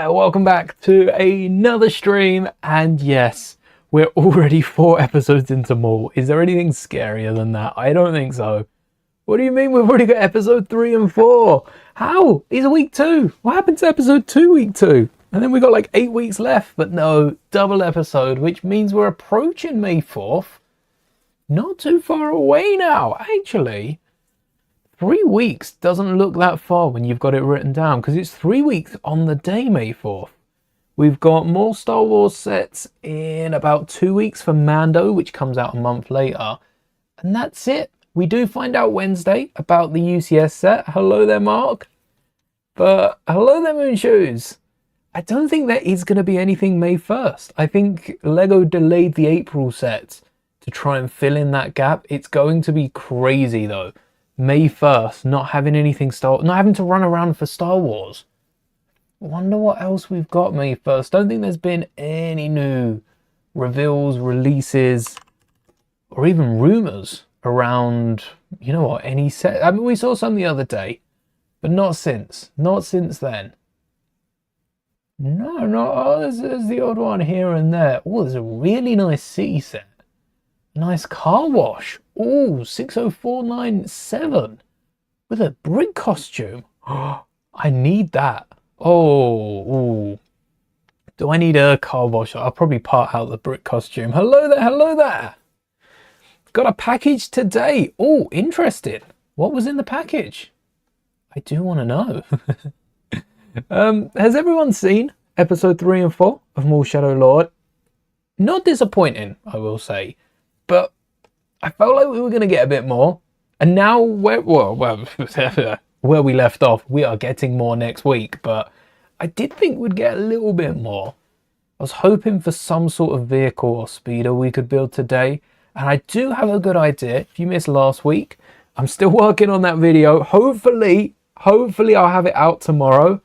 there, welcome back to another stream, and yes, we're already 4 episodes into Maul. Is there anything scarier than that? I don't think so. What do you mean we've already got episode 3 and 4? How? It's week 2. What happened to episode 2 week 2? And then we got like 8 weeks left, but no, double episode, which means we're approaching May 4th. Not too far away now, actually. 3 weeks doesn't look that far when you've got it written down, because it's 3 weeks on the day May 4th. We've got more Star Wars sets in about 2 weeks for Mando, which comes out a month later. And that's it. We do find out Wednesday about the UCS set. Hello there, Mark. But hello there, Moonshoes. I don't think there is going to be anything May 1st. I think LEGO delayed the April sets to try and fill in that gap. It's going to be crazy, though. May 1st, not having anything not having to run around for Star Wars. Wonder what else we've got May 1st. Don't think there's been any new reveals, releases, or even rumors around, you know what, any set. I mean, we saw some the other day, but not since then. There's the odd one here and there. Oh, there's a really nice city set. Nice car wash. Oh, 60497 with a brick costume. I need that. Oh, do I need a car wash? I'll probably part out the brick costume. Hello there. Got a package today. Oh, interesting. What was in the package? I do want to know. Has everyone seen episode 3 and 4 of Maul Shadow Lord? Not disappointing, I will say, but I felt like we were going to get a bit more. And now, where we left off, we are getting more next week. But I did think we'd get a little bit more. I was hoping for some sort of vehicle or speeder we could build today. And I do have a good idea. If you missed last week, I'm still working on that video. Hopefully I'll have it out tomorrow,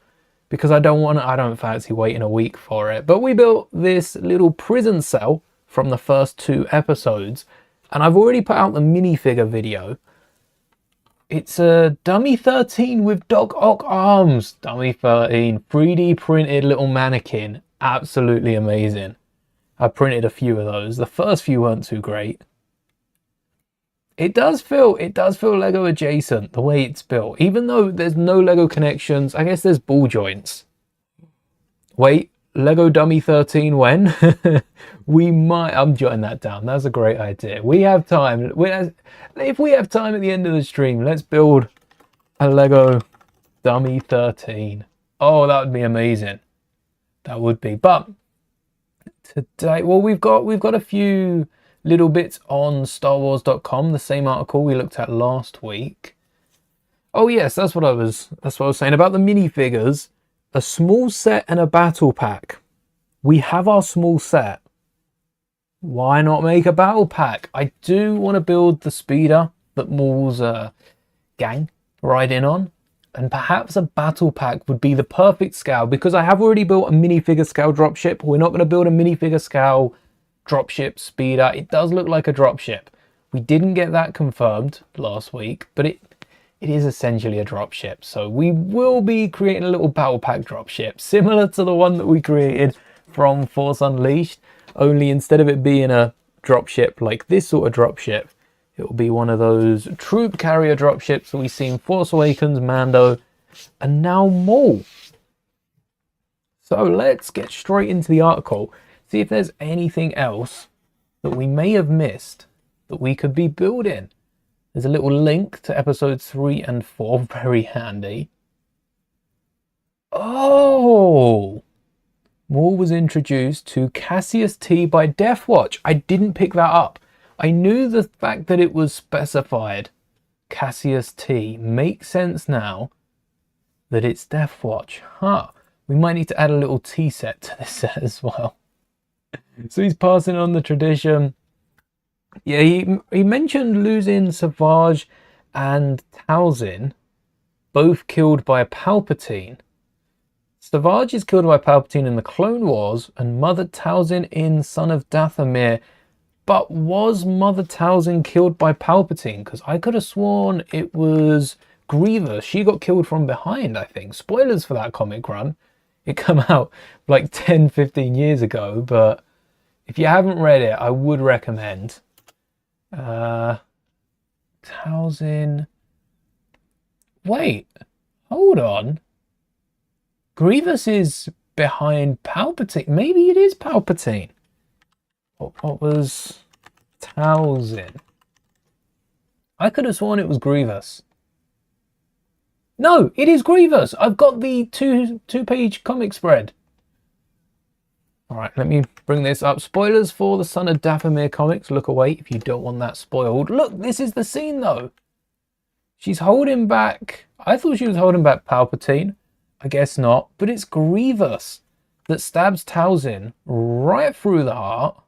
because I don't fancy waiting a week for it. But we built this little prison cell from the first 2 episodes, and I've already put out the minifigure video. It's a Dummy 13 with Doc Ock arms. Dummy 13, 3D printed little mannequin. Absolutely amazing. I printed a few of those. The first few weren't too great. It does feel Lego adjacent, the way it's built. Even though there's no Lego connections, I guess there's ball joints. Wait, Lego Dummy 13 when? I'm jotting that down. That's a great idea. We have time. If we have time at the end of the stream, let's build a Lego Dummy 13. Oh, that would be amazing. That would be. But today, well, we've got a few little bits on StarWars.com, the same article we looked at last week. Oh yes, that's what I was saying about the minifigures. A small set and a battle pack. We have our small set. Why not make a battle pack? I do want to build the speeder that Maul's gang ride in on. And perhaps a battle pack would be the perfect scale, because I have already built a minifigure scale dropship. We're not going to build a minifigure scale dropship speeder. It does look like a dropship. We didn't get that confirmed last week, but it is essentially a dropship. So we will be creating a little battle pack dropship, similar to the one that we created from Force Unleashed, only instead of it being a dropship like this sort of dropship, it will be one of those troop carrier dropships that we see in Force Awakens, Mando, and now Maul. So let's get straight into the article, see if there's anything else that we may have missed that we could be building. There's a little link to episodes 3 and 4, very handy. Oh! Maul was introduced to Cassius T by Deathwatch. I didn't pick that up. I knew the fact that it was specified Cassius T makes sense now that it's Deathwatch. Huh. We might need to add a little T set to this set as well. So he's passing on the tradition. Yeah, he mentioned losing Savage and Talzin, both killed by Palpatine. Savage is killed by Palpatine in the Clone Wars, and Mother Talzin in Son of Dathomir. But was Mother Talzin killed by Palpatine? Because I could have sworn it was Grievous. She got killed from behind, I think. Spoilers for that comic run. It came out like 10, 15 years ago, but if you haven't read it, I would recommend. Talzin. Wait, hold on. Grievous is behind Palpatine. Maybe it is Palpatine. What was Talzin? I could have sworn it was Grievous. No, it is Grievous. I've got the two-page comic spread. All right, let me bring this up. Spoilers for the Son of Dathomir comics. Look away if you don't want that spoiled. Look, this is the scene, though. She's holding back... I thought she was holding back Palpatine. I guess not. But it's Grievous that stabs Talzin right through the heart.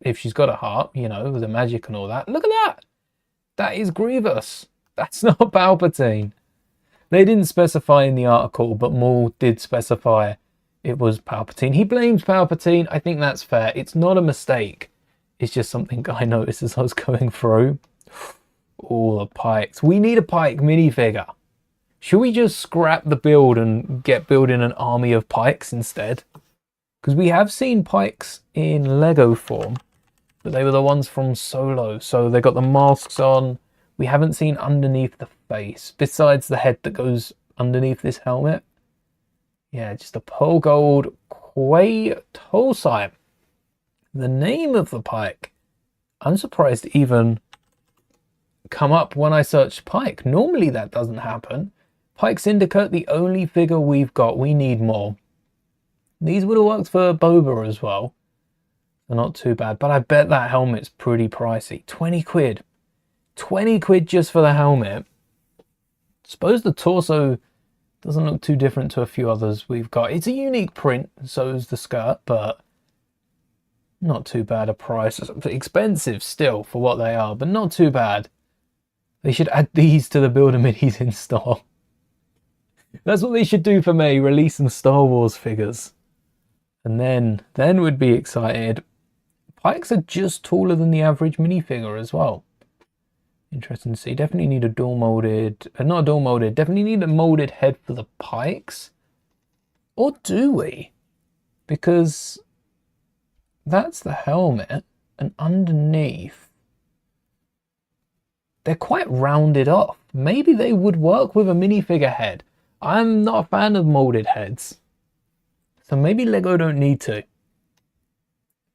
If she's got a heart, you know, with the magic and all that. Look at that. That is Grievous. That's not Palpatine. They didn't specify in the article, but Maul did specify it was Palpatine. He blames Palpatine. I think that's fair. It's not a mistake. It's just something I noticed as I was going through. All the Pikes. We need a Pike minifigure. Should we just scrap the build and get building an army of Pikes instead? Because we have seen Pikes in Lego form, but they were the ones from Solo. So they got the masks on. We haven't seen underneath the face, besides the head that goes underneath this helmet. Yeah, just a pearl gold Quay Tolsime. The name of the Pike, I'm surprised to even come up when I search Pike. Normally that doesn't happen. Pike Syndicate, the only figure we've got. We need more. These would have worked for Boba as well. They're not too bad, but I bet that helmet's pretty pricey. 20 quid. 20 quid just for the helmet. Suppose the torso doesn't look too different to a few others we've got. It's a unique print, so is the skirt, but not too bad a price. Expensive still for what they are, but not too bad. They should add these to the Builder Minis in store. That's what they should do for me, release some Star Wars figures. And then we'd be excited. Pikes are just taller than the average minifigure as well. Interesting to see. Definitely need a dual molded, not a dual molded, definitely need a molded head for the Pikes. Or do we? Because that's the helmet, and underneath they're quite rounded off. Maybe they would work with a minifigure head. I'm not a fan of molded heads. So maybe Lego don't need to.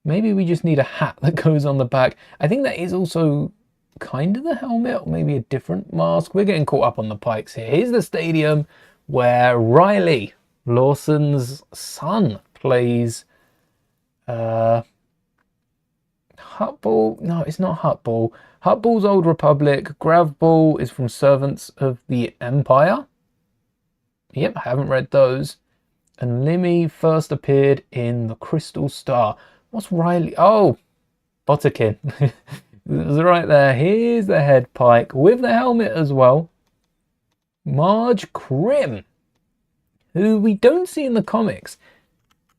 Maybe we just need a hat that goes on the back. I think that is also kind of the helmet, or maybe a different mask. We're getting caught up on the Pikes here. Here's the stadium where Riley, Lawson's son, plays Huttball. No, it's not Huttball. Huttball's Old Republic. Gravball is from Servants of the Empire. Yep, I haven't read those. And Limmy first appeared in the Crystal Star. What's Riley? Oh, Botakin. It was right there. Here's the head Pike with the helmet as well. Marge Krim, who we don't see in the comics.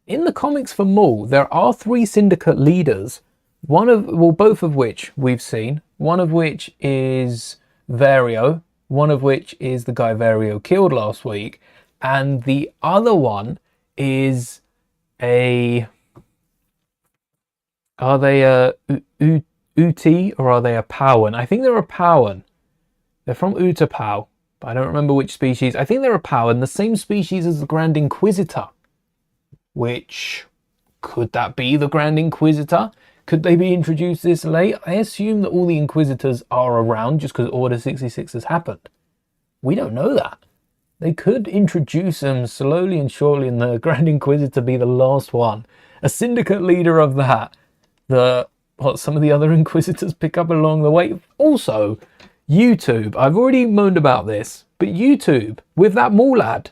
In the comics for Maul, there are 3 Syndicate leaders. Both of which we've seen. One of which is Vario. One of which is the guy Vario killed last week. And the other one is a... Are they a Uti or are they a Powan? I think they're a Powan. They're from Utapau, but I don't remember which species. I think they're a Powan, the same species as the Grand Inquisitor. Which, could that be the Grand Inquisitor? Could they be introduced this late? I assume that all the Inquisitors are around just because Order 66 has happened. We don't know that. They could introduce them slowly and surely and the Grand Inquisitor be the last one. A Syndicate leader of that. What some of the other Inquisitors pick up along the way. Also, YouTube. I've already moaned about this, but YouTube, with that Maul ad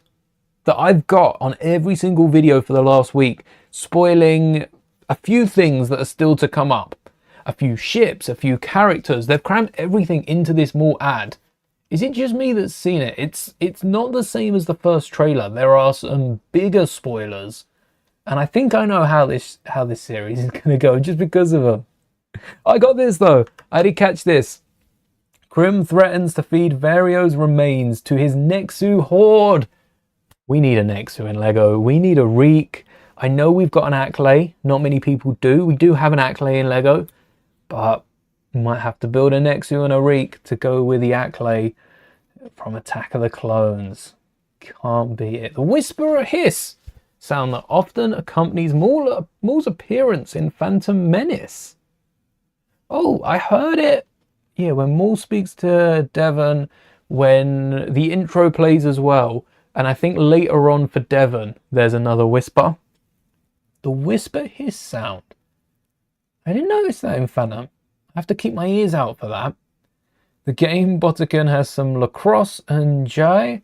that I've got on every single video for the last week, spoiling a few things that are still to come up. A few ships, a few characters. They've crammed everything into this Maul ad. Is it just me that's seen it? It's not the same as the first trailer. There are some bigger spoilers. And I think I know how this series is going to go just because of them. I got this though. I did catch this. Krim threatens to feed Vario's remains to his Nexu horde We need a Nexu in Lego. We need a Reek. I know we've got an Acklay. Not many people do. We do have an Acklay in Lego, but we might have to build a Nexu and a Reek to go with the Acklay from Attack of the Clones. Can't beat it. The whisper or hiss sound that often accompanies Maul's appearance in Phantom Menace. Oh, I heard it. Yeah, when Maul speaks to Devon, when the intro plays as well, and I think later on for Devon, there's another whisper. The whisper hiss sound. I didn't notice that in Phantom. I have to keep my ears out for that. The game Botican has some lacrosse and JLA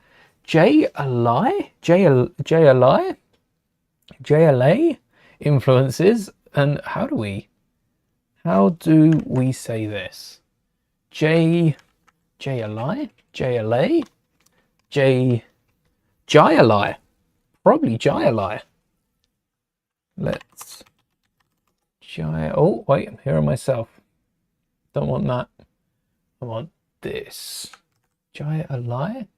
influences. And how do we say this? JLA? Probably JLI. Let's oh wait, I'm hearing myself. Don't want that. I want this. JLI?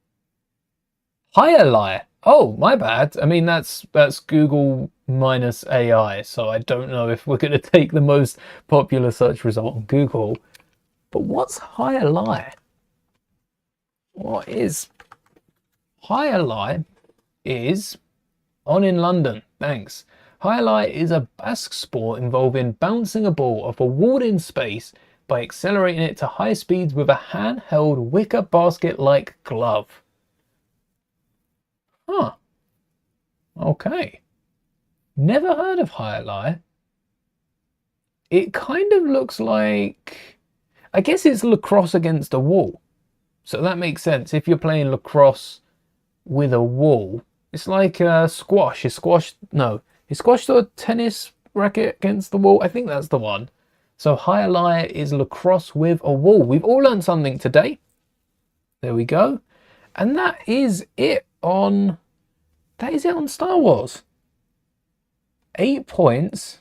Higher. Oh, my bad. I mean, that's Google minus AI, so I don't know if we're going to take the most popular search result on Google. But what's higher lie? What is higher lie? Is on in London. Thanks. Higher lie is a Basque sport involving bouncing a ball off a wall in space by accelerating it to high speeds with a handheld wicker basket-like glove. Huh. Okay. Never heard of higher lie. It kind of looks like, I guess it's lacrosse against a wall. So that makes sense. If you're playing lacrosse with a wall, it's like squash. Is squash the tennis racket against the wall? I think that's the one. So higher lie is lacrosse with a wall. We've all learned something today. There we go. And that is it on Star Wars. 8 points,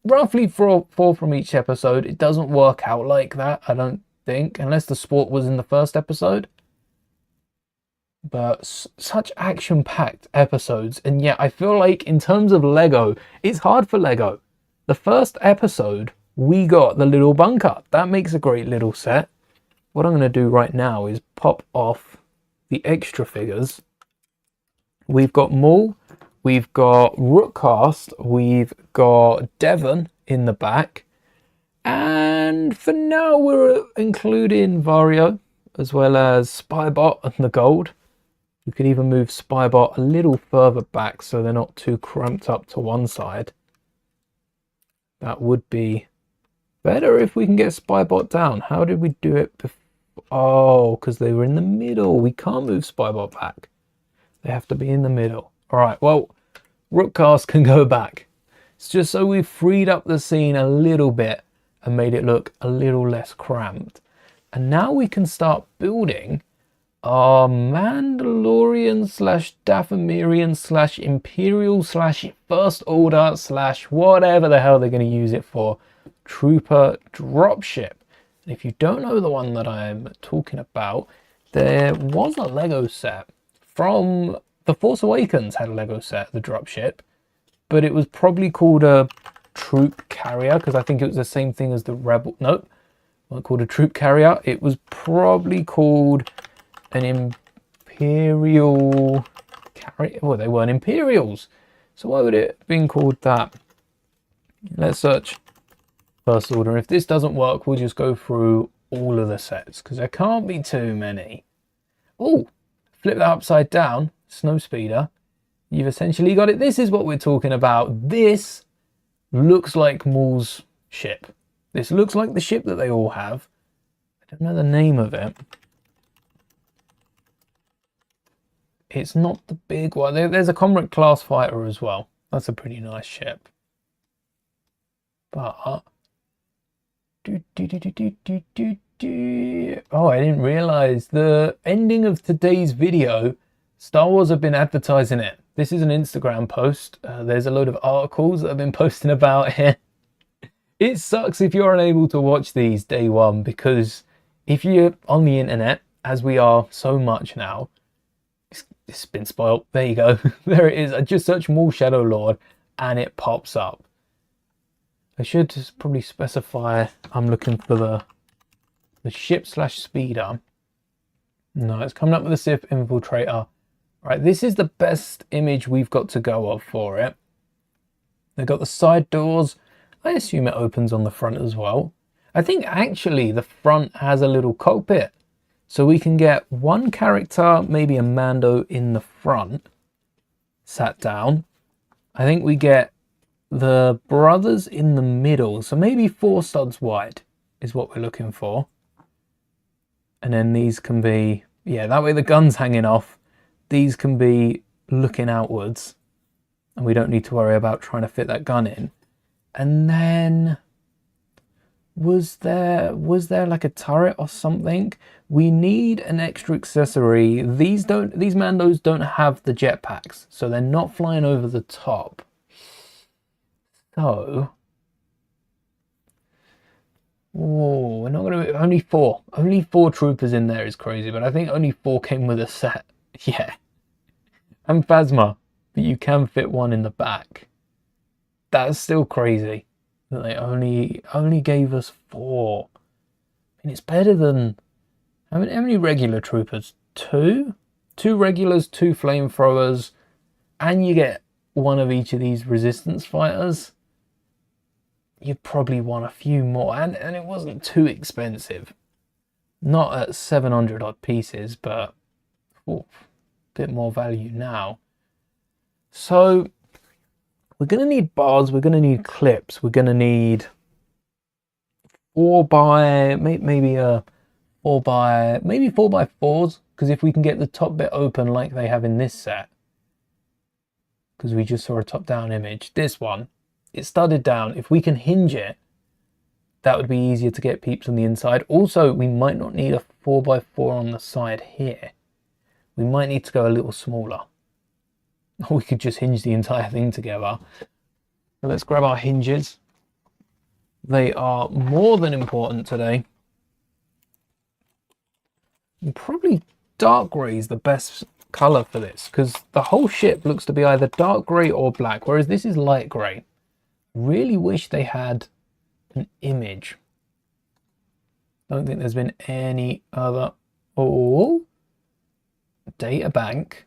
roughly four from each episode. It doesn't work out like that, I don't think, unless the sport was in the first episode. But such action-packed episodes, and yet I feel like in terms of Lego, it's hard for Lego. The first episode, we got the little bunker. That makes a great little set. What I'm going to do right now is pop off the extra figures. We've got Maul, we've got Rookcast, we've got Devon in the back, and for now we're including Vario as well as Spybot and the gold. We could even move Spybot a little further back so they're not too cramped up to one side. That would be better if we can get Spybot down. How did we do it before? Oh, because they were in the middle. We can't move Spybot back. They have to be in the middle. All right, well, Rookcast can go back. It's just so we've freed up the scene a little bit and made it look a little less cramped. And now we can start building our Mandalorian / Dathomirian / Imperial / First Order / whatever the hell they're going to use it for, Trooper dropship. And if you don't know the one that I'm talking about, there was a Lego set from The Force Awakens, had a Lego set, the dropship, but it was probably called a troop carrier because I think it was the same thing as the Rebel. Nope, not called a troop carrier. It was probably called an Imperial carrier. Well, they weren't Imperials, so why would it have been called that? Let's search First Order. If this doesn't work, we'll just go through all of the sets because there can't be too many. Oh, flip that upside down, snow speeder. You've essentially got it. This is what we're talking about. This looks like Maul's ship. This looks like the ship that they all have. I don't know the name of it. It's not the big one. There's a Comrade class fighter as well. That's a pretty nice ship. But oh, I didn't realize the ending of today's video, Star Wars have been advertising it. This is an Instagram post. There's a load of articles that have been posting about it. It sucks if you're unable to watch these day one, because if you're on the internet, as we are so much now, it's been spoiled. There you go. There it is. I just search Maul Shadow Lord and it pops up. I should just probably specify I'm looking for the ship / speeder. No, it's coming up with a Sith infiltrator. Right, this is the best image we've got to go off for it. They've got the side doors. I assume it opens on the front as well. I think actually the front has a little cockpit. So we can get one character, maybe a Mando in the front, sat down. I think we get the brothers in the middle. So maybe 4 studs wide is what we're looking for. And then these can be, yeah, that way the gun's hanging off. These can be looking outwards. And we don't need to worry about trying to fit that gun in. And then was there like a turret or something? We need an extra accessory. These Mandos don't have the jetpacks, so they're not flying over the top. So, oh, we're not gonna, only 4 troopers in there is crazy, but I think only 4 came with a set. Yeah, and Phasma, but you can fit one in the back. That's still crazy that they only gave us 4. I mean, it's better than how many regular troopers? 2 regulars, 2 flamethrowers, and you get one of each of these resistance fighters. You probably want a few more, and it wasn't too expensive. Not at 700 odd pieces, but a bit more value now. So we're going to need bars, we're going to need clips, we're going to need 4 by 4x4s, because if we can get the top bit open like they have in this set, because we just saw a top down image, this one, it's studded down. If we can hinge it, that would be easier to get peeps on the inside. Also, we might not need a 4x4 on the side here. We might need to go a little smaller. Or we could just hinge the entire thing together. So let's grab our hinges. They are more than important today. And probably dark grey is the best colour for this, because the whole ship looks to be either dark grey or black, whereas this is light grey. Really wish they had an image. Don't think there's been any other. Oh, data bank.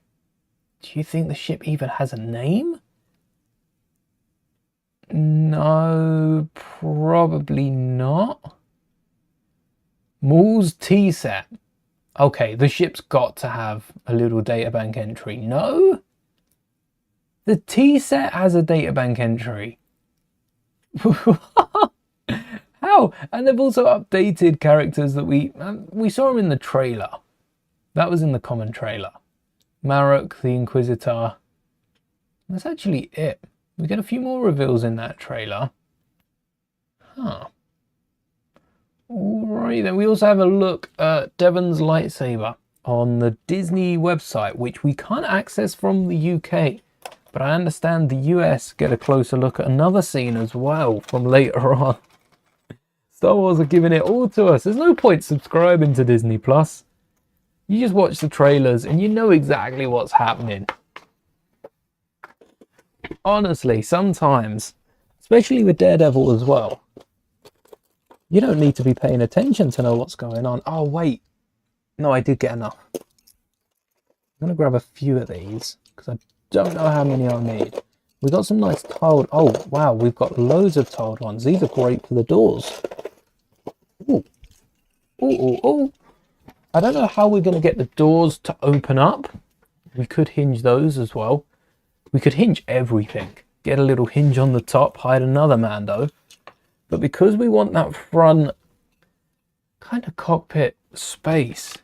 Do you think the ship even has a name? No, probably not. Maul's T set. Okay, the ship's got to have a little databank entry. No? The T set has a databank entry. How? And they've also updated characters that we saw them in the trailer. That was in the common trailer. Marok, the Inquisitor. That's actually it. We get a few more reveals in that trailer. Huh. Alright, then we also have a look at Devon's lightsaber on the Disney website, which we can't access from the UK. But I understand the US get a closer look at another scene as well from later on. Star Wars are giving it all to us. There's no point subscribing to Disney Plus. You just watch the trailers and you know exactly what's happening. Honestly, sometimes, especially with Daredevil as well, you don't need to be paying attention to know what's going on. Oh, wait. No, I did get enough. I'm going to grab a few of these because I don't know how many I need. We got some nice tiled. Oh, wow. We've got loads of tiled ones. These are great for the doors. Ooh. Ooh, ooh, ooh. I don't know how we're going to get the doors to open up. We could hinge those as well. We could hinge everything. Get a little hinge on the top, hide another Mando. But because we want that front kind of cockpit space,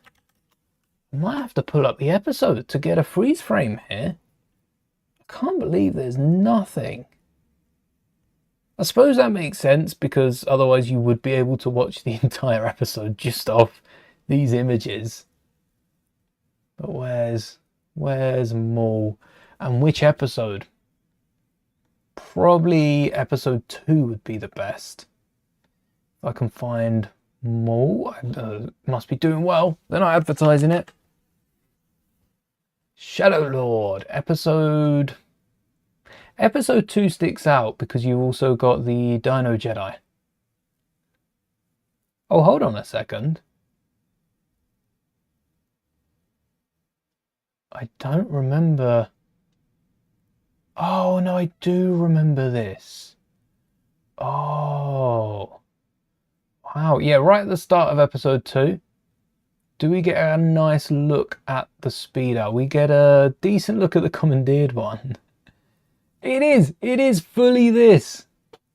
I might have to pull up the episode to get a freeze frame here. I can't believe there's nothing. I suppose that makes sense because otherwise you would be able to watch the entire episode just off these images. But where's Maul? And which episode? Probably episode 2 would be the best. If I can find Maul, must be doing well. They're not advertising it. Shadow Lord, episode 2 sticks out because you also got the Dino Jedi. Oh, hold on a second. I don't remember. Oh, no, I do remember this. Oh. Wow, yeah, right at the start of episode 2, do we get a nice look at the speeder? We get a decent look at the commandeered one. It is fully this.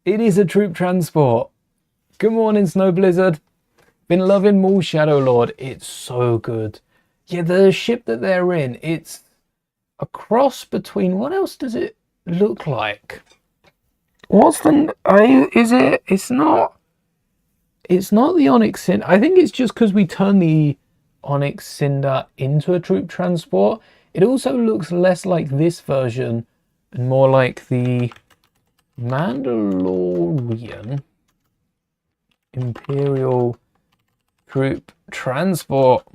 It is a troop transport. Good morning, Snow Blizzard. Been loving Maul Shadow Lord. It's so good. Yeah, the ship that they're in, it's a cross between, what else does it look like? What's the, is it, it's not the Onyx Cinder. I think it's just because we turn the Onyx Cinder into a troop transport. It also looks less like this version and more like the Mandalorian Imperial Troop Transport.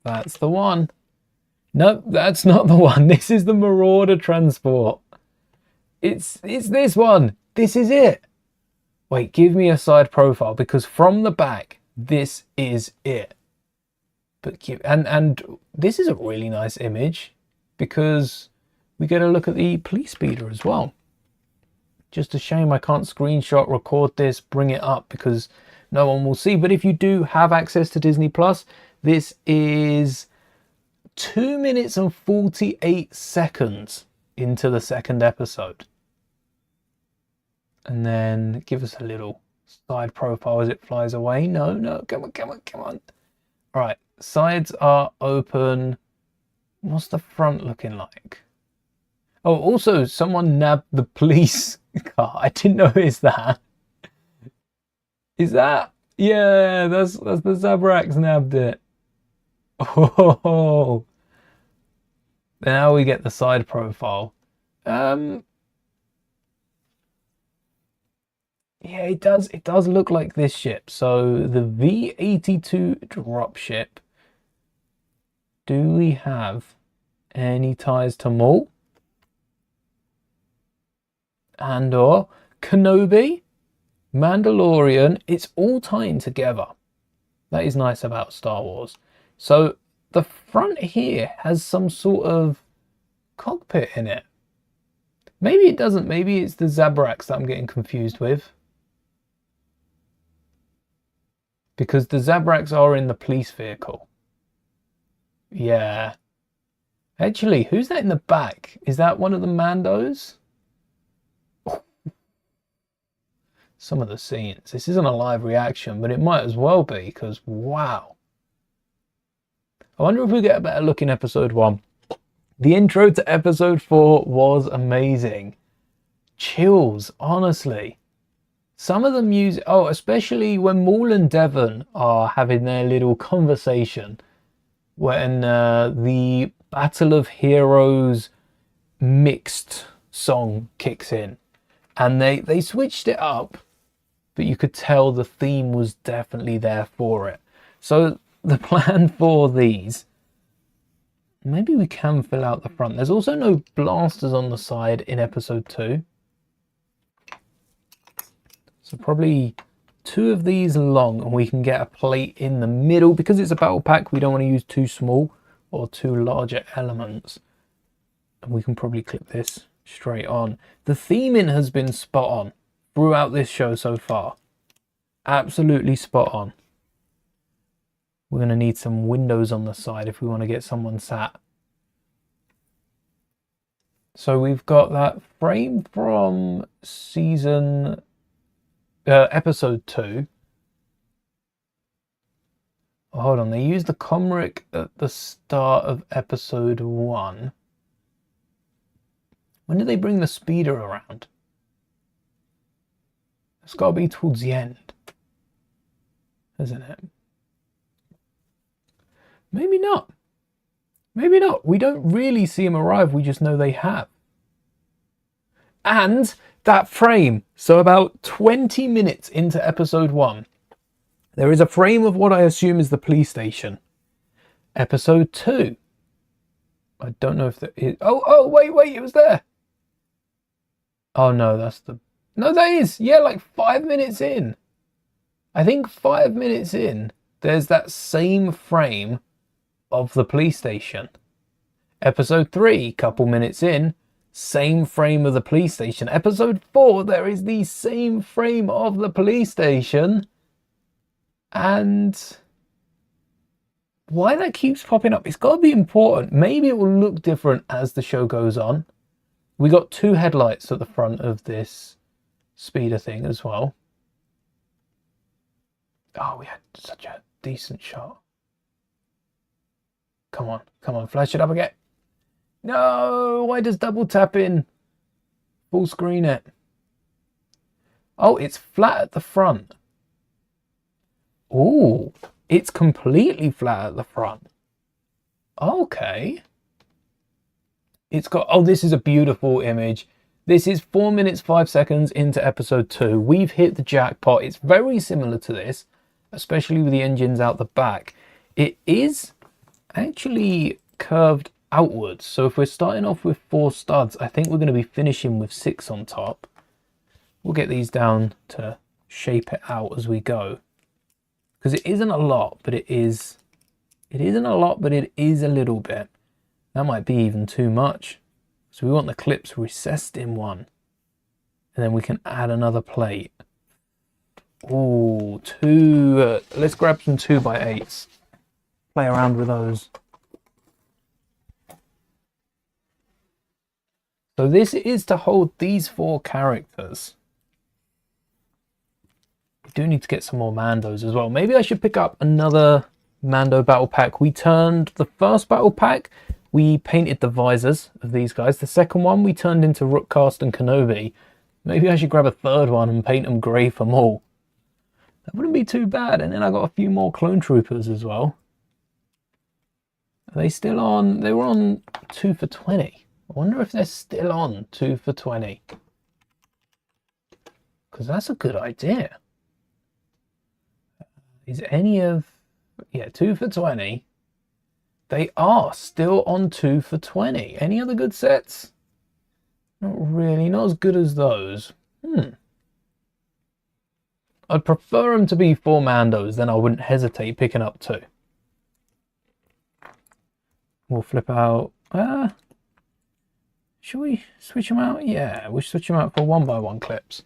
That's the one. No, that's not the one. This is the Marauder Transport. It's this one. This is it. Wait, give me a side profile because from the back, this is it. But and this is a really nice image because we get a look at the police speeder as well. Just a shame I can't screenshot, record this, bring it up because no one will see. But if you do have access to Disney Plus, this is 2 minutes and 48 seconds into the second episode. And then give us a little side profile as it flies away. No, come on. All right, sides are open. What's the front looking like? Oh, also, someone nabbed the police car. I didn't notice that. Is that? Yeah, that's the Zabraks nabbed it. Oh. Now we get the side profile. Yeah, it does look like this ship. So the V-82 dropship. Do we have any ties to Maul? Andor, Kenobi, Mandalorian, it's all tying together. That is nice about Star Wars. So the front here has some sort of cockpit in it. Maybe it doesn't. Maybe it's the Zabraks that I'm getting confused with. Because the Zabraks are in the police vehicle. Yeah. Actually, who's that in the back? Is that one of the Mandos? Some of the scenes. This isn't a live reaction, but it might as well be because wow. I wonder if we get a better look in episode 1. The intro to episode 4 was amazing. Chills, honestly. Some of the music, oh, especially when Maul and Devon are having their little conversation when the Battle of Heroes mixed song kicks in. And they switched it up, but you could tell the theme was definitely there for it. So the plan for these, maybe we can fill out the front. There's also no blasters on the side in episode 2. So probably 2 of these long and we can get a plate in the middle. Because it's a battle pack, we don't want to use too small or too larger elements. And we can probably clip this straight on. The theming has been spot on throughout this show so far. Absolutely spot on. We're going to need some windows on the side if we want to get someone sat. So we've got that frame from episode 2. Oh, hold on, they used the Comric at the start of episode 1. When did they bring the speeder around? It's got to be towards the end, isn't it? Maybe not. Maybe not. We don't really see them arrive. We just know they have. And that frame. So about 20 minutes into episode 1, there is a frame of what I assume is the police station. Episode 2. I don't know if there is. Oh, wait, it was there. Oh, no, that's the... No, that is. Yeah, like 5 minutes in. I think 5 minutes in, there's that same frame of the police station. Episode 3, couple minutes in, same frame of the police station. Episode 4, there is the same frame of the police station. And why that keeps popping up, it's got to be important. Maybe it will look different as the show goes on. We got 2 headlights at the front of this speeder thing as well. Oh, we had such a decent shot. Come on, flash it up again. No, why does double tap in? Full screen it. Oh, it's flat at the front. Oh, it's completely flat at the front. Okay. It's got, oh, this is a beautiful image. This is 4 minutes, 5 seconds into episode 2. We've hit the jackpot. It's very similar to this, especially with the engines out the back. It is actually curved outwards. So if we're starting off with 4 studs, I think we're going to be finishing with 6 on top. We'll get these down to shape it out as we go. Because it isn't a lot, but it is. It isn't a lot, but it is a little bit. That might be even too much. So we want the clips recessed in one. And then we can add another plate. Ooh, 2. Let's grab some 2x8s. Play around with those. So this is to hold these 4 characters. We do need to get some more Mandos as well. Maybe I should pick up another Mando battle pack. We turned the first battle pack, we painted the visors of these guys. The second one we turned into Rookcast and Kenobi. Maybe I should grab a third one and paint them grey for Maul. That wouldn't be too bad. And then I got a few more clone troopers as well. Are they still on? They were on 2 for 20. I wonder if they're still on 2 for 20. Because that's a good idea. Is any of... Yeah, 2 for 20. They are still on 2 for 20. Any other good sets? Not really. Not as good as those. I'd prefer them to be 4 Mandos. Then I wouldn't hesitate picking up 2. We'll flip out... should we switch them out? Yeah, we'll switch them out for 1x1 clips.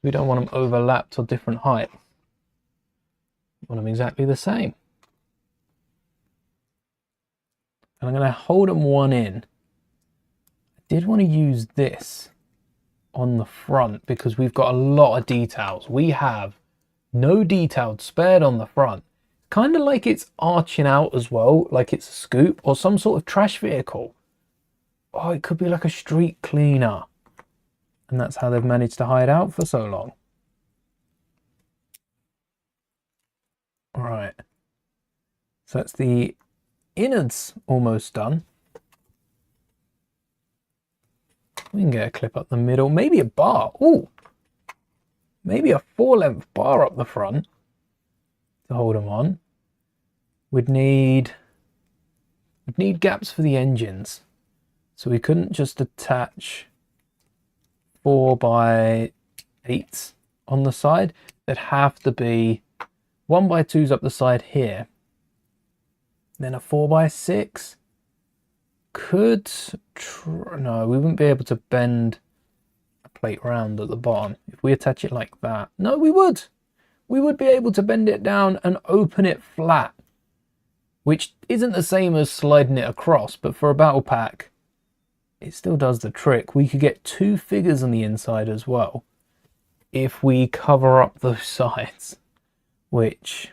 We don't want them overlapped or different height. We want them exactly the same. And I'm going to hold them one in. I did want to use this on the front because we've got a lot of details. We have no details spared on the front. Kind of like it's arching out as well, like it's a scoop or some sort of trash vehicle. Oh, it could be like a street cleaner. And that's how they've managed to hide out for so long. All right. So that's the innards almost done. We can get a clip up the middle, maybe a bar. Ooh, maybe a 4-length bar up the front to hold them on. We'd need gaps for the engines. So we couldn't just attach 4x8s on the side. There'd have to be 1x2s up the side here. Then a 4x6. No, we wouldn't be able to bend a plate round at the bottom. If we attach it like that. No, we would. We would be able to bend it down and open it flat. Which isn't the same as sliding it across, but for a battle pack, it still does the trick. We could get 2 figures on the inside as well if we cover up those sides, which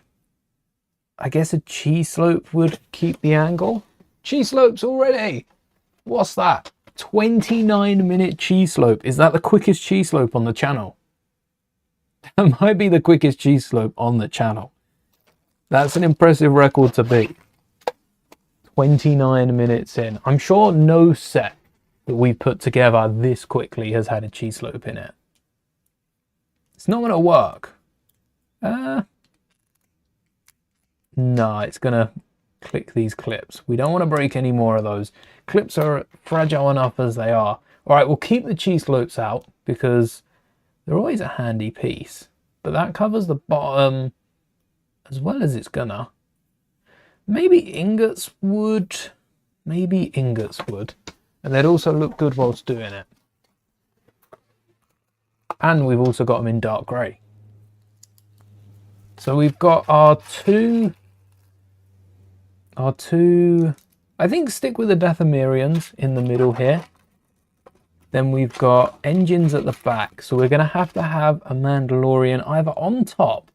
I guess a cheese slope would keep the angle. Cheese slopes already. What's that? 29-minute cheese slope. Is that the quickest cheese slope on the channel? That might be the quickest cheese slope on the channel. That's an impressive record to beat. 29 minutes in. I'm sure no set that we put together this quickly has had a cheese slope in it. It's not going to work. No, it's going to click these clips. We don't want to break any more of those. Clips are fragile enough as they are. All right, we'll keep the cheese slopes out because they're always a handy piece. But that covers the bottom as well as it's gonna. Maybe ingots would. Maybe ingots would. And they'd also look good whilst doing it. And we've also got them in dark grey. So we've got our two, I think stick with the Dathomirians in the middle here. Then we've got engines at the back. So we're going to have a Mandalorian either on top,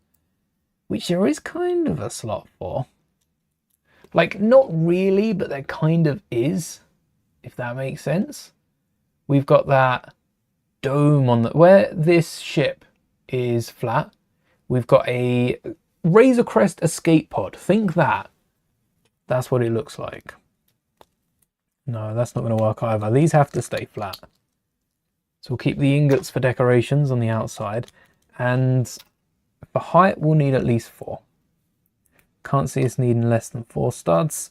which there is kind of a slot for. Like, not really, but there kind of is, if that makes sense. We've got that dome on where this ship is flat. We've got a Razor Crest escape pod. Think that. That's what it looks like. No, that's not going to work either. These have to stay flat. So we'll keep the ingots for decorations on the outside. And for height, we'll need at least 4. Can't see us needing less than 4 studs.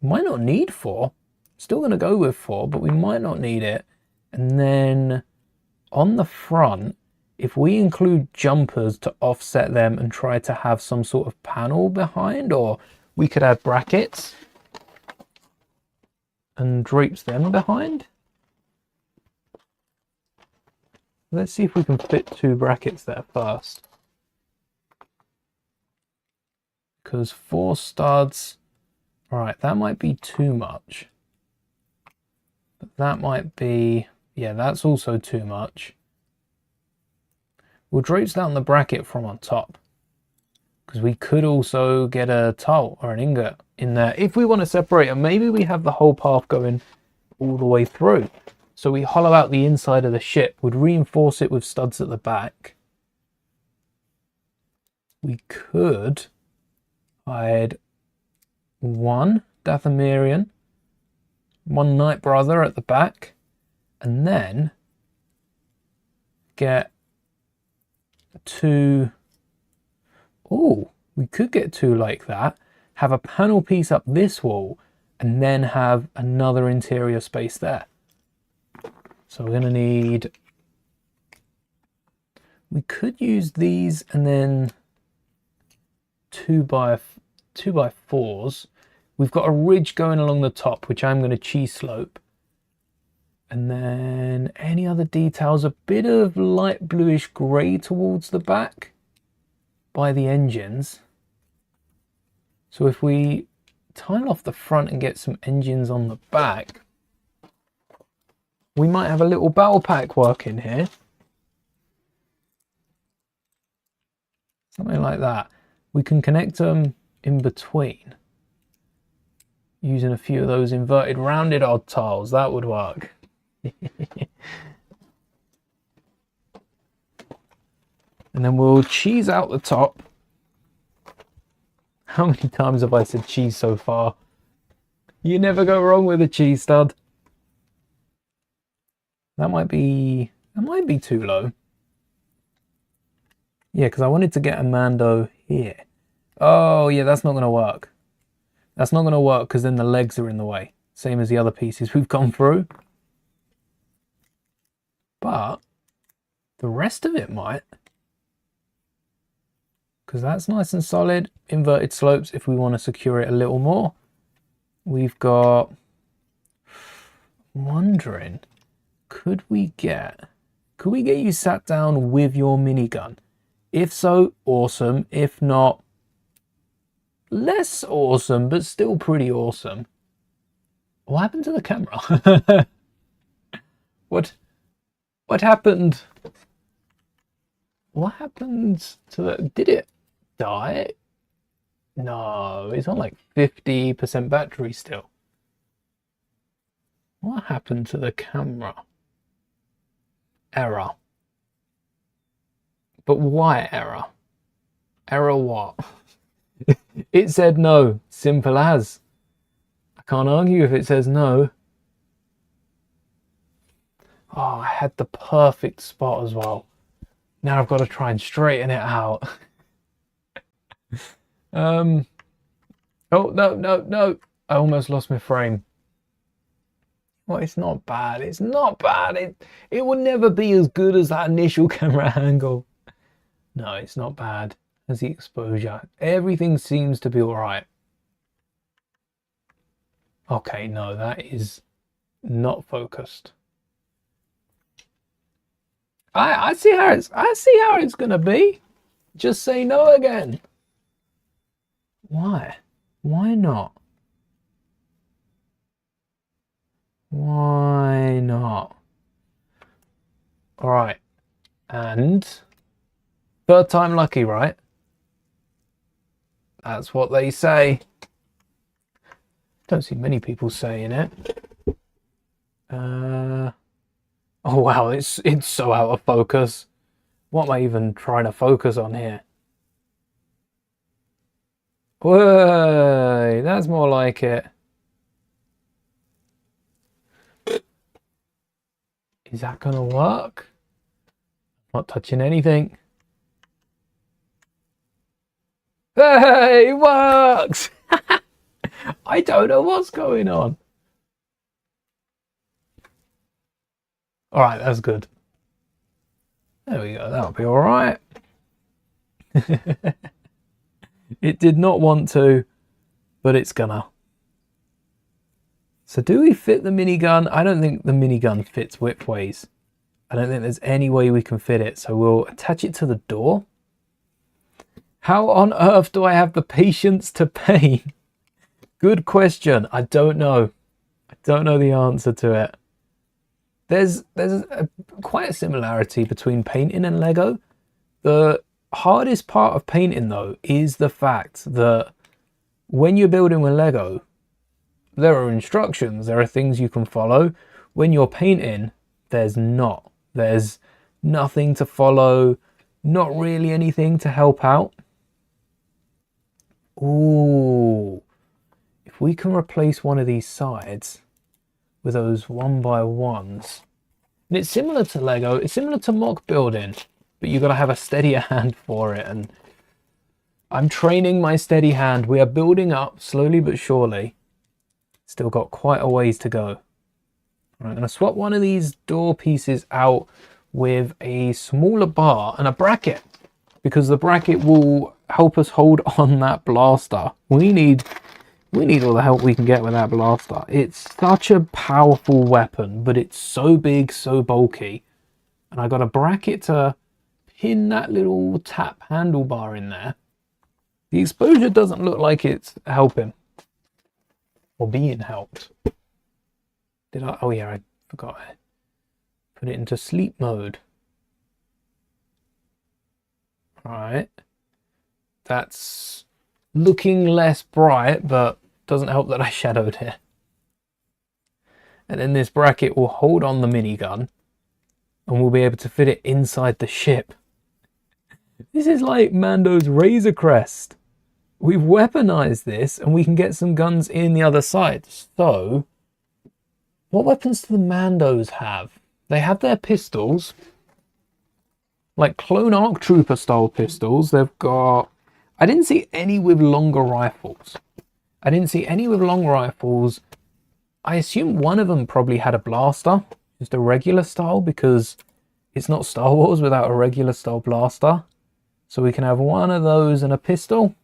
Might not need 4. Still going to go with 4, but we might not need it. And then on the front, if we include jumpers to offset them and try to have some sort of panel behind, or we could add brackets and drapes them behind. Let's see if we can fit 2 brackets there first. Because 4 studs, all right, that might be too much. But that might be, yeah, that's also too much. We'll drapes down the bracket from on top. Because we could also get a tile or an ingot in there. If we want to separate them, maybe we have the whole path going all the way through. So we hollow out the inside of the ship, would reinforce it with studs at the back. We could hide 1 Dathomirian, 1 Night Brother at the back, and then get 2. Oh, we could get 2 like that, have a panel piece up this wall, and then have another interior space there. So we're going to need, we could use these and then 2x4s. We've got a ridge going along the top, which I'm going to cheese slope. And then any other details, a bit of light bluish grey towards the back by the engines. So if we tile off the front and get some engines on the back, we might have a little battle pack working here. Something like that. We can connect them in between using a few of those inverted rounded odd tiles. That would work. And then we'll cheese out the top. How many times have I said cheese so far? You never go wrong with a cheese stud. That might be too low. Yeah, because I wanted to get a Mando here. Oh yeah, that's not going to work. That's not going to work because then the legs are in the way. Same as the other pieces we've gone through. But the rest of it might. Because that's nice and solid. Inverted slopes if we want to secure it a little more. We've got... I'm wondering, could we get you sat down with your minigun? If so, awesome. If not, less awesome, but still pretty awesome. What happened to the camera? What happened? What happened to the... Did it die? No, it's on like 50% battery still. What happened to the camera? Error. But why error? Error what? It said no. Simple as. I can't argue if it says no. Oh, I had the perfect spot as well. Now I've got to try and straighten it out. Oh, no, no, no. I almost lost my frame. Well, it's not bad. It's not bad. It will never be as good as that initial camera angle. No, it's not bad. As the exposure. Everything seems to be all right. Okay, no, that is not focused. I see how it's gonna be. Just say no again. Why? Why not? Why not? All right, and third time lucky, right? That's what they say. Don't see many people saying it. Oh wow, it's so out of focus. What am I even trying to focus on here? Whoa, that's more like it. Is that gonna work? Not touching anything. Hey, it works! I don't know what's going on. All right, that's good. There we go, that'll be all right. It did not want to, but it's gonna. So do we fit the minigun? I don't think the minigun fits widthways. I don't think there's any way we can fit it. So we'll attach it to the door. How on earth do I have the patience to paint? Good question. I don't know. I don't know the answer to it. There's quite a similarity between painting and Lego. The hardest part of painting though is the fact that when you're building with Lego, there are instructions, there are things you can follow. When you're painting, there's not. There's nothing to follow, not really anything to help out. Ooh, if we can replace one of these sides with those 1x1s, and it's similar to Lego, it's similar to mock building, but you've got to have a steadier hand for it, and I'm training my steady hand. We are building up slowly but surely. Still got quite a ways to go. I'm going to swap one of these door pieces out with a smaller bar and a bracket, because the bracket will help us hold on that blaster. We need all the help we can get with that blaster. It's such a powerful weapon, but it's so big, so bulky. And I got a bracket to pin that little tap handlebar in there. The exposure doesn't look like it's helping or being helped. Did I? Oh yeah, I forgot. Put it into sleep mode. All right. That's looking less bright, but doesn't help that I shadowed it. And then this bracket will hold on the minigun and we'll be able to fit it inside the ship. This is like Mando's Razor Crest. We've weaponized this and we can get some guns in the other side. So, what weapons do the Mandos have? They have their pistols, like Clone Arc Trooper style pistols. They've got, I didn't see any with longer rifles. I assume one of them probably had a blaster, just a regular style, because it's not Star Wars without a regular style blaster. So we can have one of those and a pistol.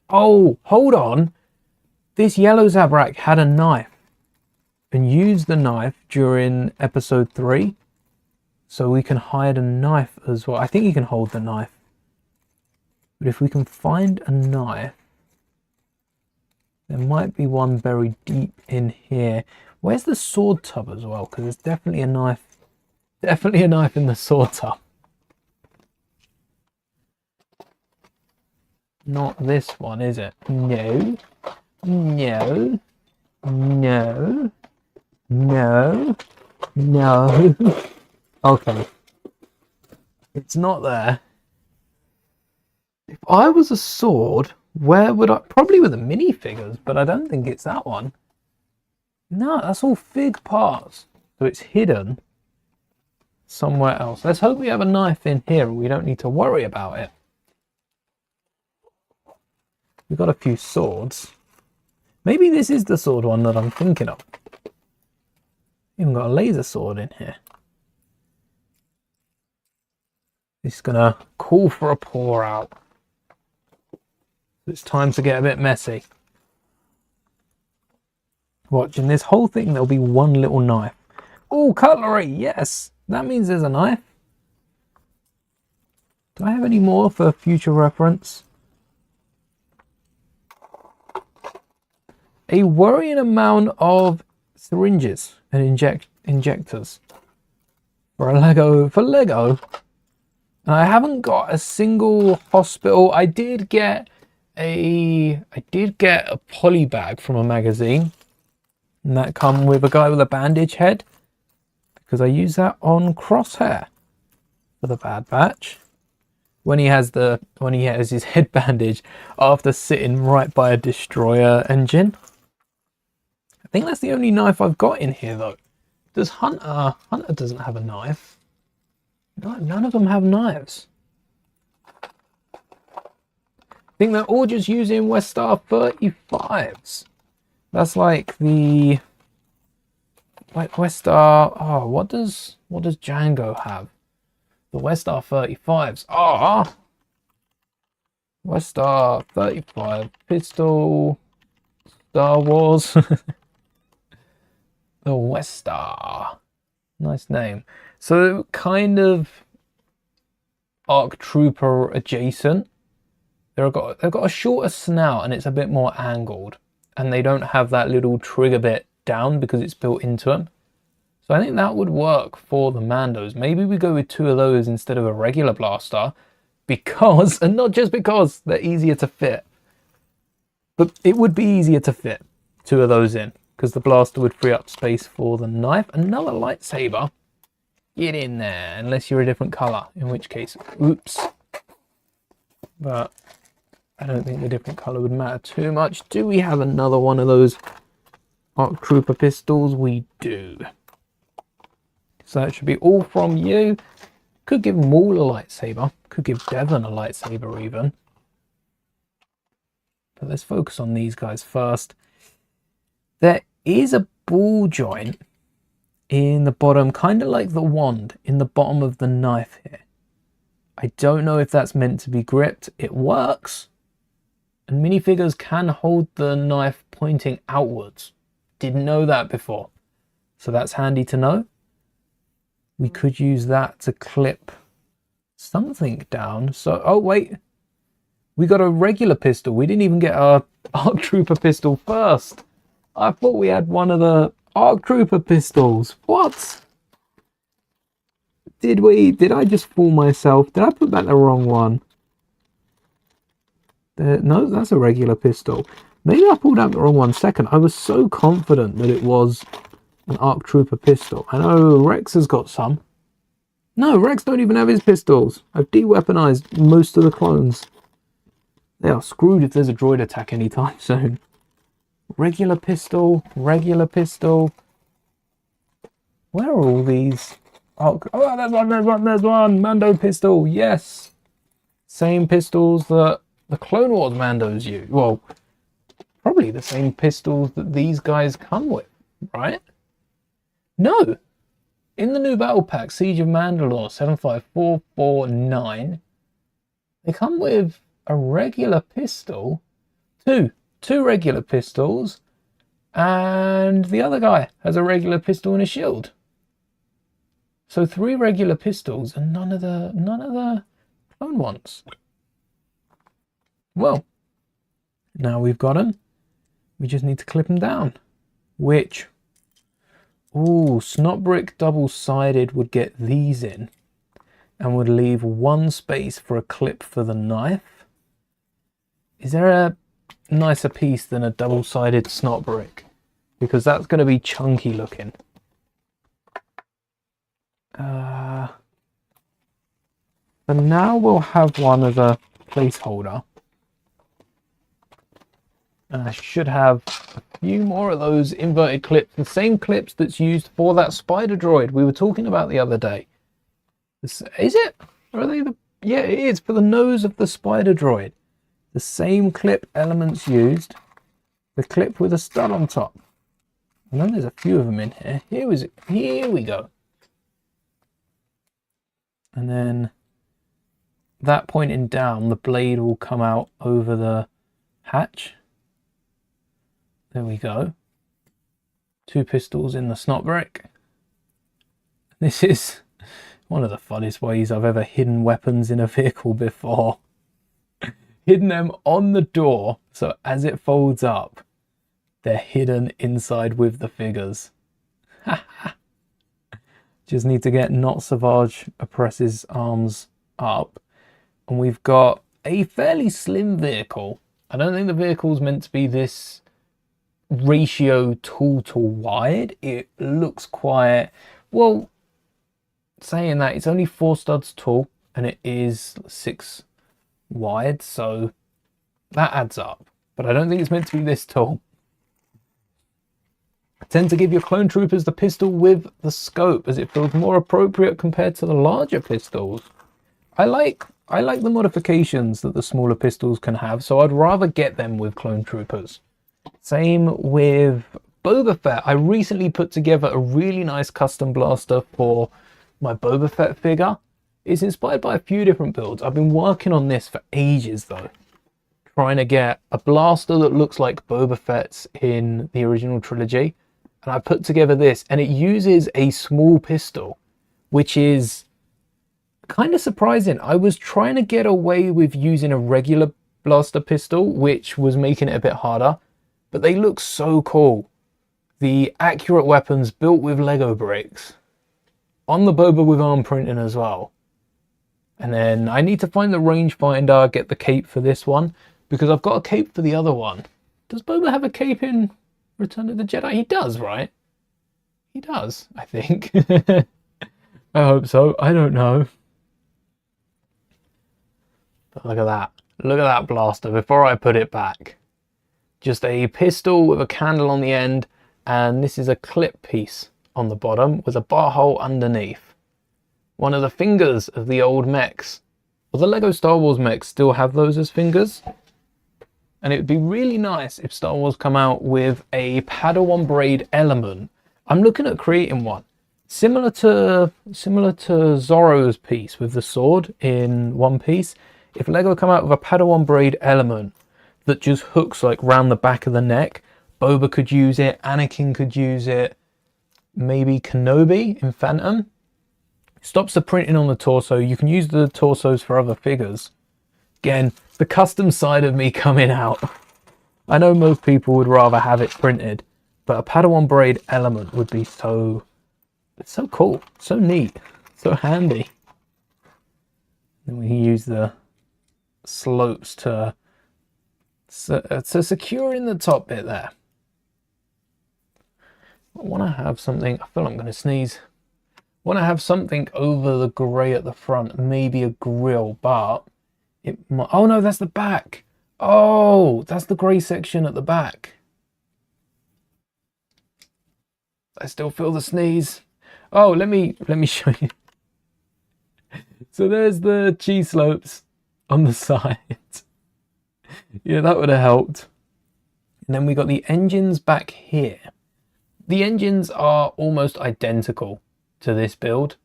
Oh, hold on. This yellow Zabrak had a knife and used the knife during episode 3. So we can hide a knife as well. I think you can hold the knife. But if we can find a knife, there might be one buried deep in here. Where's the sword tub as well? Because there's definitely a knife. Definitely a knife in the sword tub. Not this one, is it? No. No. No. No. No. Okay. It's not there. If I was a sword, where would I? Probably with the minifigures, but I don't think it's that one. No, that's all fig parts. So it's hidden somewhere else. Let's hope we have a knife in here and we don't need to worry about it. We've got a few swords. Maybe this is the sword one that I'm thinking of. Even got a laser sword in here. It's gonna call for a pour out. It's time to get a bit messy. Watch, in this whole thing there'll be one little knife. Oh, cutlery, yes! That means there's a knife. Do I have any more for future reference? A worrying amount of syringes and injectors for Lego. And I haven't got a single hospital. I did get a poly bag from a magazine, and that come with a guy with a bandage head, because I use that on Crosshair for the Bad Batch when he has his head bandage after sitting right by a destroyer engine. I think that's the only knife I've got in here though. Does Hunter doesn't have a knife. No, none of them have knives. I think they're all just using Westar 35s. That's like the Westar. Oh, what does Django have? The Westar 35s. Ah, Westar 35 pistol. Star Wars. The Westar. Nice name. So kind of ARC Trooper adjacent. They've got a shorter snout and it's a bit more angled, and they don't have that little trigger bit down because it's built into them. So I think that would work for the Mandos. Maybe we go with 2 of those instead of a regular blaster, because, and not just because, they're easier to fit, but it would be easier to fit 2 of those in, because the blaster would free up space for the knife. Another lightsaber. Get in there, unless you're a different color, in which case, oops. But I don't think the different color would matter too much. Do we have another one of those ARC Trooper pistols? We do. So that should be all from you. Could give Maul a lightsaber. Could give Devon a lightsaber even. But let's focus on these guys first. There is a ball joint in the bottom, kind of like the wand in the bottom of the knife here. I don't know if that's meant to be gripped. It works. And minifigures can hold the knife pointing outwards. Didn't know that before. So that's handy to know. We could use that to clip something down. So, oh wait. We got a regular pistol. We didn't even get our ARC Trooper pistol first. I thought we had one of the ARC Trooper pistols. What? Did we? Did I just fool myself? Did I put back the wrong one? No, that's a regular pistol. Maybe I pulled out the wrong one second. I was so confident that it was an ARC Trooper pistol. I know Rex has got some. No, Rex don't even have his pistols. I've de-weaponized most of the clones. They are screwed if there's a droid attack anytime soon. Regular pistol, regular pistol. Where are all these? Oh, there's one. Mando pistol, yes. Same pistols that the Clone Wars Mandos use. Well, probably the same pistols that these guys come with, right? No. In the new battle pack, Siege of Mandalore 75449, they come with a regular pistol, two regular pistols, and the other guy has a regular pistol and a shield. So 3 regular pistols and none of the clone ones. Well, now we've got them. We just need to clip them down. Which, ooh, Snot Brick double-sided would get these in and would leave 1 space for a clip for the knife. Is there a nicer piece than a double-sided Snot Brick? Because that's going to be chunky looking. But now we'll have one as a placeholder. And I should have a few more of those inverted clips, the same clips that's used for that spider droid we were talking about the other day. Is it? Or are they the... Yeah, it is, for the nose of the spider droid. The same clip elements used. The clip with a stud on top. I know there's a few of them in here. Here we go. And then that pointing down, the blade will come out over the hatch. There we go. 2 pistols in the snot brick. This is one of the funniest ways I've ever hidden weapons in a vehicle before. Hidden them on the door, so as it folds up, they're hidden inside with the figures. Just need to get Not Savage Oppress's arms up. And we've got a fairly slim vehicle. I don't think the vehicle's meant to be this ratio tall to wide. It looks quite, well, saying that, it's only 4 studs tall and it is 6 wide, so that adds up. But I don't think it's meant to be this tall. I tend to give your clone troopers the pistol with the scope as it feels more appropriate compared to the larger pistols. I like the modifications that the smaller pistols can have, so I'd rather get them with clone troopers. Same with Boba Fett. I recently put together a really nice custom blaster for my Boba Fett figure. It's inspired by a few different builds. I've been working on this for ages though. Trying to get a blaster that looks like Boba Fett's in the original trilogy. And I put together this, and it uses a small pistol, which is kind of surprising. I was trying to get away with using a regular blaster pistol, which was making it a bit harder, but they look so cool. The accurate weapons built with Lego bricks. On the Boba with arm printing as well. And then I need to find the rangefinder, get the cape for this one, because I've got a cape for the other one. Does Boba have a cape in Return of the Jedi? He does, right? He does, I think. I hope so. I don't know. But look at that. Look at that blaster before I put it back. Just a pistol with a candle on the end, and this is a clip piece on the bottom with a bar hole underneath. One of the fingers of the old mechs. Well, the Lego Star Wars mechs still have those as fingers. And it would be really nice if Star Wars come out with a Padawan braid element. I'm looking at creating one. Similar to Zorro's piece with the sword in One Piece. If Lego come out with a Padawan braid element that just hooks like round the back of the neck, Boba could use it, Anakin could use it, maybe Kenobi in Phantom. Stops the printing on the torso. You can use the torsos for other figures. Again, the custom side of me coming out. I know most people would rather have it printed, but a Padawan braid element would be so cool, so neat, so handy. Then we can use the slopes to secure in the top bit there. I want to have something, I feel I'm going to sneeze. I want to have something over the grey at the front, maybe a grill, but it might, oh no, that's the back. Oh, that's the grey section at the back. I still feel the sneeze. Oh, let me show you. So there's the cheese slopes on the side. Yeah, that would have helped. And then we got the engines back here. The engines are almost identical to this build.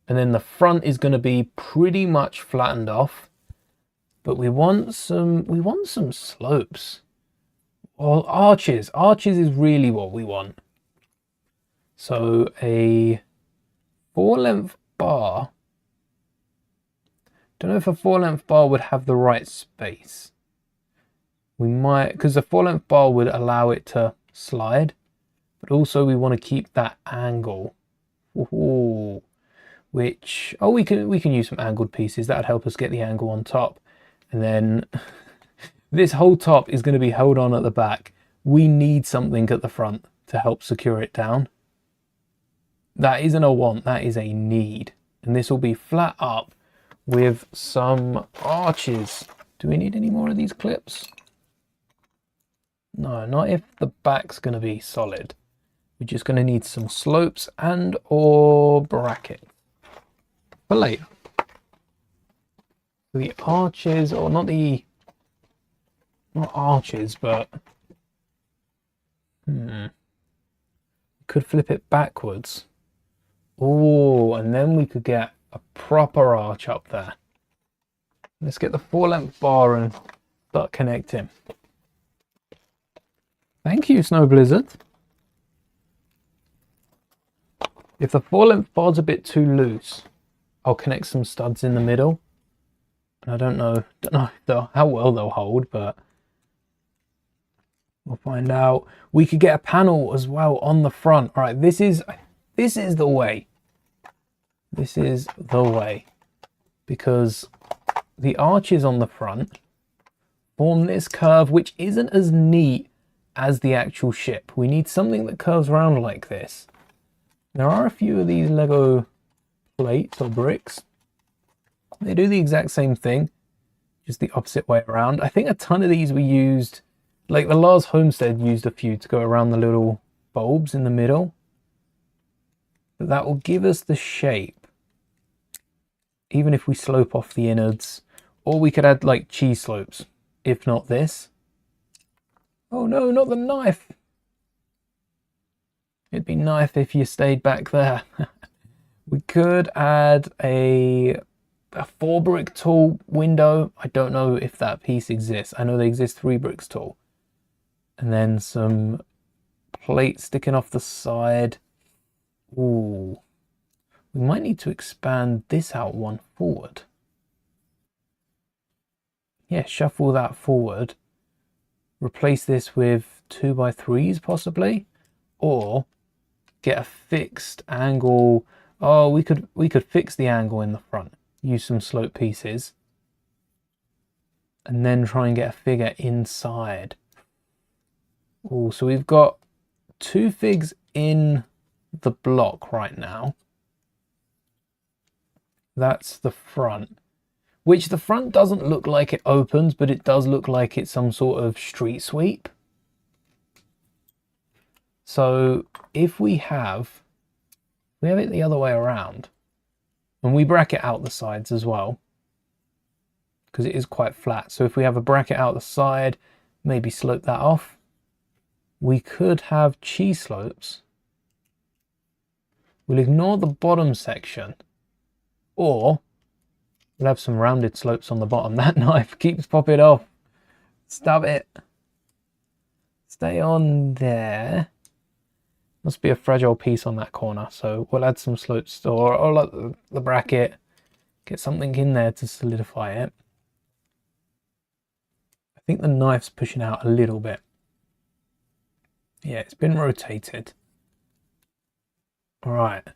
And then the front is going to be pretty much flattened off. But we want some slopes. Well, arches. Arches is really what we want. So a 4-length bar. Don't know if a 4-length bar would have the right space. We might, because the 4-length bar would allow it to slide, but also we want to keep that angle. Ooh, which, oh, we can use some angled pieces. That would help us get the angle on top. And then this whole top is going to be held on at the back. We need something at the front to help secure it down. That isn't a want, that is a need. And this will be flat up with some arches. Do we need any more of these clips? No, not if the back's going to be solid. We're just going to need some slopes and or brackets for later. The arches, or not the not arches, but could flip it backwards. Oh, and then we could get a proper arch up there. Let's get the 4-length bar and start connecting. Thank you, Snow Blizzard. If the 4-length bar's a bit too loose, I'll connect some studs in the middle. And I don't know how well they'll hold, but we'll find out. We could get a panel as well on the front. All right, this is the way. This is the way, because the arches on the front form this curve, which isn't as neat as the actual ship. We need something that curves around like this. There are a few of these Lego plates or bricks. They do the exact same thing, just the opposite way around. I think a ton of these we used, like the Lars Homestead used a few to go around the little bulbs in the middle. But that will give us the shape, even if we slope off the innards. Or we could add like cheese slopes, if not this. Oh no, not the knife. It'd be nice if you stayed back there. We could add a 4-brick tall window. I don't know if that piece exists. I know they exist 3 bricks tall. And then some plates sticking off the side. Ooh. We might need to expand this out one forward. Yeah, shuffle that forward. Replace this with 2x3s possibly. Or get a fixed angle. Oh, we could fix the angle in the front. Use some slope pieces. And then try and get a figure inside. Oh, so we've got 2 figs in the block right now. That's the front. Which the front doesn't look like it opens, but it does look like it's some sort of street sweep. So if we have it the other way around, and we bracket out the sides as well, because it is quite flat. So if we have a bracket out the side, maybe slope that off, we could have cheese slopes. We'll ignore the bottom section, or we'll have some rounded slopes on the bottom. That knife keeps popping off. Stab it. Stay on there. Must be a fragile piece on that corner, so we'll add some slopes or like the bracket, get something in there to solidify it. I think the knife's pushing out a little bit. Yeah, it's been rotated. All right. I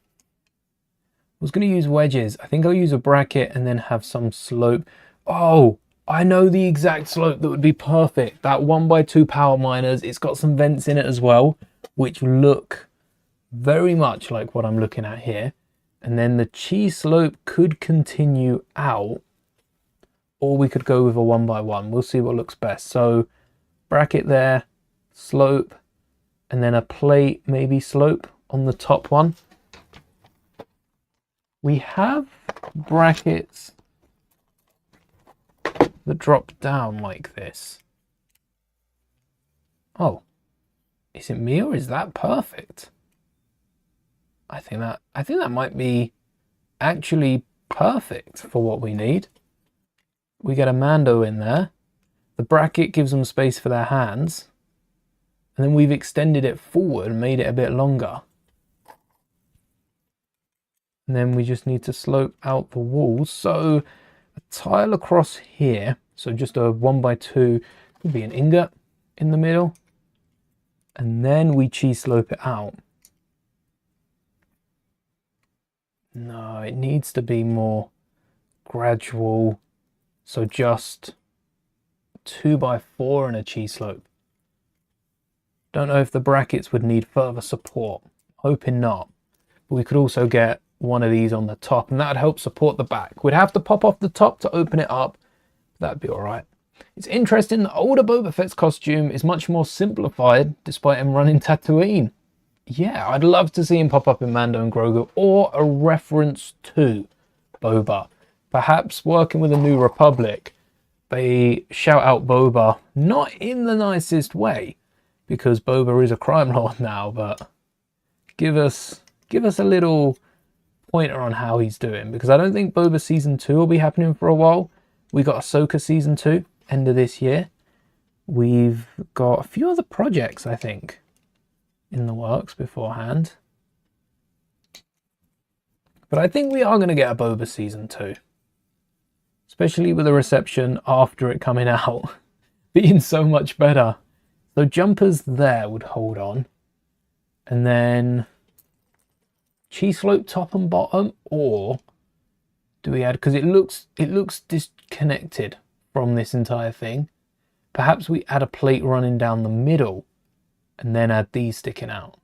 was going to use wedges. I think I'll use a bracket and then have some slope. Oh, I know the exact slope that would be perfect. That 1x2 power miners. It's got some vents in it as well, which look very much like what I'm looking at here. And then the cheese slope could continue out, or we could go with a 1x1. We'll see what looks best. So bracket there, slope, and then a plate, maybe slope on the top one. We have brackets that drop down like this. Oh. Is it me or is that perfect? I think that might be actually perfect for what we need. We get a Mando in there. The bracket gives them space for their hands. And then we've extended it forward and made it a bit longer. And then we just need to slope out the walls. So a tile across here. So just a 1x2 would be an ingot in the middle. And then we cheese slope it out. No, it needs to be more gradual. So just 2x4 and a cheese slope. Don't know if the brackets would need further support. Hoping not. But we could also get one of these on the top, and that would help support the back. We'd have to pop off the top to open it up. That'd be all right. It's interesting, the older Boba Fett's costume is much more simplified despite him running Tatooine. Yeah, I'd love to see him pop up in Mando and Grogu, or a reference to Boba. Perhaps working with a New Republic, they shout out Boba, not in the nicest way, because Boba is a crime lord now, but give us a little pointer on how he's doing, because I don't think Boba season 2 will be happening for a while. We got Ahsoka season 2 end of this year. We've got a few other projects, I think, in the works beforehand. But I think we are going to get a Boba season 2. Especially with the reception after it coming out being so much better. So jumpers there would hold on. And then cheese slope top and bottom, or do we add, because it looks disconnected from this entire thing. Perhaps we add a plate running down the middle and then add these sticking out.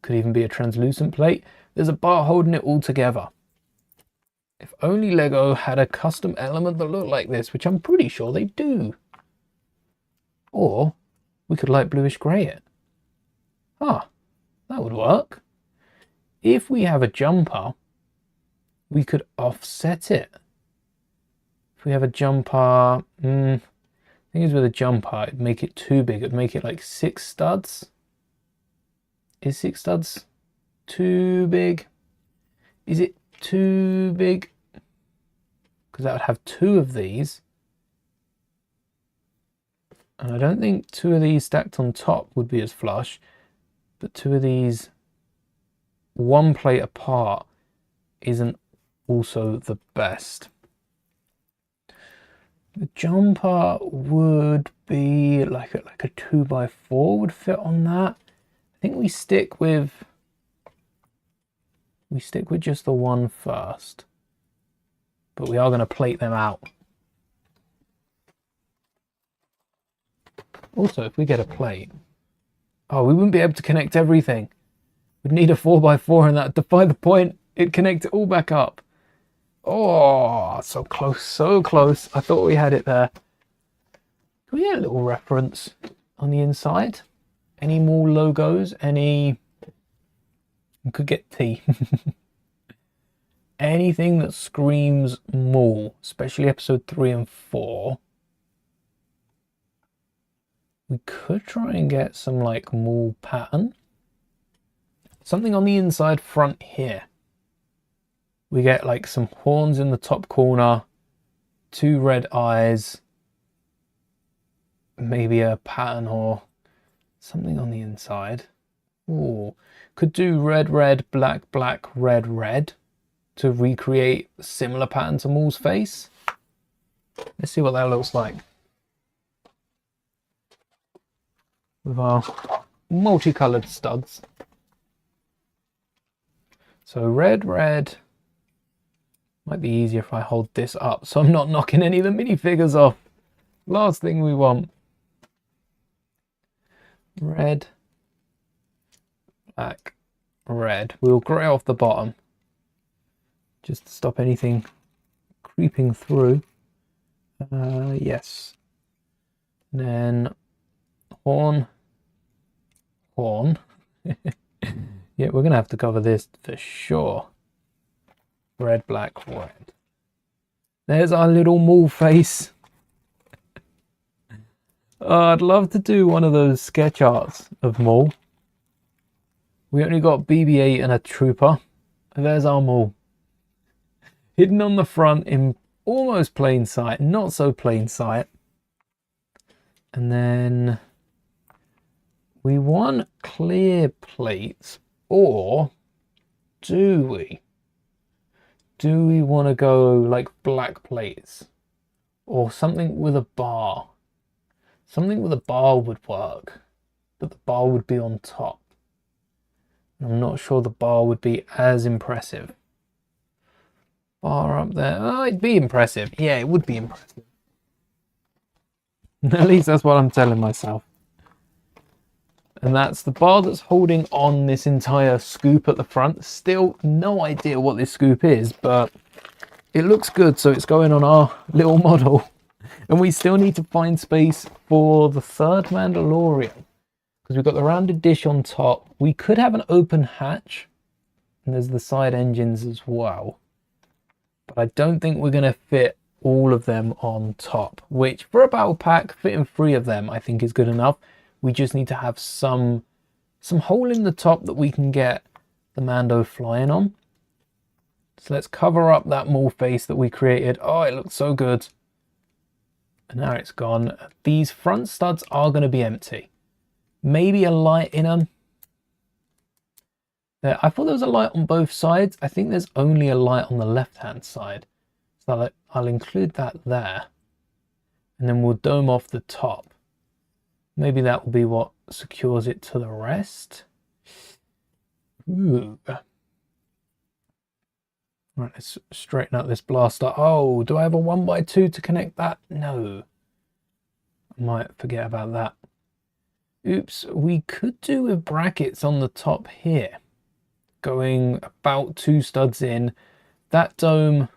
Could even be a translucent plate. There's a bar holding it all together. If only Lego had a custom element that looked like this, which I'm pretty sure they do. Or we could light bluish grey it. Ah, that would work. If we have a jumper, we could offset it. If we have a jumper, thing is with a jumper, it'd make it too big. It'd make it like 6 studs. Is 6 studs too big? Is it too big? Because that would have 2 of these. And I don't think 2 of these stacked on top would be as flush. But 2 of these, 1 plate apart, isn't also the best. The jumper would be like a 2x4 would fit on that. I think we stick with just the one first. But we are going to plate them out. Also, if we get a plate, oh, we wouldn't be able to connect everything. We'd need a 4x4 and that defy the point. It'd connect it all back up. Oh, so close, so close. I thought we had it there. Can we get a little reference on the inside? Any more logos? Any... We could get T. Anything that screams Maul, especially episode 3 and 4. We could try and get some like Maul pattern. Something on the inside front here. We get like some horns in the top corner, 2 red eyes, maybe a pattern or something on the inside. Ooh, could do red, red, black, black, red, red to recreate a similar pattern to Maul's face. Let's see what that looks like. With our multicolored studs. So red, red. Might be easier if I hold this up so I'm not knocking any of the minifigures off. Last thing we want. Red, black, red. We'll grey off the bottom just to stop anything creeping through. Yes. And then horn. Yeah, we're gonna have to cover this for sure. Red, black, red. There's our little Maul face. Oh, I'd love to do one of those sketch arts of Maul. We only got BB-8 and a trooper. And there's our Maul. Hidden on the front in almost plain sight, not so plain sight. And then we want clear plates, or do we? Do we want to go like black plates or something with a bar? Something with a bar would work, but the bar would be on top. I'm not sure the bar would be as impressive. Bar up there. Oh, it'd be impressive. Yeah, it would be impressive. At least that's what I'm telling myself. And that's the bar that's holding on this entire scoop at the front. Still no idea what this scoop is, but it looks good, so it's going on our little model. And we still need to find space for the third Mandalorian, because we've got the rounded dish on top. We could have an open hatch, and there's the side engines as well. But I don't think we're going to fit all of them on top, which for a battle pack, fitting 3 of them I think is good enough. We just need to have some hole in the top that we can get the Mando flying on. So let's cover up that Maul face that we created. Oh, it looks so good. And now it's gone. These front studs are going to be empty. Maybe a light in them. I thought there was a light on both sides. I think there's only a light on the left-hand side. So I'll include that there. And then we'll dome off the top. Maybe that will be what secures it to the rest. Ooh. Right, let's straighten out this blaster. Oh, do I have a 1x2 to connect that? No. I might forget about that. Oops, we could do with brackets on the top here. Going about 2 studs in. That dome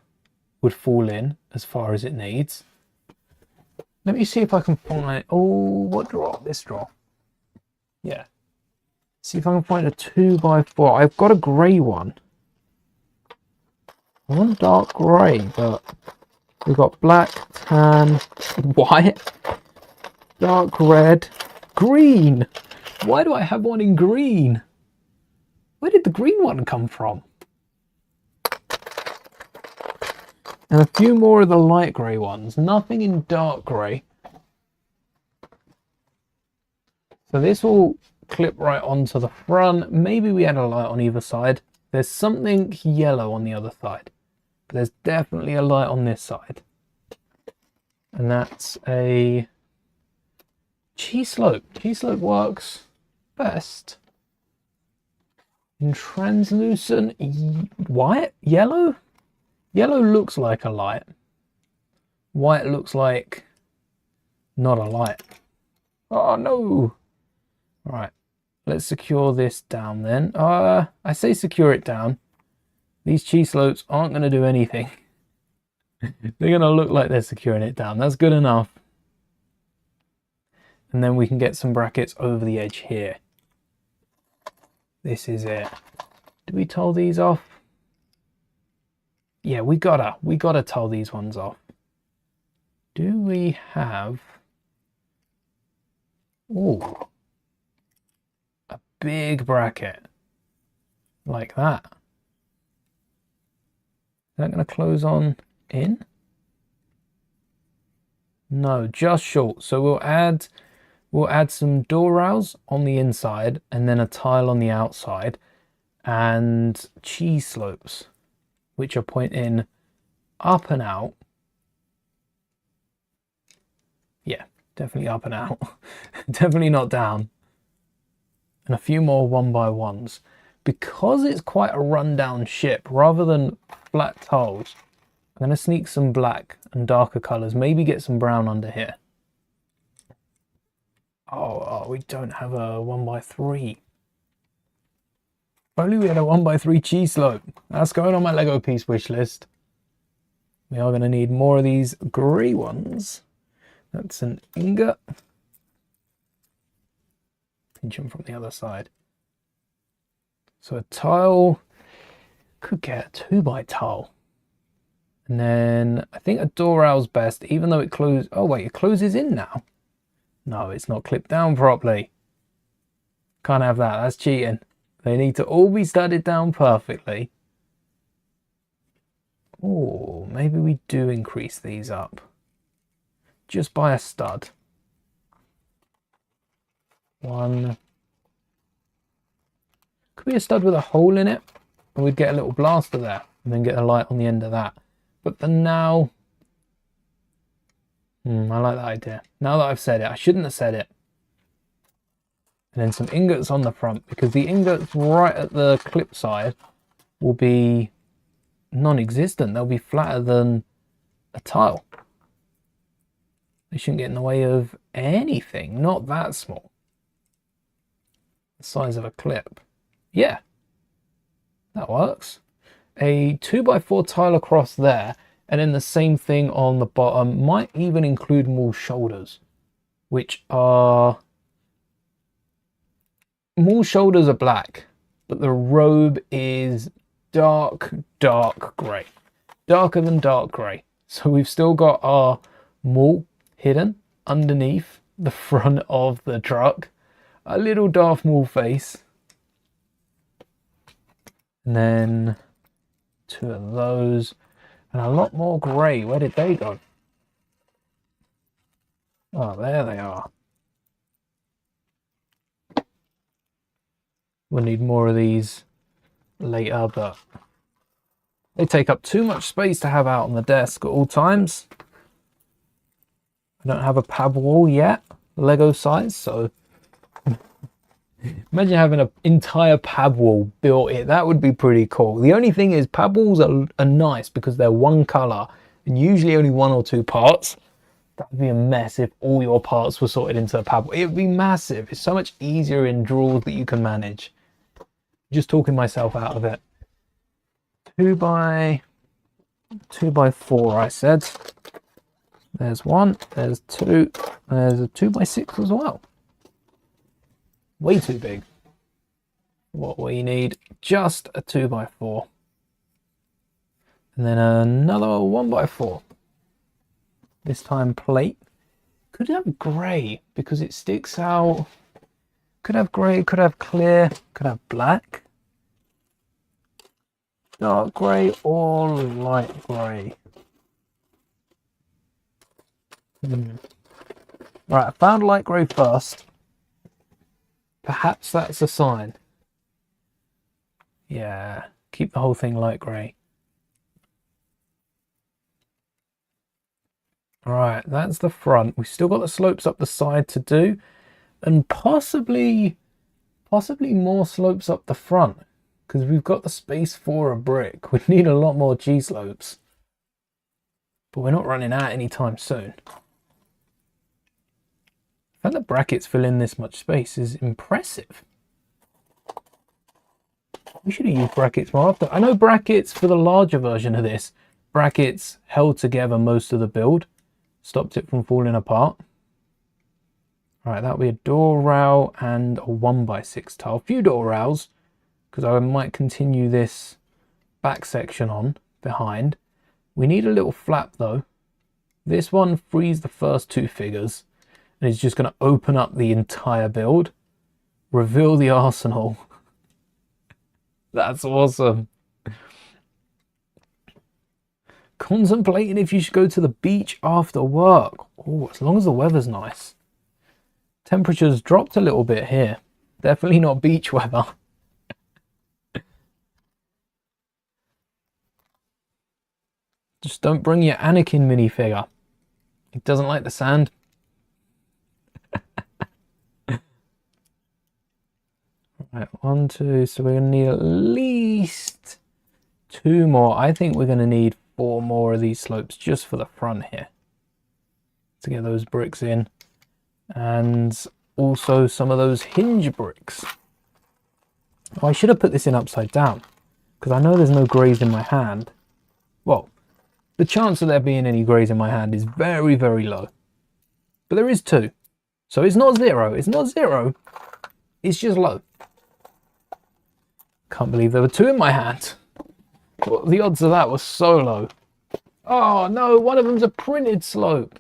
would fall in as far as it needs. Let me see if I can find... Oh, what draw? This draw. Yeah. See if I can find a 2x4. I've got a grey one. I want dark grey, but we've got black, tan, white, dark red, green. Why do I have one in green? Where did the green one come from? And a few more of the light grey ones. Nothing in dark grey. So this will clip right onto the front. Maybe we add a light on either side. There's something yellow on the other side. But there's definitely a light on this side. And that's a G-slope. G-slope works best in translucent white, yellow. Yellow looks like a light. White looks like not a light. Oh no! Right, let's secure this down then. I say secure it down. These cheese slopes aren't going to do anything. They're going to look like they're securing it down. That's good enough. And then we can get some brackets over the edge here. This is it. Do we towel these off? Yeah, we gotta towel these ones off. Do we have... Ooh. A big bracket. Like that. Is that going to close on in? No, just short. So we'll add some door rails on the inside and then a tile on the outside and cheese slopes, which are pointing up and out. Yeah, definitely up and out. Definitely not down. And a few more 1x1s. Because it's quite a rundown ship, rather than flat tiles, I'm going to sneak some black and darker colours. Maybe get some brown under here. Oh, we don't have a 1x3. If only we had a 1x3 cheese slope. That's going on my Lego piece wish list. We are going to need more of these grey ones. That's an ingot. Pinch them from the other side. So a tile, could get a 2x tile. And then I think a door rail's best, even though it closes. Oh wait, it closes in now. No, it's not clipped down properly. Can't have that, that's cheating. They need to all be studded down perfectly. Oh, maybe we do increase these up. Just by a stud. One. Could be a stud with a hole in it. And we'd get a little blaster there. And then get a light on the end of that. But for now... I like that idea. Now that I've said it, I shouldn't have said it. And then some ingots on the front, because the ingots right at the clip side will be non-existent. They'll be flatter than a tile. They shouldn't get in the way of anything. Not that small. The size of a clip. Yeah, that works. A 2x4 tile across there. And then the same thing on the bottom. Might even include more shoulders, which are... More shoulders are black, but the robe is dark grey. Darker than dark grey. So we've still got our Maul hidden underneath the front of the truck. A little Darth Maul face. And then 2 of those. And a lot more grey. Where did they go? Oh, there they are. We'll need more of these later, but they take up too much space to have out on the desk at all times. I don't have a pab wall yet, Lego size, so imagine having an entire pab wall built in. That would be pretty cool. The only thing is, pab walls are nice because they're one color and usually only 1 or 2 parts. That would be a mess if all your parts were sorted into a pab wall. It would be massive. It's so much easier in drawers that you can manage. Just talking myself out of it. 2 by 4, I said. There's 1, there's 2, there's a 2 by 6 as well. Way too big. What we need, just a 2 by 4. And then another 1 by 4. This time plate. Could have grey because it sticks out. Could have grey, could have clear, could have black. Dark grey or light grey. Right, I found light grey first. Perhaps that's a sign. Yeah, keep the whole thing light grey. Alright, that's the front. We've still got the slopes up the side to do. And possibly more slopes up the front. Because we've got the space for a brick. We need a lot more G-slopes. But we're not running out anytime soon. The fact that brackets fill in this much space is impressive. We should have used brackets more often. I know brackets for the larger version of this. Brackets held together most of the build. Stopped it from falling apart. Alright, that'll be a door rail and a 1 by 6 tile. A few door rails, because I might continue this back section on behind. We need a little flap though. This one frees the first 2 figures and is just going to open up the entire build. Reveal the arsenal. That's awesome. Contemplating if you should go to the beach after work. Oh, as long as the weather's nice. Temperature's dropped a little bit here. Definitely not beach weather. Just don't bring your Anakin minifigure. He doesn't like the sand. Right, 1, 2. So we're going to need at least 2 more. I think we're going to need 4 more of these slopes just for the front here. To get those bricks in. And also some of those hinge bricks. Oh, I should have put this in upside down. Because I know there's no greys in my hand. Well, the chance of there being any greys in my hand is very, very low. But there is 2. So it's not 0. It's not 0. It's just low. Can't believe there were 2 in my hand. Well, the odds of that were so low. Oh no, one of them's a printed slope.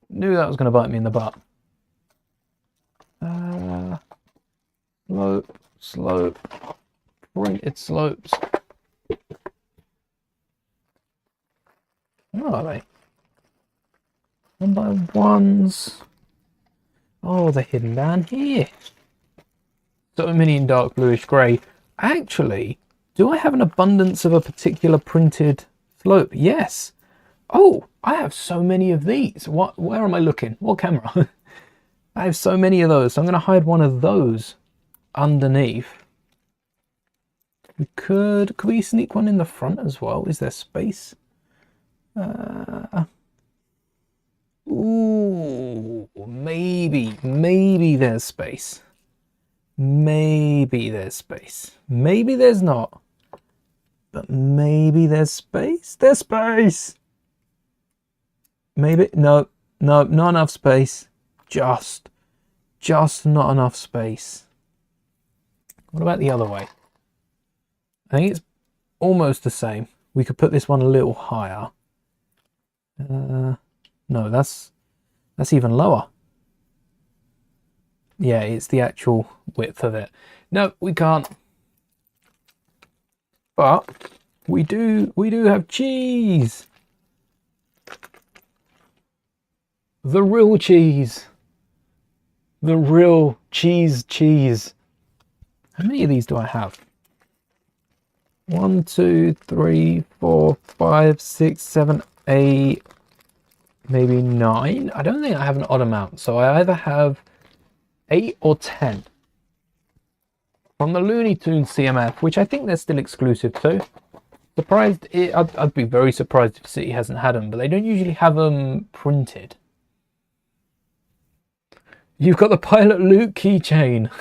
Knew that was going to bite me in the butt. Slope, printed slopes. Where are they? 1 by 1s. Oh, they're hidden down here. So many in dark bluish grey. Actually, do I have an abundance of a particular printed slope? Yes. Oh, I have so many of these. Where am I looking? What camera? I have so many of those. So I'm going to hide one of those underneath. Could we sneak one in the front as well? Is there space? Ooh, maybe there's space. Maybe there's space. Maybe there's not. But maybe there's space. There's space. Maybe, no, not enough space. Just not enough space. What about the other way? I think it's almost the same. We could put this one a little higher. No, that's even lower. Yeah, it's the actual width of it. No, we can't. But we do have cheese. The real cheese. The real cheese. How many of these do I have? 1, 2, 3, 4, 5, 6, 7, 8, maybe 9. I don't think I have an odd amount. So I either have 8 or 10 from the Looney Tunes CMF, which I think they're still exclusive to. Surprised, I'd be very surprised if City hasn't had them, but they don't usually have them printed. You've got the Pilot Luke keychain.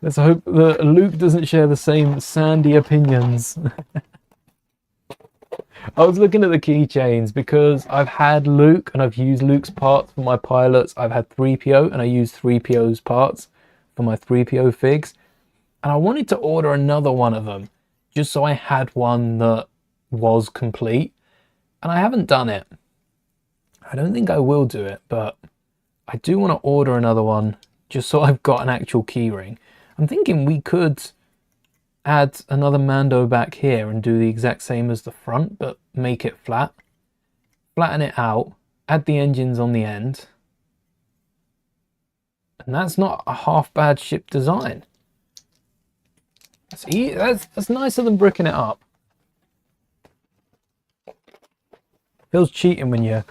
Let's hope that Luke doesn't share the same sandy opinions. I was looking at the keychains because I've had Luke and I've used Luke's parts for my pilots. I've had 3PO and I used 3PO's parts for my 3PO figs. And I wanted to order another one of them just so I had one that was complete. And I haven't done it. I don't think I will do it, but I do want to order another one just so I've got an actual keyring. I'm thinking we could add another Mando back here and do the exact same as the front, but make it flat. Flatten it out, add the engines on the end. And that's not a half bad ship design. That's nicer than bricking it up. Feels cheating when you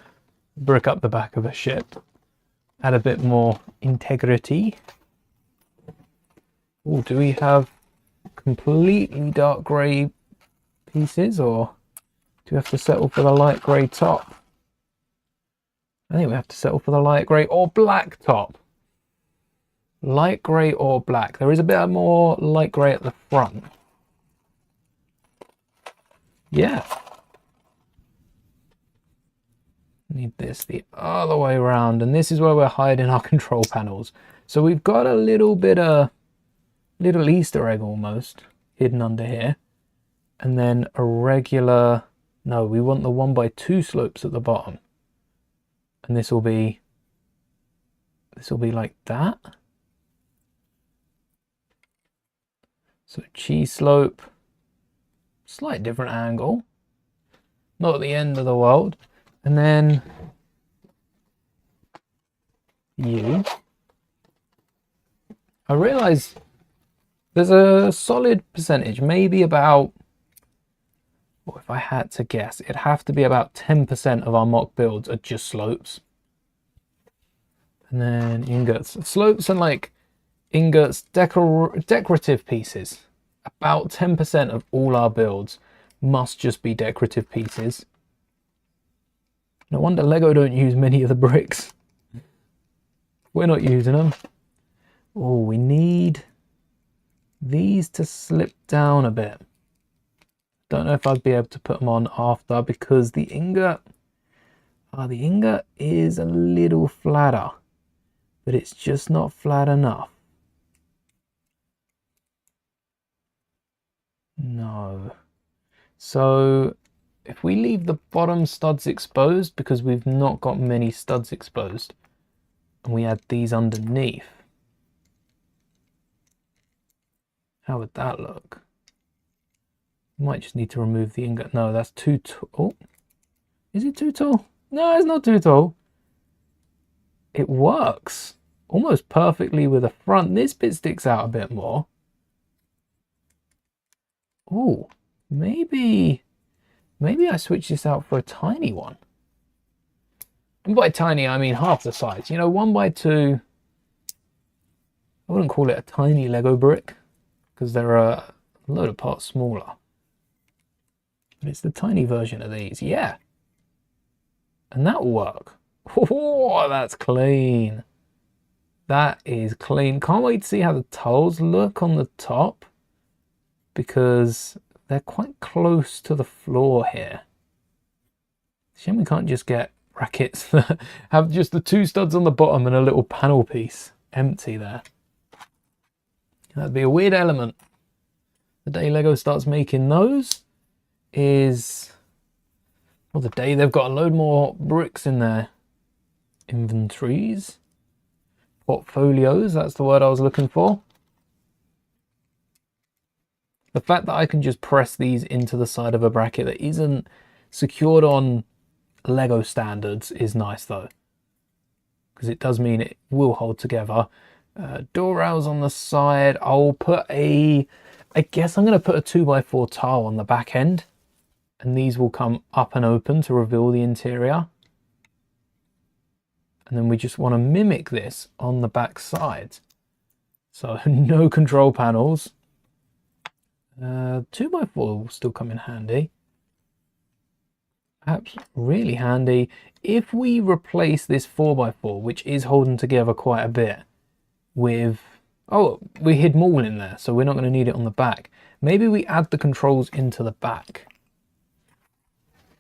brick up the back of a ship. Add a bit more integrity. Oh, do we have completely dark grey pieces, or do we have to settle for the light grey top? I think we have to settle for the light grey or black top. Light grey or black. There is a bit more light grey at the front. Yeah. Need this the other way around, and this is where we're hiding our control panels. So we've got a little bit of little Easter egg almost hidden under here, and then a regular, no, we want the 1x2 slopes at the bottom, and this will be like that. So cheese slope, slight different angle, not at the end of the world. And then you, I realise there's a solid percentage, maybe about, well, if I had to guess, it'd have to be about 10% of our mock builds are just slopes. And then ingots. Slopes and like ingots, decorative pieces. About 10% of all our builds must just be decorative pieces. No wonder Lego don't use many of the bricks. We're not using them. Oh, we need these to slip down a bit. Don't know if I'd be able to put them on after, because the ingot is a little flatter, but it's just not flat enough. No. So if we leave the bottom studs exposed, because we've not got many studs exposed, and we add these underneath, how would that look? Might just need to remove the ingot. No, that's too tall. Oh, is it too tall? No, it's not too tall. It works almost perfectly with the front. This bit sticks out a bit more. Oh, maybe I switch this out for a tiny one. And by tiny, I mean half the size. You know, 1x2, I wouldn't call it a tiny Lego brick, because there are a load of parts smaller. But it's the tiny version of these, yeah. And that will work. Oh, that's clean. That is clean. Can't wait to see how the tiles look on the top, because they're quite close to the floor here. Shame we can't just get brackets that have just the 2 studs on the bottom and a little panel piece empty there. That'd be a weird element. The day Lego starts making those, is, well, the day they've got a load more bricks in their inventories. Portfolios, that's the word I was looking for. The fact that I can just press these into the side of a bracket that isn't secured on Lego standards is nice though, because it does mean it will hold together. Door rails on the side. I'll put I guess I'm going to put a 2x4 tile on the back end, and these will come up and open to reveal the interior. And then we just want to mimic this on the back side. So no control panels. 2x4 will still come in handy. Perhaps really handy if we replace this 4x4, which is holding together quite a bit, with, oh, we hid Maul in there, so we're not going to need it on the back. Maybe we add the controls into the back.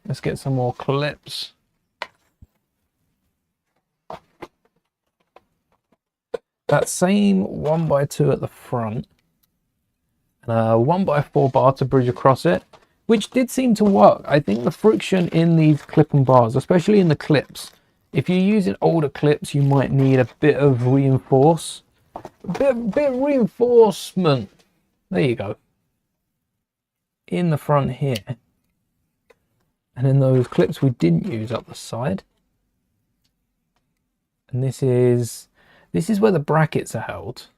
Let's get some more clips. That same 1x2 at the front, and a 1x4 bar to bridge across it, which did seem to work. I think the friction in these clip and bars, especially in the clips, if you're using older clips, you might need a bit of reinforcement. There you go. In the front here. And then those clips we didn't use up the side. And this is where the brackets are held.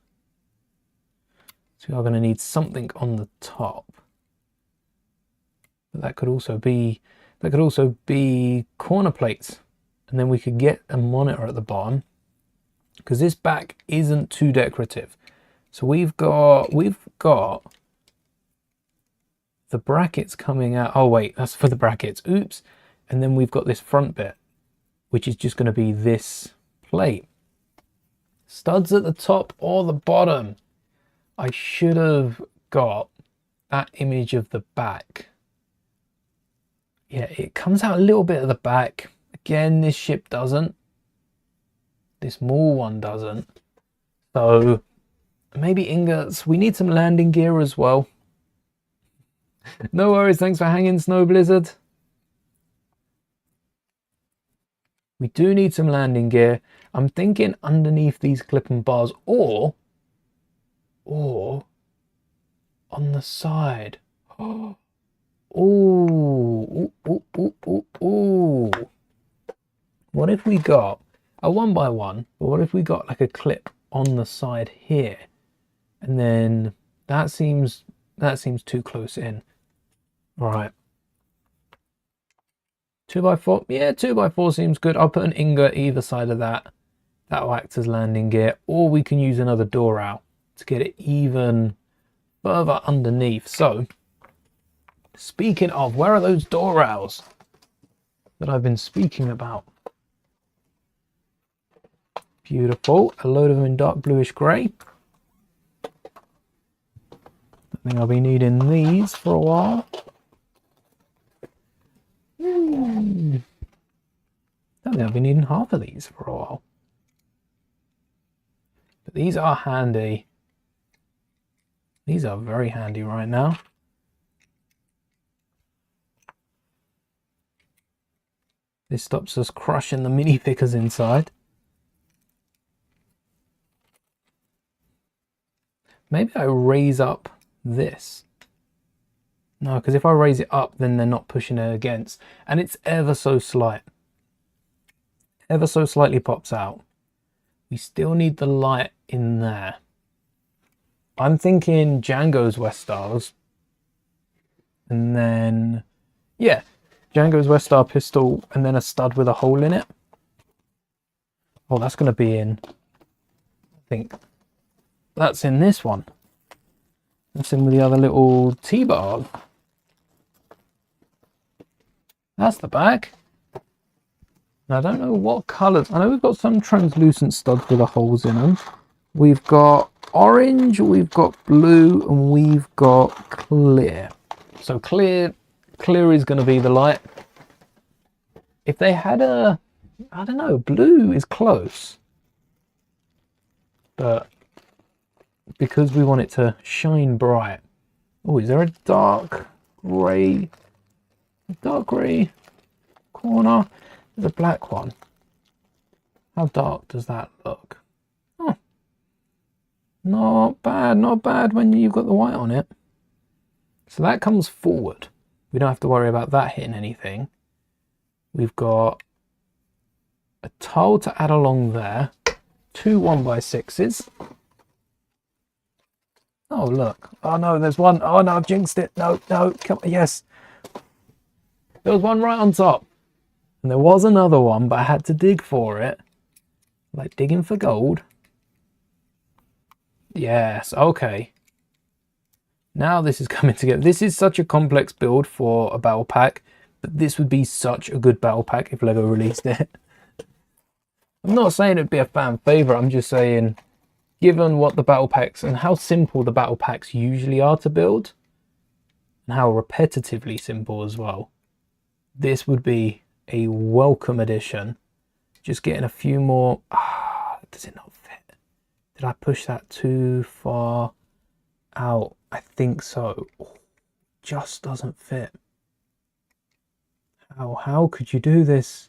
So we are going to need something on the top. But that could also be corner plates. And then we could get a monitor at the bottom, because this back isn't too decorative. So we've got the brackets coming out. Oh wait, that's for the brackets. Oops. And then we've got this front bit, which is just going to be this plate. Studs at the top or the bottom. I should have got that image of the back. Yeah, it comes out a little bit of the back. Again, this ship doesn't. This Maul one doesn't. So maybe ingots. We need some landing gear as well. No worries, thanks for hanging, Snow Blizzard. We do need some landing gear. I'm thinking underneath these clip and bars, or on the side. Oh, ooh. What if we got a 1x1, but what if we got like a clip on the side here? And then that seems too close in. Right. 2x4, yeah, 2x4 seems good. I'll put an ingot either side of that. That will act as landing gear, or we can use another door out to get it even further underneath. So, speaking of, where are those door rails that I've been speaking about? Beautiful. A load of them in dark bluish grey. I think I'll be needing these for a while. I think I'll be needing half of these for a while. But these are handy. These are very handy right now. This stops us crushing the minifigures inside. Maybe I raise up this. No, because if I raise it up, then they're not pushing it against. And it's ever so slight. Ever so slightly pops out. We still need the light in there. I'm thinking Django's West Stars. And then, yeah, Django's West Star pistol and then a stud with a hole in it. Oh, that's going to be in, I think that's in this one. That's in with the other little T-bars. That's the back. Now, I don't know what colours. I know we've got some translucent studs with the holes in them. We've got orange, we've got blue, and we've got clear. So clear is going to be the light. If they had a, I don't know, blue is close. But because we want it to shine bright. Oh, is there a dark grey? Dark grey corner. There's a black one. How dark does that look? Oh, not bad, not bad when you've got the white on it. So that comes forward. We don't have to worry about that hitting anything. We've got a tile to add along there. 2 1x6s. Oh, look. Oh, no, there's one. Oh, no, I've jinxed it. No, no, come on. Yes. There was one right on top. And there was another one, but I had to dig for it. Like digging for gold. Yes, okay. Now this is coming together. This is such a complex build for a battle pack, but this would be such a good battle pack if LEGO released it. I'm not saying it'd be a fan favourite, I'm just saying, given what the battle packs and how simple the battle packs usually are to build, and how repetitively simple as well, this would be a welcome addition. Just getting a few more. Does it not fit? Did I push that too far out? I think so. Oh, just doesn't fit. How could you do this?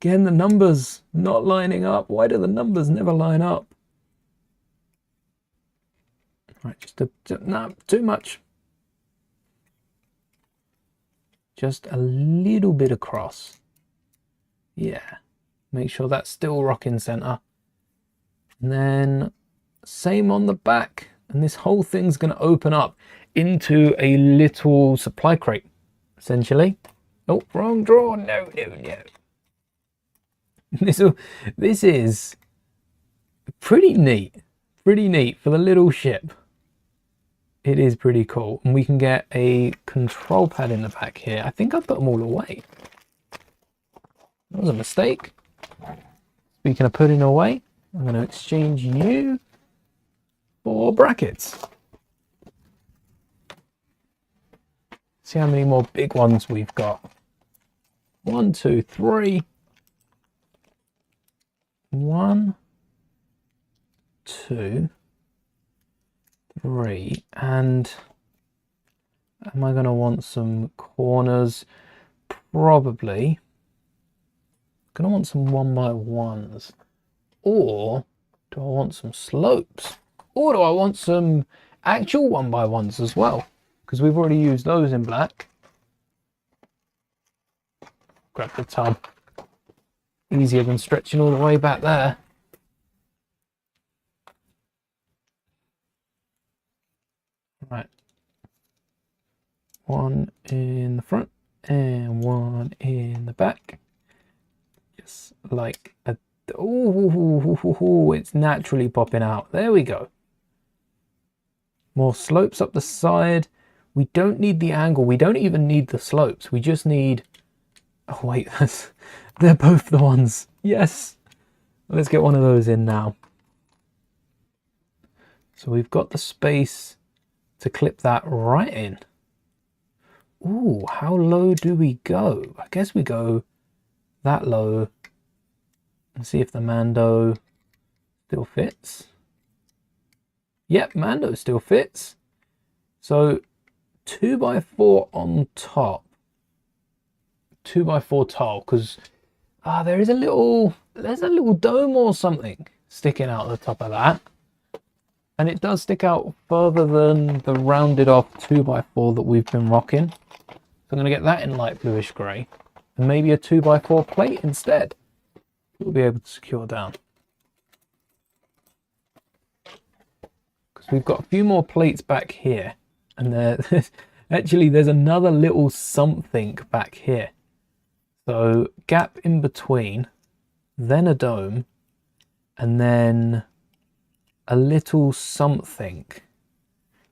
Again, the numbers not lining up. Why do the numbers never line up? Right, no, too much. Just a little bit across. Yeah. Make sure that's still rocking center. And then same on the back. And this whole thing's going to open up into a little supply crate, essentially. Oh, wrong draw. No, no, no. This is pretty neat. Pretty neat for the little ship. It is pretty cool. And we can get a control pad in the back here. I think I put them all away. That was a mistake. Speaking of putting away, I'm going to exchange you for brackets. See how many more big ones we've got. 1, 2, 3. 1, 2, 3. And am I going to want some corners? Probably. Going to want some 1x1s. Or do I want some slopes? Or do I want some actual 1x1s as well? Because we've already used those in black. Grab the tub. Easier than stretching all the way back there. Right. 1 in the front and 1 in the back. Just like a... Oh, it's naturally popping out. There we go. More slopes up the side. We don't need the angle. We don't even need the slopes. We just need... Oh, wait. They're both the ones. Yes. Let's get one of those in now. So we've got the space to clip that right in. Ooh, how low do we go? I guess we go that low. And see if the Mando still fits. Yep, Mando still fits. So 2x4 on top. 2x4 tile, because there's a little dome or something sticking out the top of that. And it does stick out further than the rounded off 2x4 that we've been rocking. So I'm going to get that in light bluish grey. And maybe a 2x4 plate instead. We'll be able to secure down. Because we've got a few more plates back here. And there's another little something back here. So gap in between, then a dome, and then a little something.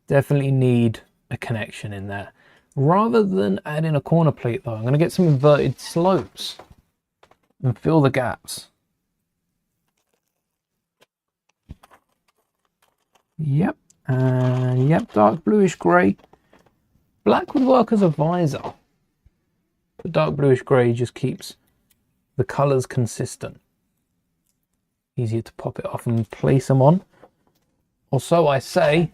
Definitely need a connection in there. Rather than adding a corner plate though, I'm going to get some inverted slopes and fill the gaps. Yep, and yep, dark bluish grey. Black would work as a visor. The dark bluish grey just keeps the colours consistent. Easier to pop it off and place them on. Or so I say.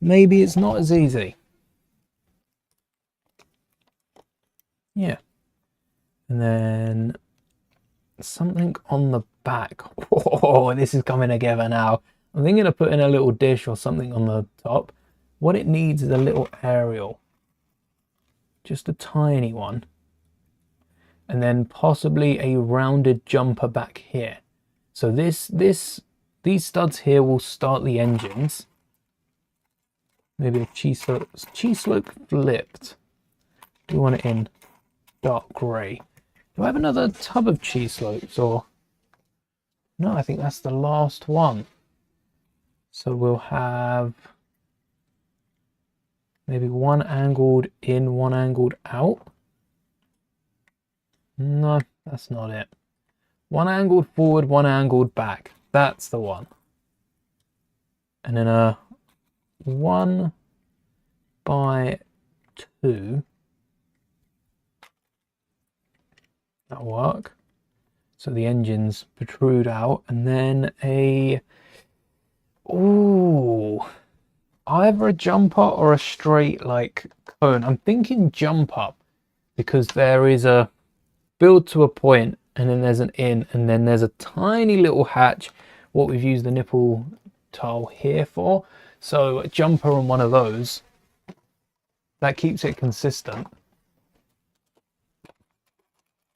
Maybe it's not as easy. Yeah. And then something on the back. Oh, this is coming together now. I'm thinking of putting a little dish or something on the top. What it needs is a little aerial. Just a tiny one. And then possibly a rounded jumper back here. So these studs here will start the engines. Maybe a cheese slope flipped. Do you want it in dark grey? Do I have another tub of cheese slopes, or no? I think that's the last one. So we'll have maybe one angled in, one angled out. No, that's not it. One angled forward, one angled back. That's the one. And then a 1 by 2. That'll work. So the engines protrude out, and then a either a jump up or a straight like cone. I'm thinking jump up because there is a build to a point, and then there's an in, and then there's a tiny little hatch, what we've used the nipple tile here for. So a jumper on one of those, that keeps it consistent.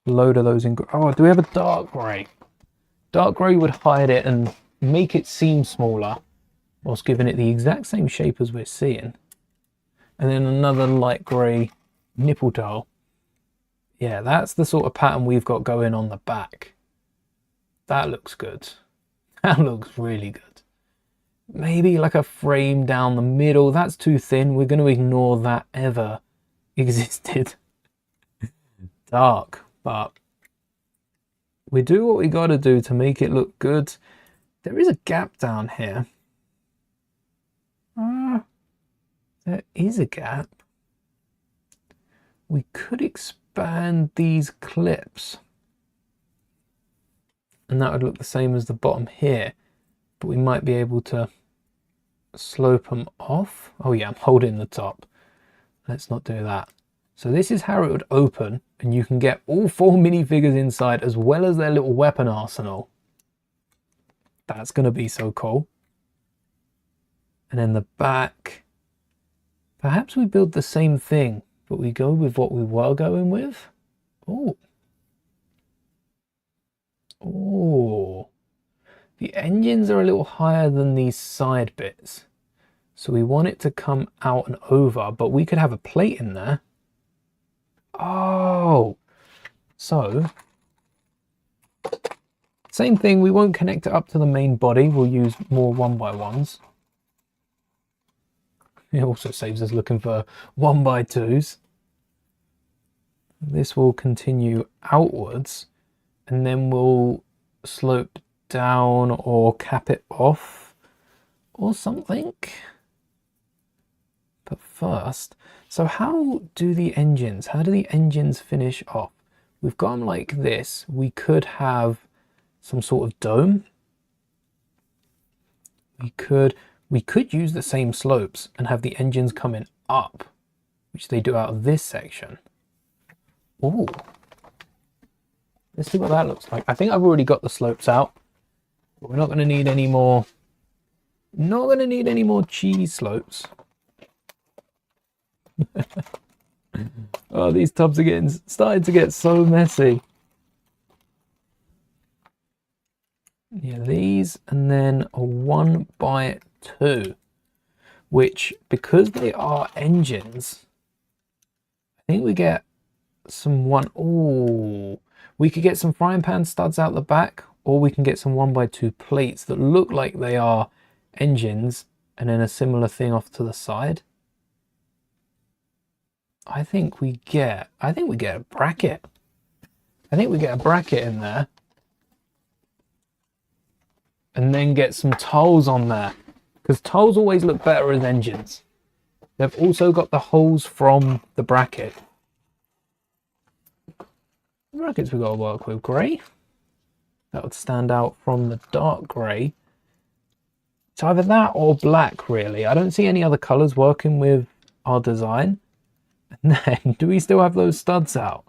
Load of those in. Oh, do we have a dark grey? Dark grey would hide it and make it seem smaller, whilst giving it the exact same shape as we're seeing. And then another light grey nipple tile. Yeah, that's the sort of pattern we've got going on the back. That looks good. That looks really good. Maybe like a frame down the middle. That's too thin. We're going to ignore that ever existed. Dark. But we do what we got to do to make it look good. There is a gap down here. There is a gap. We could expand these clips, and that would look the same as the bottom here, but we might be able to slope them off. Oh yeah, I'm holding the top. Let's not do that. So this is how it would open, and you can get all 4 minifigures inside as well as their little weapon arsenal. That's going to be so cool. And then the back, perhaps we build the same thing, but we go with what we were going with. Oh. Oh. The engines are a little higher than these side bits. So we want it to come out and over, but we could have a plate in there. Oh. So, same thing, we won't connect it up to the main body. We'll use more 1x1s. It also saves us looking for 1x2s. This will continue outwards, and then we'll slope down or cap it off or something. But first, so how do the engines finish off? We've got them like this. We could have some sort of dome. We could use the same slopes and have the engines coming up, which they do out of this section. Ooh. Let's see what that looks like. I think I've already got the slopes out, but we're not going to need any more. Not going to need any more cheese slopes. Oh, these tubs are starting to get so messy. Yeah, these, and then a 1x2, which, because they are engines, I think we get some we could get some frying pan studs out the back, or we can get some 1x2 plates that look like they are engines, and then a similar thing off to the side. I think we get a bracket. I think we get a bracket in there. And then get some tiles on there. Because tiles always look better as engines. They've also got the holes from the bracket. The brackets we've got to work with. Grey. That would stand out from the dark grey. It's either that or black, really. I don't see any other colours working with our design. And then, do we still have those studs out?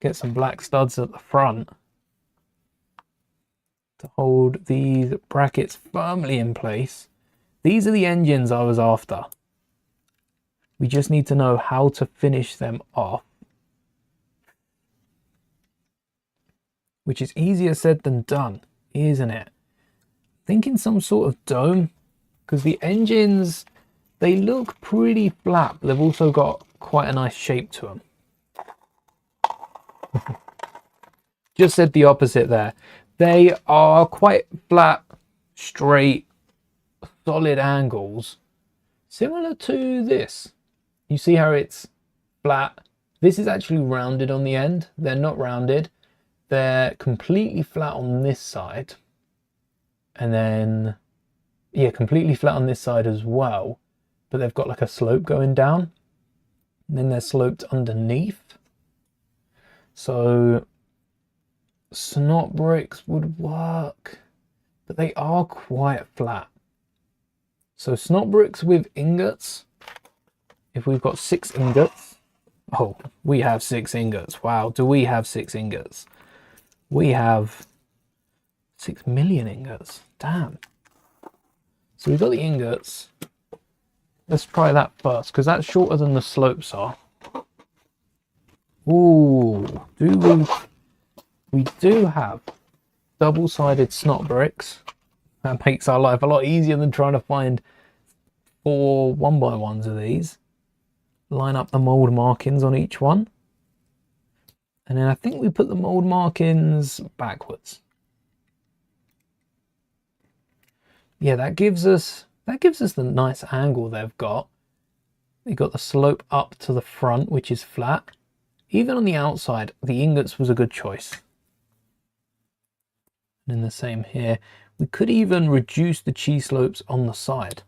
Get some black studs at the front to hold these brackets firmly in place. These are the engines I was after. We just need to know how to finish them off, which is easier said than done, isn't it? Thinking some sort of dome, because the engines, they look pretty flat, but they've also got quite a nice shape to them. Just said the opposite there. They are quite flat, straight, solid angles, similar to this. You see how it's flat? This is actually rounded on the end. They're not rounded. They're completely flat on this side. And then, yeah, completely flat on this side as well. But they've got like a slope going down. And then they're sloped underneath. So snot bricks would work, but they are quite flat. So snot bricks with ingots, if we've got 6 ingots, oh, we have 6 ingots. Wow, do we have 6 ingots? We have 6 million ingots. Damn. So we've got the ingots. Let's try that first, because that's shorter than the slopes are. Ooh, we do have double-sided snot bricks. That makes our life a lot easier than trying to find 4 1x1s of these. Line up the mould markings on each one. And then I think we put the mould markings backwards. Yeah, that gives us the nice angle they've got. They've got the slope up to the front, which is flat. Even on the outside, the ingots was a good choice. And the same here. We could even reduce the cheese slopes on the side.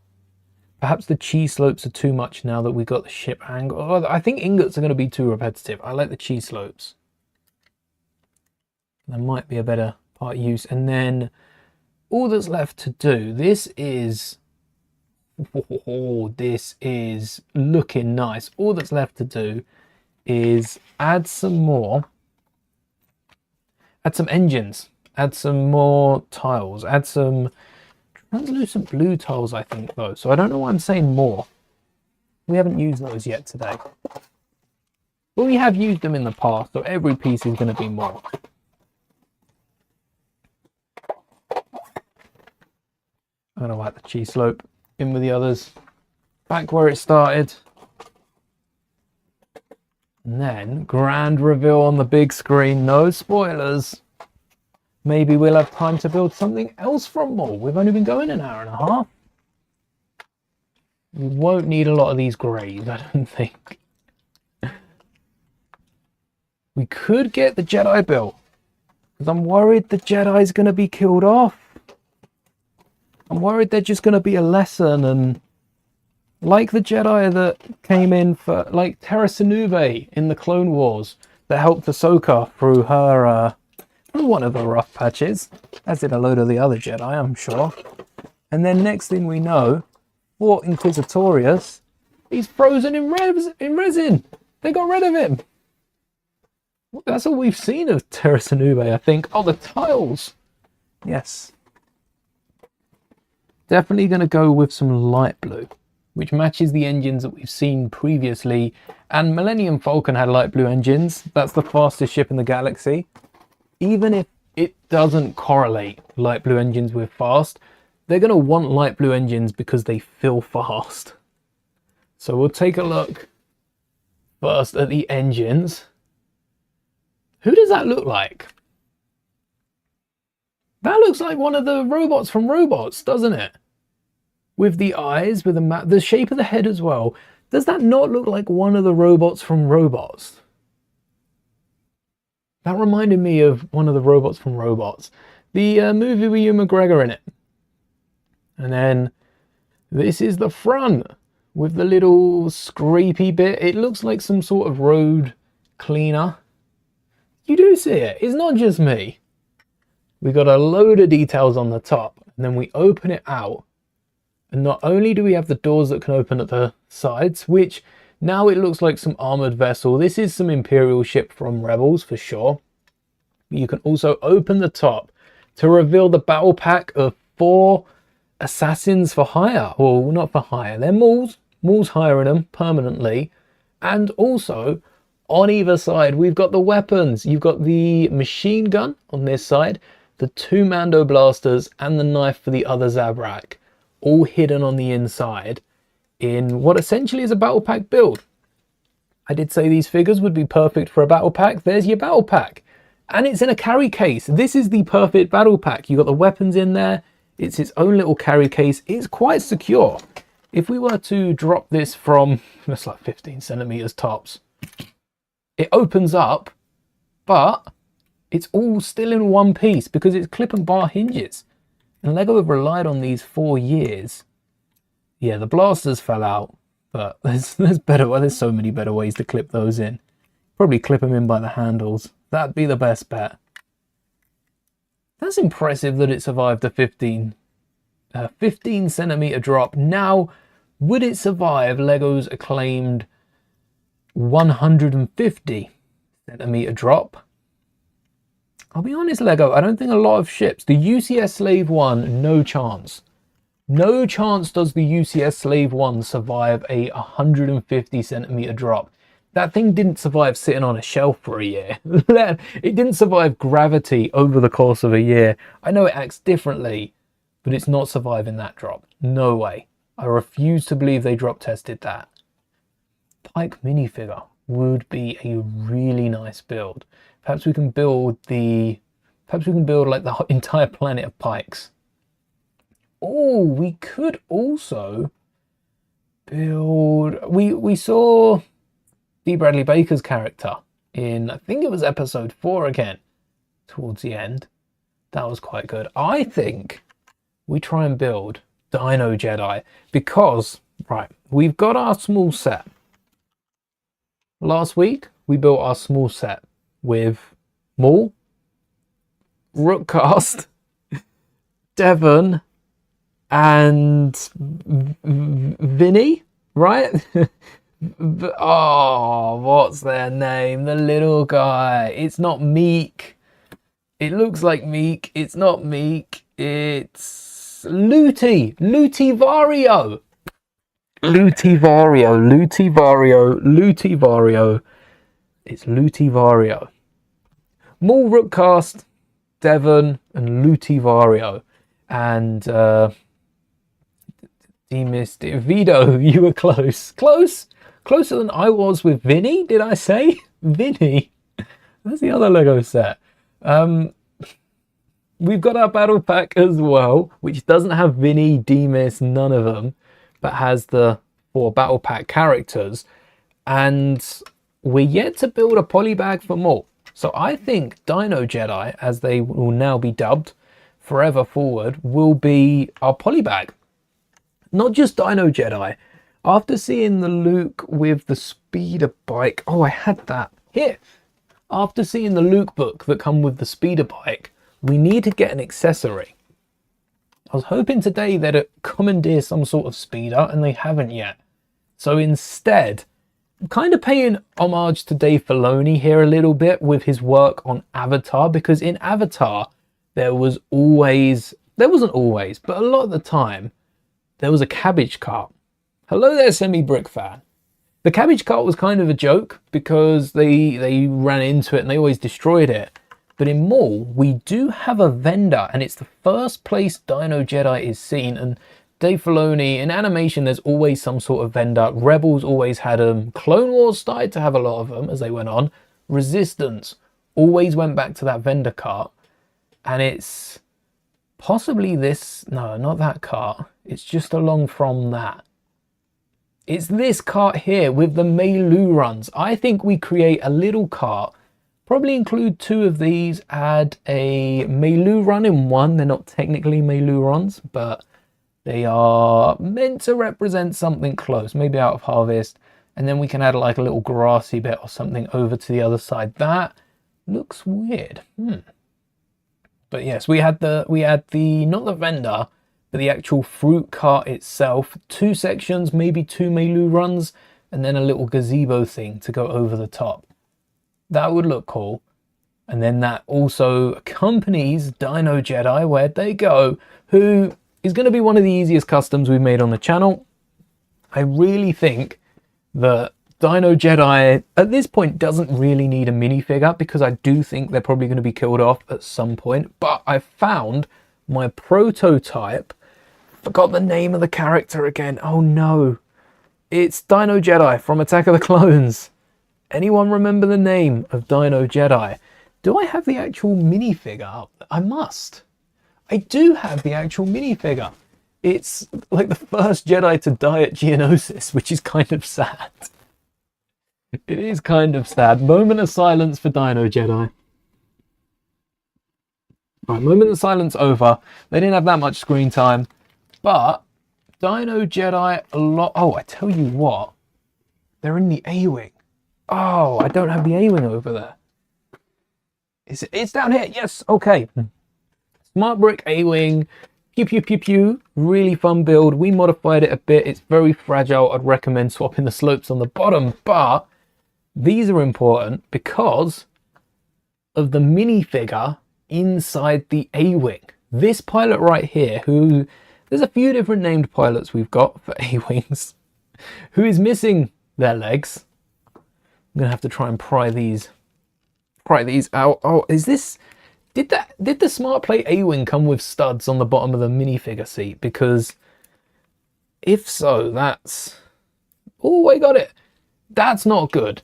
Perhaps the cheese slopes are too much now that we got the ship angle. Oh, I think ingots are going to be too repetitive. I like the cheese slopes. There might be a better part use. And then all that's left to do, this is looking nice. All that's left to do is add some engines. Add some more tiles, add some translucent blue tiles, I think, though. So I don't know why I'm saying more. We haven't used those yet today. But we have used them in the past, so every piece is going to be more. I'm going to whack the cheese slope in with the others. Back where it started. And then, grand reveal on the big screen. No spoilers. Maybe we'll have time to build something else from Maul. We've only been going an hour and a half. We won't need a lot of these greys, I don't think. We could get the Jedi built, because I'm worried the Jedi's going to be killed off. I'm worried they're just going to be a lesson, and like the Jedi that came in for, like Terra Sinube in the Clone Wars, that helped Ahsoka through her, one of the rough patches, as did a load of the other Jedi, I'm sure. And then next thing we know, Fort Inquisitorius, he's frozen in resin. They got rid of him. That's all we've seen of Terra Sinube, I think. Oh, the tiles. Yes. Definitely going to go with some light blue, which matches the engines that we've seen previously. And Millennium Falcon had light blue engines. That's the fastest ship in the galaxy. Even if it doesn't correlate light blue engines with fast, they're going to want light blue engines because they feel fast. So we'll take a look first at the engines. Who does that look like? That looks like one of the robots from Robots, doesn't it? With the eyes, with the shape of the head as well. Does that not look like one of the robots from Robots? That reminded me of one of the robots from Robots. The movie with Ewan McGregor in it. And then this is the front with the little scrapey bit. It looks like some sort of road cleaner. You do see it. It's not just me. We got a load of details on the top, and then we open it out. And not only do we have the doors that can open at the sides, which Now it looks like some armored vessel. This is some Imperial ship from Rebels for sure. You can also open the top to reveal the battle pack of 4 assassins for hire. Well, not for hire, they're Mauls. Maul's hiring them permanently. And also, on either side, we've got the weapons. You've got the machine gun on this side, the 2 Mando blasters, and the knife for the other Zabrak, all hidden on the inside in what essentially is a battle pack build. I did say these figures would be perfect for a battle pack. There's your battle pack. And it's in a carry case. This is the perfect battle pack. You've got the weapons in there. It's its own little carry case. It's quite secure. If we were to drop this from, that's like 15 centimeters tops, it opens up, but it's all still in one piece because it's clip and bar hinges. And LEGO have relied on these for years. Yeah, the blasters fell out, but there's better. Well, there's so many better ways to clip those in. Probably clip them in by the handles. That'd be the best bet. That's impressive that it survived a 15 centimeter drop. Now, would it survive LEGO's acclaimed 150 centimeter drop? I'll be honest, LEGO, I don't think a lot of ships. The UCS Slave 1, no chance. No chance does the UCS Slave 1 survive a 150 centimeter drop. That thing didn't survive sitting on a shelf for a year. It didn't survive gravity over the course of a year. I know it acts differently, but it's not surviving that drop. No way. I refuse to believe they drop tested that. Pike minifigure would be a really nice build. Perhaps we can build like the entire planet of Pikes. Oh, we could also build... We saw D. Bradley Baker's character in, I think it was episode 4 again, towards the end. That was quite good. I think we try and build Dino Jedi because, right, we've got our small set. Last week, we built our small set with Maul, Rookcast, Devon, and Vinny, right? Oh, what's their name? The little guy. It's not Meek. It looks like Meek. It's not Meek. It's Lutivario. Lutivario. It's Lutivario. Maul, Rookcast, Devon, and Lutivario. And Vito, you were close. Closer than I was with Vinny, did I say? Vinny? That's the other LEGO set. We've got our battle pack as well, which doesn't have Vinny, Demis, none of them, but has the 4 battle pack characters. And we're yet to build a polybag for Maul. So I think Dino Jedi, as they will now be dubbed forever forward, will be our polybag. Not just Dino Jedi. After seeing the Luke with the speeder bike, oh, I had that here. After seeing the Luke book that come with the speeder bike, we need to get an accessory. I was hoping today they'd commandeer some sort of speeder, and they haven't yet. So instead, I'm kind of paying homage to Dave Filoni here a little bit with his work on Avatar, because in Avatar, there wasn't always, but a lot of the time, there was a cabbage cart. Hello there, Semi-Brick fan. The cabbage cart was kind of a joke because they ran into it and they always destroyed it. But in Maul, we do have a vendor, and it's the first place Dino Jedi is seen. And Dave Filoni, in animation, there's always some sort of vendor. Rebels always had them. Clone Wars started to have a lot of them as they went on. Resistance always went back to that vendor cart. And it's possibly this, no, not that cart. It's just along from that. It's this cart here with the Meilu runs. I think we create a little cart, probably include 2 of these, add a Meilu run in one. They're not technically Meilu runs, but they are meant to represent something close, maybe out of Harvest. And then we can add like a little grassy bit or something over to the other side. That looks weird. But yes, we had the not the vendor, but the actual fruit cart itself. 2 sections, maybe 2 Meilu runs. and then a little gazebo thing to go over the top. That would look cool. And then that also accompanies Dino Jedi, where'd they go, who is going to be one of the easiest customs we've made on the channel. I really think that Dino Jedi at this point doesn't really need a minifigure, because I do think they're probably going to be killed off at some point. But I found my prototype. Forgot the name of the character again. Oh no. It's Dino Jedi from Attack of the Clones. Anyone remember the name of Dino Jedi? Do I have the actual minifigure up? I must. I do have the actual minifigure. It's like the first Jedi to die at Geonosis, which is kind of sad. It is kind of sad. Moment of silence for Dino Jedi. Right, moment of silence over. They didn't have that much screen time, but Dino Jedi a lot. Oh, I tell you what, they're in the A-Wing. Oh, I don't have the A-Wing over there. It's down here. Yes, okay. Smart Brick A-Wing. Pew, pew, pew, pew. Really fun build. We modified it a bit. It's very fragile. I'd recommend swapping the slopes on the bottom, but these are important because of the minifigure inside the A-Wing. This pilot right here, who, there's a few different named pilots we've got for A-Wings, who is missing their legs. I'm going to have to try and pry these out. Oh, is this, did the Smart Plate A-Wing come with studs on the bottom of the minifigure seat? Because if so, that's, oh, I got it. That's not good.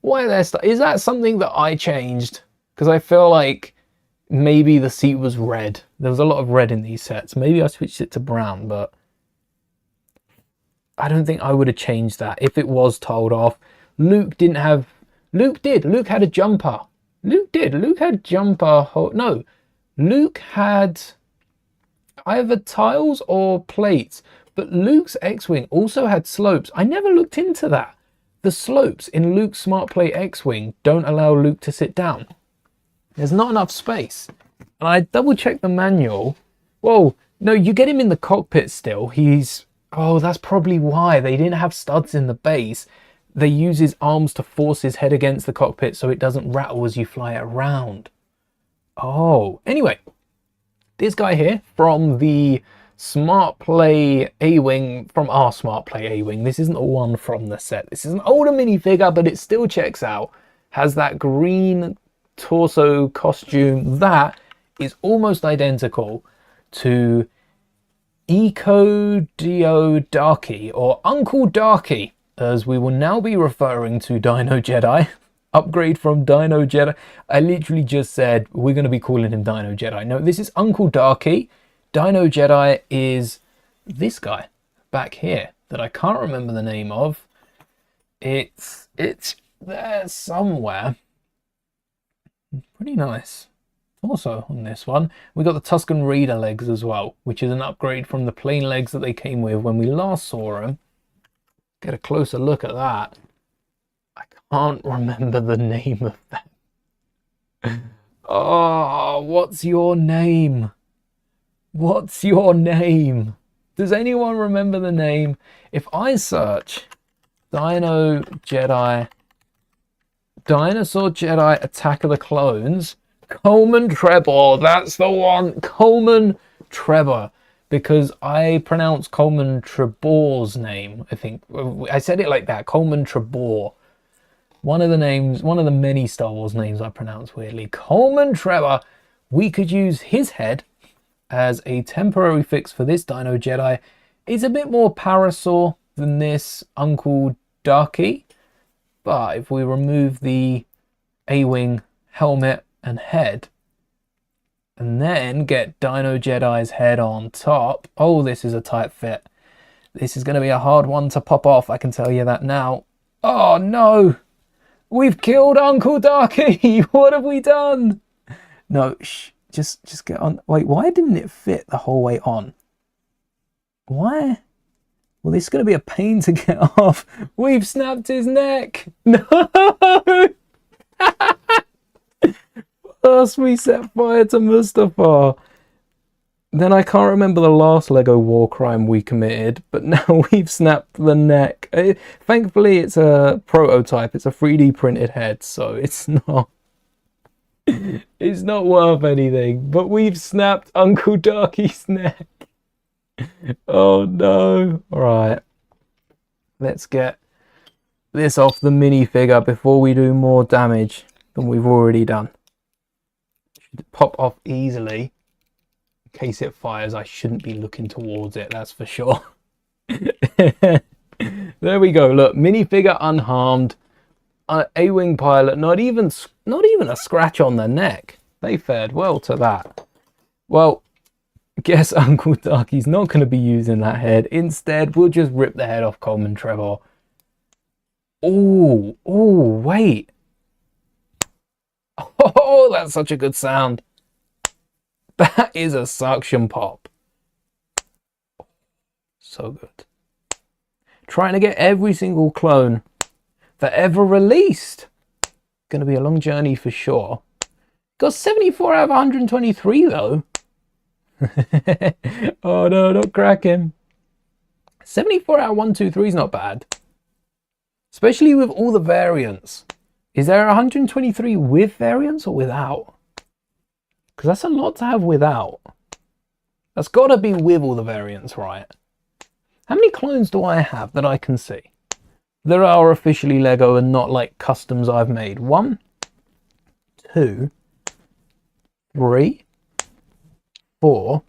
Why are there studs? Is that something that I changed? Because I feel like maybe the seat was red. There was a lot of red in these sets. Maybe I switched it to brown, but I don't think I would have changed that if it was told off. Luke didn't have, Luke did. Luke had a jumper. Luke did. Luke had jumper. No, Luke had either tiles or plates, but Luke's X-Wing also had slopes. I never looked into that. The slopes in Luke's Smart Plate X-Wing don't allow Luke to sit down. There's not enough space. And I double checked the manual. Whoa, no, you get him in the cockpit still. He's, oh, that's probably why they didn't have studs in the base. They use his arms to force his head against the cockpit so it doesn't rattle as you fly it around. Oh, anyway, this guy here from the Smart Play A-Wing, from our Smart Play A-Wing. This isn't the one from the set. This is an older minifigure, but it still checks out. Has that green torso costume that is almost identical to Eco Dio Darky, or Uncle Darky, as we will now be referring to Dino Jedi. Upgrade from Dino Jedi. I literally just said we're going to be calling him Dino Jedi. No, this is Uncle Darky. Dino Jedi is this guy back here that I can't remember the name of. It's there somewhere. Pretty nice. Also on this one, we got the Tusken Raider legs as well, which is an upgrade from the plain legs that they came with when we last saw them. Get a closer look at that. I can't remember the name of that. Oh, what's your name? What's your name? Does anyone remember the name? If I search Dino Jedi, Dinosaur Jedi Attack of the Clones, Coleman Trebor, that's the one. Coleman Trebor. Because I pronounce Coleman Trebor's name, I think. I said it like that, Coleman Trebor. One of the names, one of the many Star Wars names I pronounce weirdly. Coleman Trebor. We could use his head as a temporary fix for this Dino Jedi. It's a bit more Parasaur than this Uncle Darky. But if we remove the A-Wing helmet and head, and then get Dino Jedi's head on top. Oh, this is a tight fit. This is going to be a hard one to pop off, I can tell you that now. Oh no! We've killed Uncle Darky! What have we done? No, shh, just get on. Wait, why didn't it fit the whole way on? Why? Well, this is going to be a pain to get off. We've snapped his neck! No! First we set fire to Mustafar. Then I can't remember the last Lego war crime we committed, but now we've snapped the neck. Thankfully, it's a prototype. It's a 3D printed head, so it's not worth anything. But we've snapped Uncle Darky's neck. Oh no! All right, let's get this off the minifigure before we do more damage than we've already done. Should pop off easily. In case it fires, I shouldn't be looking towards it, that's for sure. There we go. Look, minifigure unharmed. A-wing pilot, not even a scratch on the neck. They fared well to that. Well, guess Uncle Darky's not going to be using that head. Instead, we'll just rip the head off Coleman Trevor. Oh, wait. Oh, that's such a good sound. That is a suction pop. So good. Trying to get every single clone that ever released. Going to be a long journey for sure. Got 74 out of 123 though. Oh no, don't crack him. 74 out of 123 is not bad. Especially with all the variants. Is there 123 with variants or without? Because that's a lot to have without. That's got to be with all the variants, right? How many clones do I have that I can see? There are officially Lego and not like customs I've made. 1, 2, 3, 4,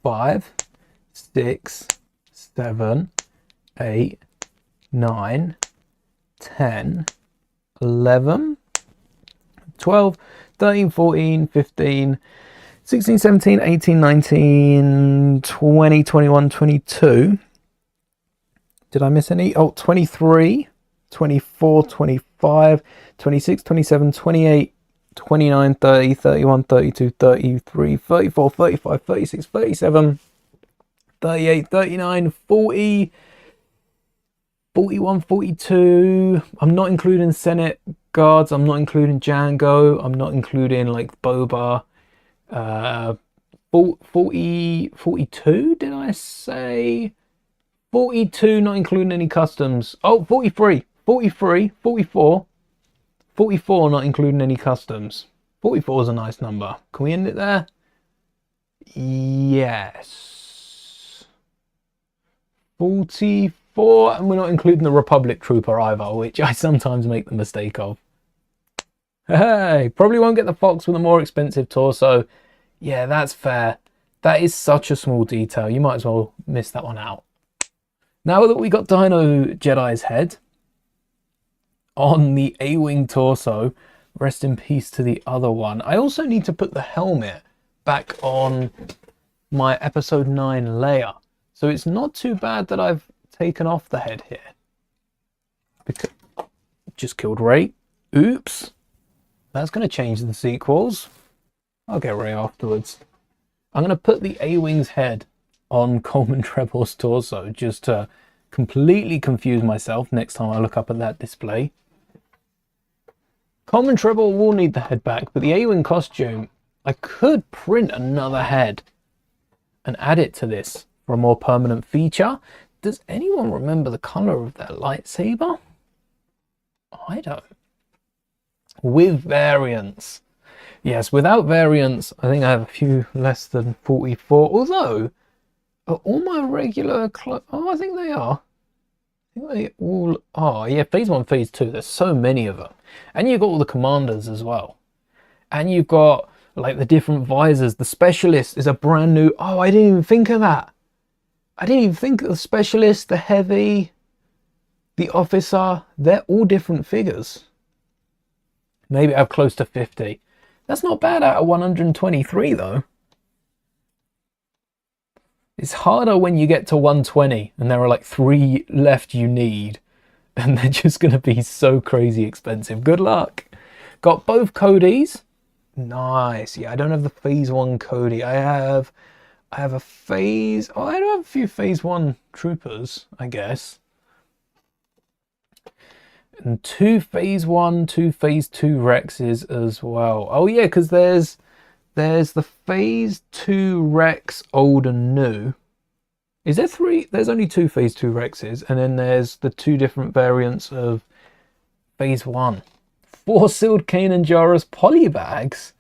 5, 6, 7, 8, 9, 10, 11, 12, 13, 14, 15, 16, 17, 18, 19, 20, 21, 22. Did I miss any? Oh, 23, 24, 25, 26, 27, 28, 29, 30, 31, 32, 33, 34, 35, 36, 37, 38, 39, 40, 41, 42. I'm not including Senate guards. I'm not including Django. I'm not including like Boba. 40, 42, did I say? 42, not including any customs. Oh, 43, 43, 44. 44, not including any customs. 44 is a nice number. Can we end it there? Yes. 44, and we're not including the Republic Trooper either, which I sometimes make the mistake of. Hey, probably won't get the Fox with a more expensive torso. Yeah, that's fair. That is such a small detail. You might as well miss that one out. Now that we got Dino Jedi's head on the A-Wing torso, rest in peace to the other one. I also need to put the helmet back on my episode 9 Leia. So it's not too bad that I've taken off the head here. Because just killed Rey. Oops. That's going to change the sequels. I'll get Rey afterwards. I'm going to put the A-Wing's head on Coleman Trevor's torso just to completely confuse myself next time I look up at that display. Coleman Trevor will need the head back, but the A-Wing costume, I could print another head and add it to this for a more permanent feature. Does anyone remember the color of their lightsaber? I don't. With variants. Yes, without variants, I think I have a few less than 44. Although, are all my regular oh, I think they are. I think they all are. Yeah, phase 1, phase 2. There's so many of them. And you've got all the commanders as well. And you've got like the different visors. The specialist is a brand new. Oh, I didn't even think of that. I didn't even think of the specialist, the heavy, the officer. They're all different figures. Maybe I have close to 50. That's not bad out of 123 though. It's harder when you get to 120 and there are like 3 left you need. And they're just going to be so crazy expensive. Good luck. Got both Codys. Nice. Yeah, I don't have the phase 1 Cody. I have a phase... Oh, I do have a few phase 1 troopers, I guess. And 2 phase 1, 2 phase 2 Rexes as well. Oh yeah, because there's there's the Phase 2 Rex old and new. Is there 3? There's only 2 Phase 2 Rexes, and then there's the 2 different variants of Phase 1. 4 sealed Kanan Jarrus polybags.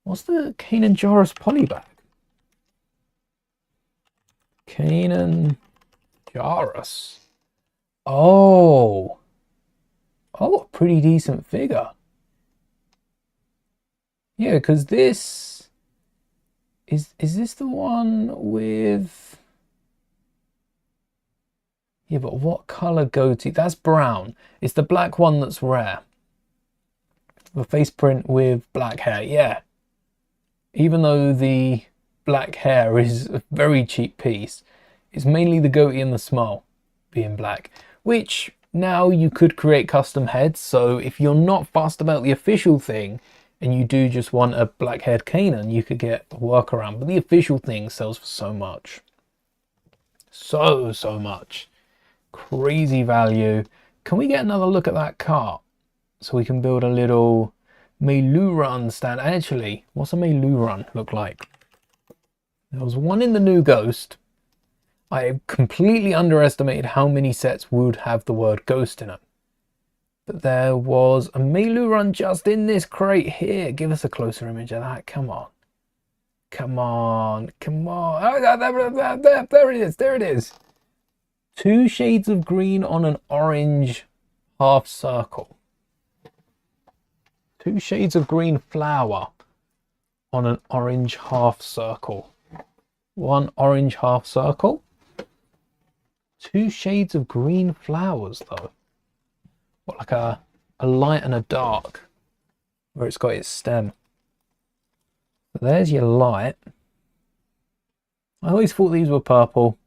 What's the Kanan Jarrus polybag? Kanan Jarrus. Oh, a pretty decent figure. Yeah, because this is this the one with? Yeah, but what color goatee? That's brown. It's the black one that's rare. The face print with black hair. Yeah. Even though the black hair is a very cheap piece, it's mainly the goatee and the smile being black, which now you could create custom heads. So if you're not fussed about the official thing and you do just want a black haired Kanan, you could get a workaround. But the official thing sells for so much. So much. Crazy value. Can we get another look at that cart so we can build a little Meilu stand? Actually, what's a Meilu look like? There was one in the new Ghost. I completely underestimated how many sets would have the word Ghost in it. But there was a Meilu just in this crate here. Give us a closer image of that. Come on. Come on. Come on. Oh, there it is. There it is. 2 shades of green on an orange half circle. 2 shades of green flower on an orange half circle. 1 orange half circle. 2 shades of green flowers though. What, like a light and a dark where it's got its stem. So there's your light. I always thought these were purple.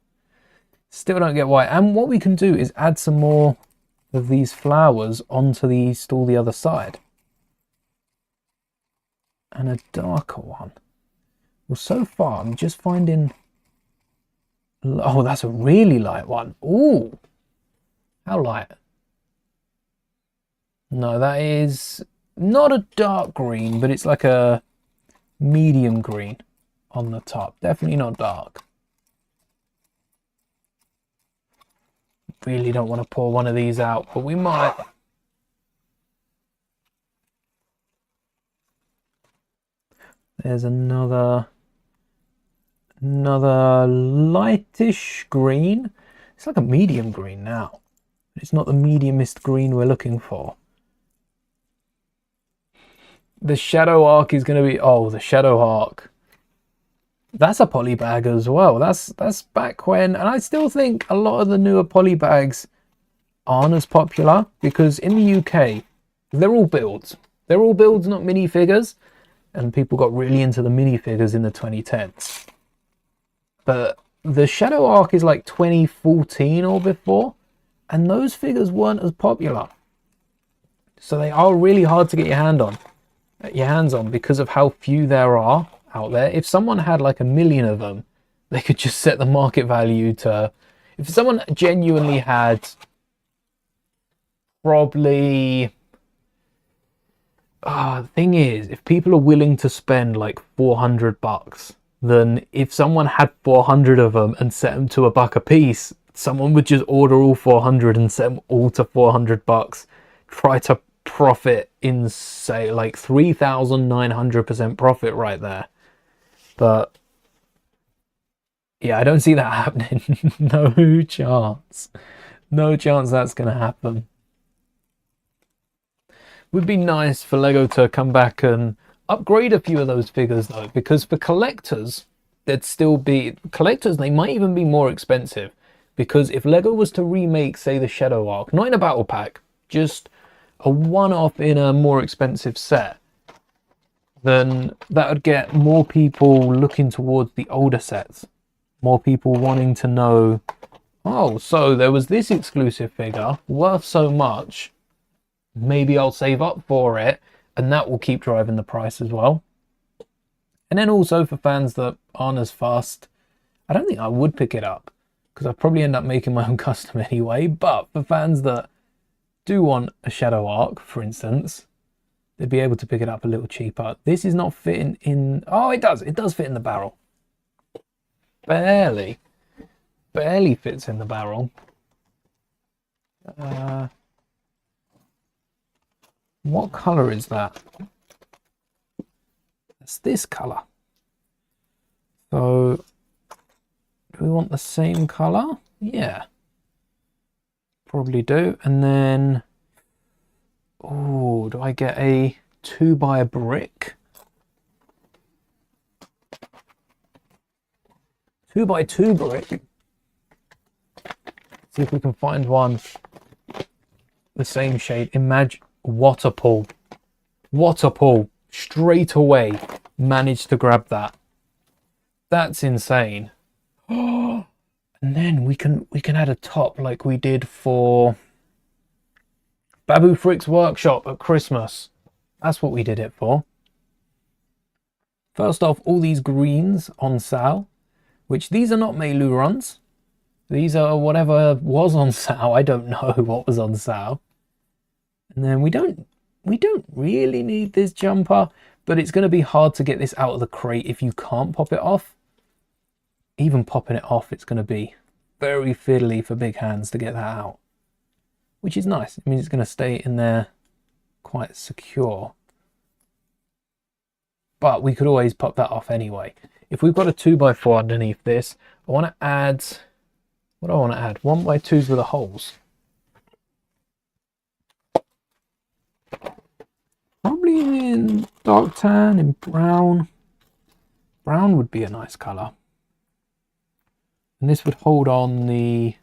Still don't get why. And what we can do is add some more of these flowers onto the stall the other side. And a darker one. Well, so far I'm just finding... Oh, that's a really light one. Ooh. How light? No, that is not a dark green, but it's like a medium green on the top. Definitely not dark. Really don't want to pour one of these out, but we might. There's another lightish green. It's like a medium green now. It's not the mediumist green we're looking for. The Shadow Arc is going to be... Oh, the Shadow Arc. That's a polybag as well. That's back when... And I still think a lot of the newer polybags aren't as popular, because in the UK, they're all builds. They're all builds, not minifigures. And people got really into the minifigures in the 2010s. But the Shadow Arc is like 2014 or before. And those figures weren't as popular. So they are really hard to get your hands on because of how few there are out there. If someone had like 1 million of them, they could just set the market value to... If someone genuinely had probably... the thing is, if people are willing to spend like $400, then if someone had 400 of them and set them to $1 a piece, someone would just order all 400 and set them all to $400, try to profit in, say, like 3,900% profit right there. But yeah, I don't see that happening. No chance. No chance that's going to happen. Would be nice for Lego to come back and upgrade a few of those figures though, because for collectors, they'd still be... Collectors, they might even be more expensive, because if Lego was to remake, say, the Shadow Arc, not in a battle pack, just a one-off in a more expensive set, then that would get more people looking towards the older sets. More people wanting to know, oh, so there was this exclusive figure worth so much, maybe I'll save up for it, and that will keep driving the price as well. And then also for fans that aren't as fast, I don't think I would pick it up, because I'd probably end up making my own custom anyway. But for fans that do want a Shadow Arc, for instance, they'd be able to pick it up a little cheaper. This is not fitting in. Oh, it does. It does fit in the barrel. Barely fits in the barrel. What color is that? It's this color. So do we want the same color? Yeah, probably do. And then, oh, do I get a 2x brick? 2x2 brick. See if we can find one the same shade. Imagine water pool. Straight away managed to grab that. That's insane. And then we can add a top like we did for Babu Frick's workshop at Christmas. That's what we did it for. First off, all these greens on sale, which these are not Meilu runs. These are whatever was on sale. I don't know what was on sale. And then we don't really need this jumper, but it's going to be hard to get this out of the crate if you can't pop it off. Even popping it off, it's going to be very fiddly for big hands to get that out, which is nice. It means it's going to stay in there quite secure. But we could always pop that off anyway. If we've got a 2x4 underneath this, I want to add, what do I want to add? 1x2s with the holes. Probably in dark tan, in brown. Brown would be a nice colour. And this would hold on the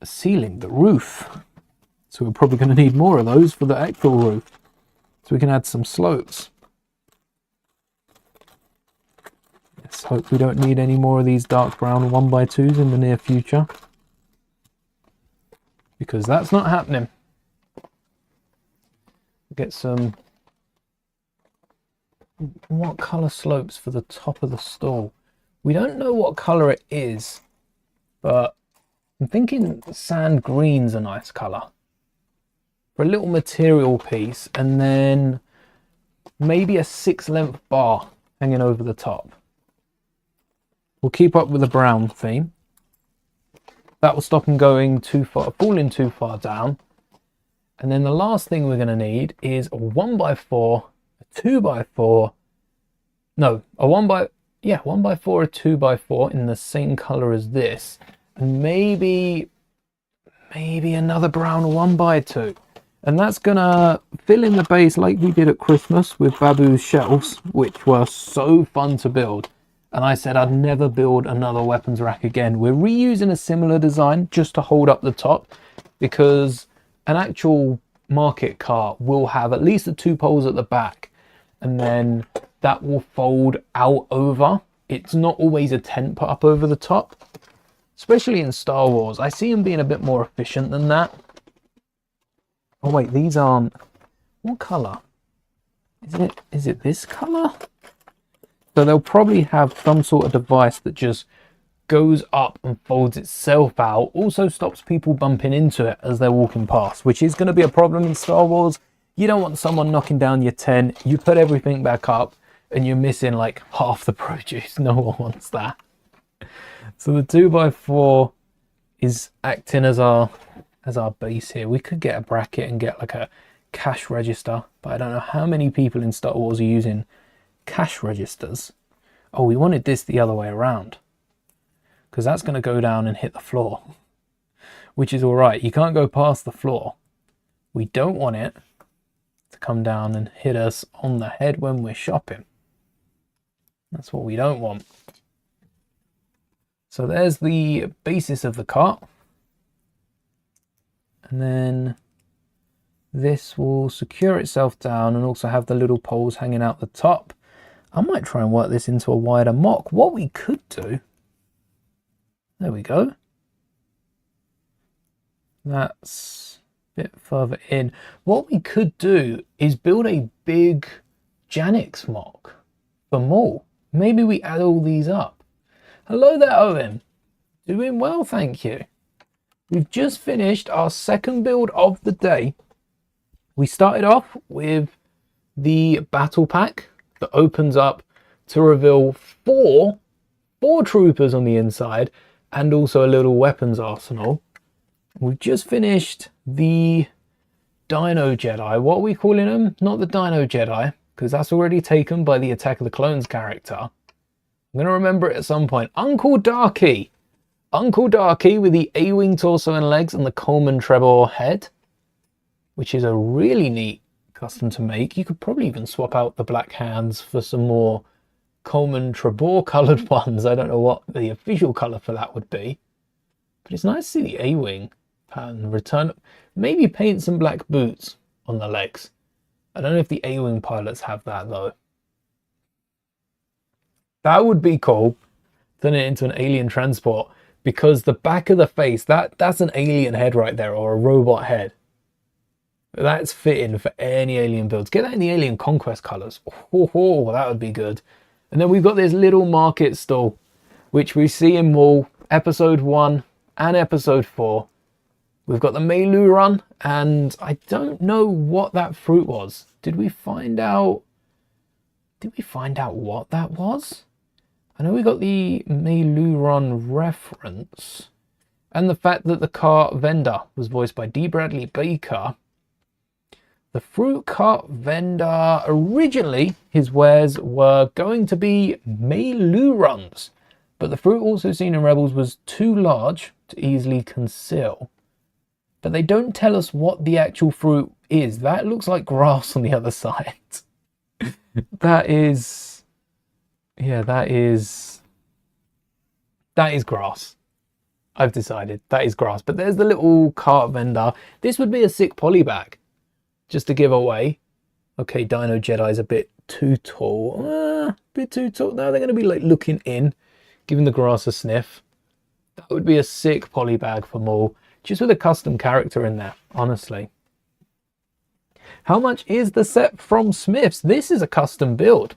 ceiling, the roof. So we're probably going to need more of those for the actual roof. So we can add some slopes. Let's hope we don't need any more of these dark brown 1x2s in the near future, because that's not happening. Get some, what colour slopes for the top of the stall? We don't know what colour it is, but I'm thinking sand green's a nice colour for a little material piece, and then maybe a 6-length bar hanging over the top. We'll keep up with the brown theme. That will stop them going too far, falling too far down. And then the last thing we're going to need is a 1x4, a 2x4, no, a 1x4, a 2x4 in the same color as this, and maybe another brown 1x2. And that's going to fill in the base like we did at Christmas with Babu's shelves, which were so fun to build. And I said I'd never build another weapons rack again. We're reusing a similar design just to hold up the top, because an actual market cart will have at least the 2 poles at the back, and then that will fold out over. It's not always a tent put up over the top, especially in Star Wars. I see them being a bit more efficient than that. Oh wait, these aren't, what color is it this color? So they'll probably have some sort of device that just goes up and folds itself out, also stops people bumping into it as they're walking past, which is going to be a problem in Star Wars. You don't want someone knocking down your tent, you put everything back up and you're missing like half the produce. No one wants that. So the 2x4 is acting as our base here. We could get a bracket and get like a cash register, but I don't know how many people in Star Wars are using cash registers. Oh, we wanted this the other way around, because that's going to go down and hit the floor, which is all right. You can't go past the floor. We don't want it to come down and hit us on the head when we're shopping. That's what we don't want. So there's the basis of the cart. And then this will secure itself down and also have the little poles hanging out the top. I might try and work this into a wider mock. What we could do, there we go. That's a bit further in. What we could do is build a big Janix mock for Maul. Maybe we add all these up. Hello there, Owen. Doing well, thank you. We've just finished our second build of the day. We started off with the battle pack that opens up to reveal four troopers on the inside and also a little weapons arsenal. We've just finished the Dino Jedi. What are we calling them? Not the Dino Jedi, because that's already taken by the Attack of the Clones character. I'm going to remember it at some point. Uncle Darky. Uncle Darky with the A-Wing torso and legs and the Coleman Trebor head, which is a really neat custom to make. You could probably even swap out the black hands for some more Coleman Trebor coloured ones. I don't know what the official colour for that would be, but it's nice to see the A-Wing pattern return. Maybe paint some black boots on the legs. I don't know if the A-Wing pilots have that though. That would be cool. Turn it into an alien transport, because the back of the face, that's an alien head right there, or a robot head. That's fitting for any alien builds. Get that in the Alien Conquest colours. Oh, that would be good. And then we've got this little market stall, which we see in Maul, episode 1 and episode 4. We've got the Meilu run, and I don't know what that fruit was. Did we find out what that was? I know we got the Meilu run reference, and the fact that the cart vendor was voiced by D. Bradley Baker. The fruit cart vendor, originally his wares were going to be Meilu runs, but the fruit also seen in Rebels was too large to easily conceal. But they don't tell us what the actual fruit is. That looks like grass on the other side. That is grass. I've decided that is grass. But there's the little cart vendor. This would be a sick poly bag, just to give away. Okay, Dino Jedi's a bit too tall. A bit too tall. No, they're going to be like looking in, giving the grass a sniff. That would be a sick poly bag for Maul, just with a custom character in there, honestly. How much is the set from Smiths? This is a custom build.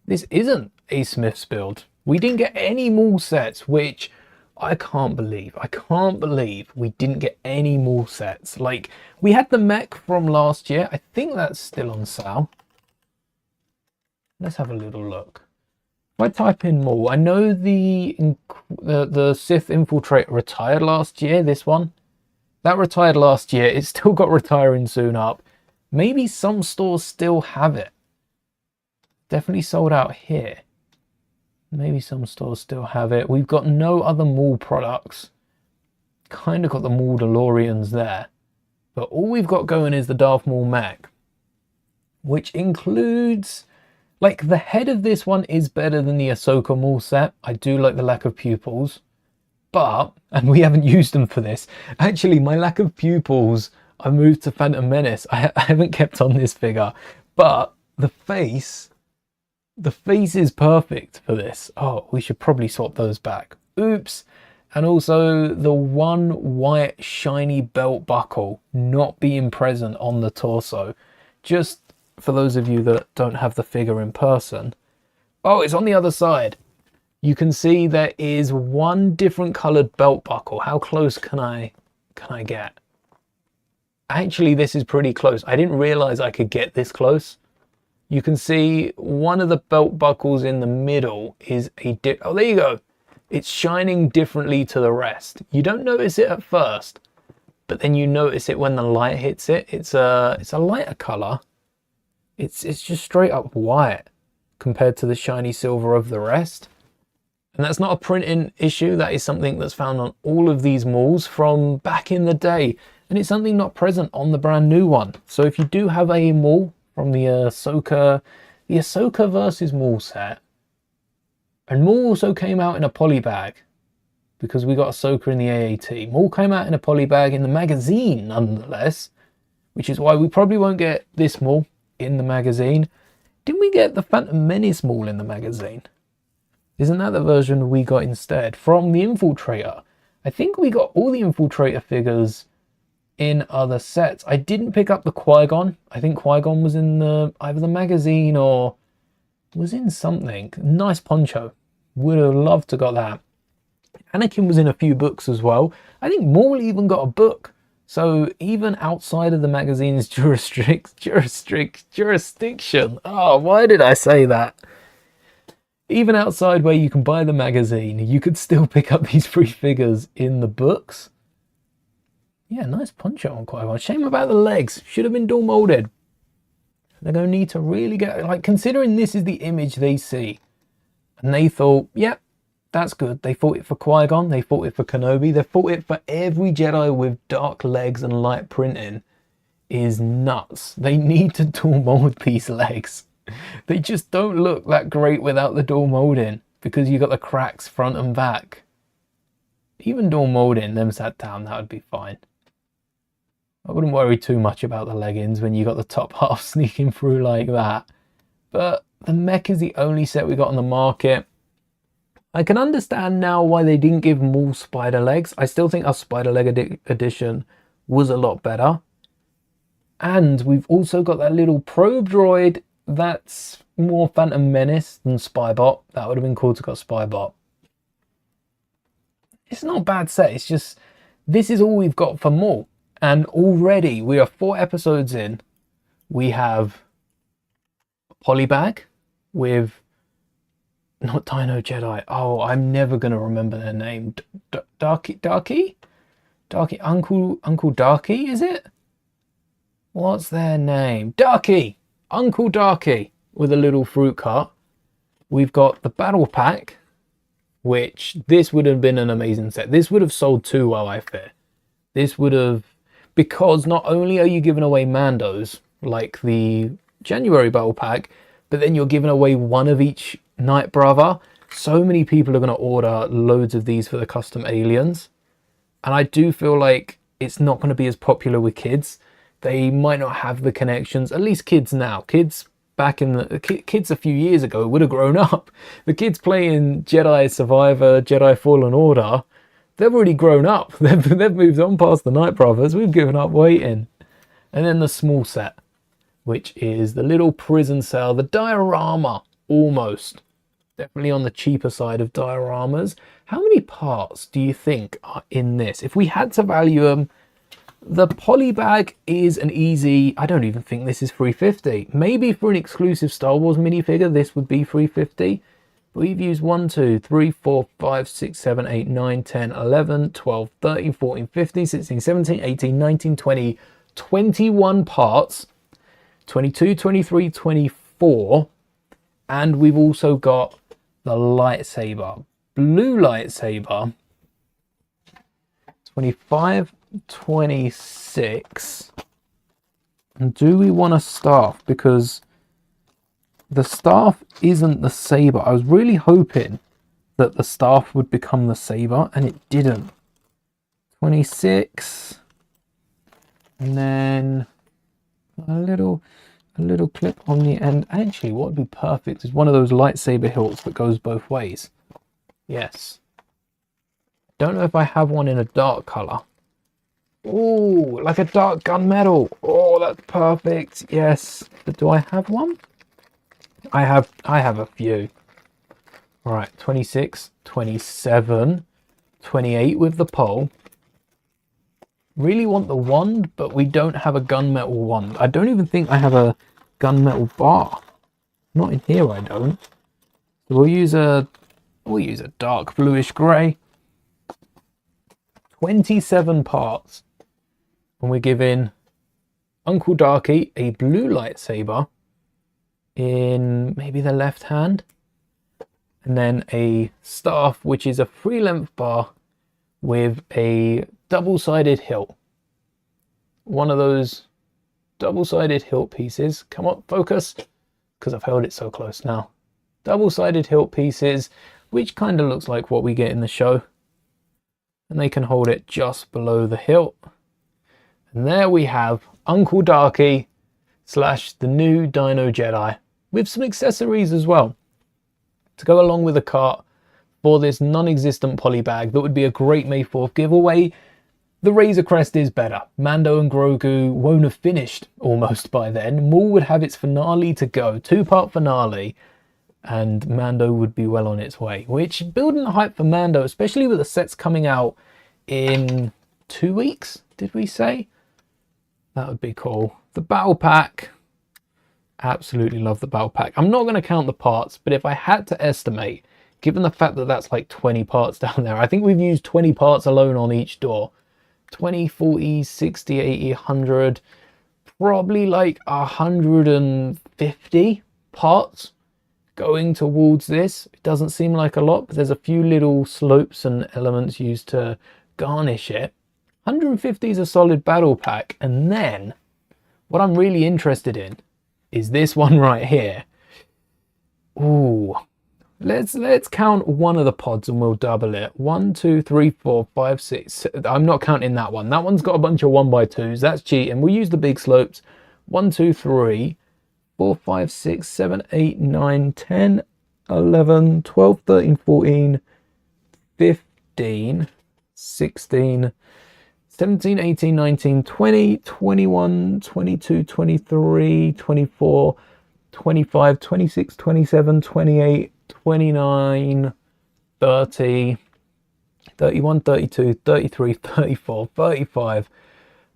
This isn't a Smiths build. We didn't get any Maul sets, which I can't believe. I can't believe we didn't get any Maul sets. Like, we had the mech from last year. I think that's still on sale. Let's have a little look. If I type in Maul, I know the Sith Infiltrator retired last year, this one. That retired last year. It's still got retiring soon up. Maybe some stores still have it. Definitely sold out here. Maybe some stores still have it. We've got no other Maul products. Kind of got the Maul DeLoreans there. But all we've got going is the Darth Maul mech, which includes... like, the head of this one is better than the Ahsoka Maul set. I do like the lack of pupils. But, and we haven't used them for this. Actually, my lack of pupils, I moved to Phantom Menace. I haven't kept on this figure. But the face is perfect for this. Oh, we should probably swap those back. Oops. And also the one white shiny belt buckle not being present on the torso. Just for those of you that don't have the figure in person. Oh, it's on the other side. You can see there is one different coloured belt buckle. How close can I get? Actually, this is pretty close. I didn't realise I could get this close. You can see one of the belt buckles in the middle is oh, there you go. It's shining differently to the rest. You don't notice it at first, but then you notice it when the light hits it. It's a lighter colour. It's just straight up white compared to the shiny silver of the rest. And that's not a printing issue. That is something that's found on all of these Mauls from back in the day. And it's something not present on the brand new one. So if you do have a Maul from the Ahsoka versus Maul set, and Maul also came out in a poly bag because we got Ahsoka in the AAT. Maul came out in a poly bag in the magazine nonetheless, which is why we probably won't get this Maul in the magazine. Didn't we get the Phantom Menace Maul in the magazine? Isn't that the version we got instead from the Infiltrator? I think we got all the Infiltrator figures in other sets. I didn't pick up the Qui-Gon. I think Qui-Gon was in either the magazine or was in something. Nice poncho. Would have loved to got that. Anakin was in a few books as well. I think Maul even got a book. So even outside of the magazine's jurisdiction, oh, why did I say that? Even outside where you can buy the magazine, you could still pick up these free figures in the books. Yeah, nice punch out on Qui-Gon. Shame about the legs. Should have been dual molded. They're going to need to really get, like, considering this is the image they see. And they thought, yeah, that's good. They fought it for Qui-Gon. They fought it for Kenobi. They fought it for every Jedi with dark legs and light printing. Is nuts. They need to dual mold these legs. They just don't look that great without the dual molding, because you got the cracks front and back. Even dual molding them sat down, that would be fine. I wouldn't worry too much about the leggings when you got the top half sneaking through like that. But the mech is the only set we got on the market. I can understand now why they didn't give Maul spider legs. I still think our spider leg edition was a lot better. And we've also got that little probe droid that's more Phantom Menace than Spybot. That would have been cool to got Spybot. It's not a bad set. It's just, this is all we've got for Maul. And already we are 4 episodes in. We have a Polybag with, not Dino Jedi. Oh, I'm never going to remember their name. Darky? Uncle Darky, is it? What's their name? Darky! Uncle Darky with a little fruit cart. We've got the battle pack, which this would have been an amazing set. This would have sold too well, I fear. This would have, because not only are you giving away Mandos, like the January battle pack, but then you're giving away one of each Night Brother. So many people are going to order loads of these for the custom aliens. And I do feel like it's not going to be as popular with kids. They might not have the connections, at least kids now. Kids back in the kids a few years ago would have grown up. The kids playing Jedi Survivor, Jedi Fallen Order, they've already grown up. They've moved on past the Night Brothers. We've given up waiting. And then the small set, which is the little prison cell, the diorama, almost. Definitely on the cheaper side of dioramas. How many parts do you think are in this? If we had to value them, the Polybag is an easy, I don't even think this is 350. Maybe for an exclusive Star Wars minifigure, this would be 350. But we've used 1, 2, 3, 4, 5, 6, 7, 8, 9, 10, 11, 12, 13, 14, 15, 16, 17, 18, 19, 20, 21 parts. 22, 23, 24. And we've also got the lightsaber. Blue lightsaber. 25, 26. And do we want a staff? Because the staff isn't the saber. I was really hoping that the staff would become the saber, and it didn't. 26. And then a little clip on the end. Actually, what would be perfect is one of those lightsaber hilts that goes both ways. Yes. Don't know if I have one in a dark color. Oh, like a dark gunmetal. Oh, that's perfect. Yes. But do I have one? I have a few. All right, 26, 27, 28 with the pole. Really want the wand, but we don't have a gunmetal wand. I don't even think I have a gunmetal bar. Not in here, I don't. So we'll use a dark bluish grey. 27 parts. And we're giving Uncle Darky a blue lightsaber in maybe the left hand. And then a staff, which is a 3-length bar with a double-sided hilt. One of those double-sided hilt pieces. Come on, focus, because I've held it so close now. Double-sided hilt pieces, which kind of looks like what we get in the show. And they can hold it just below the hilt. And there we have Uncle Darky / the new Dino Jedi, with some accessories as well to go along with the cart for this non-existent Polybag that would be a great May 4th giveaway. The Razor Crest is better. Mando and Grogu won't have finished almost by then. Maul would have its finale to go, 2-part finale, and Mando would be well on its way. Which, building the hype for Mando, especially with the sets coming out in 2 weeks, did we say? That would be cool. The battle pack, absolutely love the battle pack. I'm not going to count the parts, but if I had to estimate, given the fact that that's like 20 parts down there, I think we've used 20 parts alone on each door. 20, 40, 60, 80, 100, probably like 150 parts going towards this. It doesn't seem like a lot, but there's a few little slopes and elements used to garnish it. 150 is a solid battle pack. And then what I'm really interested in is this one right here. Ooh, let's count one of the pods and we'll double it. 1, 2, 3, 4, 5, 6. I'm not counting that one. That one's got a bunch of 1x2s. That's cheating. We'll use the big slopes. 1, 2, 3, 4, 5, 6, 7, 8, 9, 10, 11, 12, 13, 14, 15, 16, 17, 18, 19, 20, 21, 22, 23, 24, 25, 26, 27, 28, 29, 30, 31, 32, 33, 34, 35.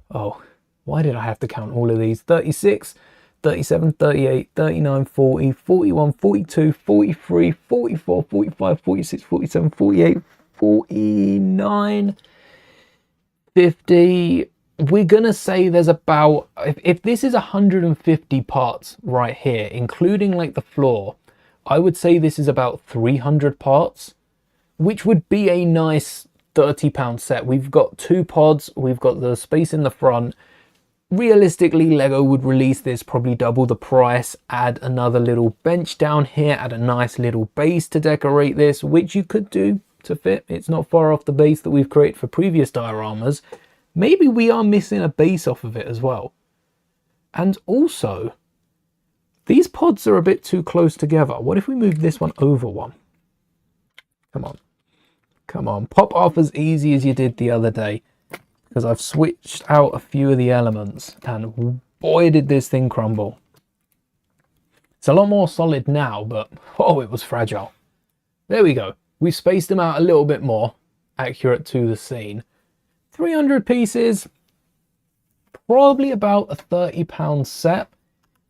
Oh, why did I have to count all of these? 36, 37, 38, 39, 40, 41, 42, 43, 44, 45, 46, 47, 48, 49, 50. We're gonna say there's about, if this is 150 parts right here, including like the floor, I would say this is about 300 parts, which would be a nice £30 set. We've got 2 pods, we've got the space in the front. Realistically, Lego would release this probably double the price, add another little bench down here, add a nice little base to decorate this, which you could do to fit. It's not far off the base that we've created for previous dioramas. Maybe we are missing a base off of it as well. And also, these pods are a bit too close together. What if we move this one over one? Come on. Come on. Pop off as easy as you did the other day. Because I've switched out a few of the elements. And boy, did this thing crumble. It's a lot more solid now, but oh, it was fragile. There we go. We spaced them out a little bit more. Accurate to the scene. 300 pieces, probably about a £30 set. If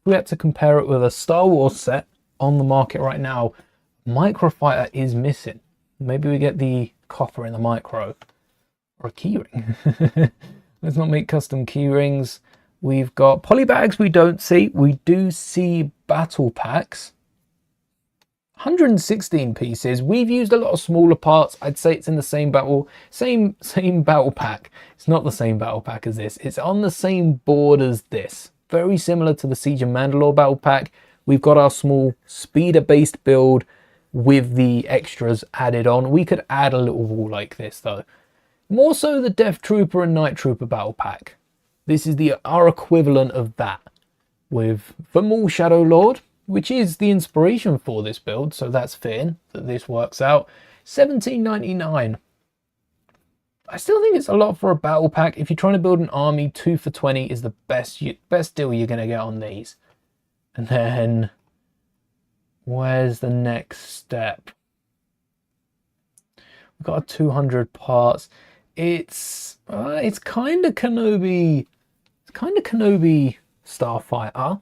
we had to compare it with a Star Wars set on the market right now, Microfighter is missing. Maybe we get the copper in the micro, or a keyring. Let's not make custom keyrings. We've got polybags we don't see. We do see battle packs. 116 pieces. We've used a lot of smaller parts. I'd say it's in the same battle pack. It's not the same battle pack as this. It's on the same board as this. Very similar to the Siege of Mandalore battle pack. We've got our small speeder based build with the extras added on. We could add a little wall like this though. More so the Death Trooper and Night Trooper battle pack. This is our equivalent of that with the Maul Shadow Lord, which is the inspiration for this build, so that's fitting that this works out. $17.99. I still think it's a lot for a battle pack. If you're trying to build an army, 2 for 20 is the best deal you're going to get on these. And then, where's the next step? We've got 200 parts. It's kind of Kenobi. It's kind of Kenobi Starfighter.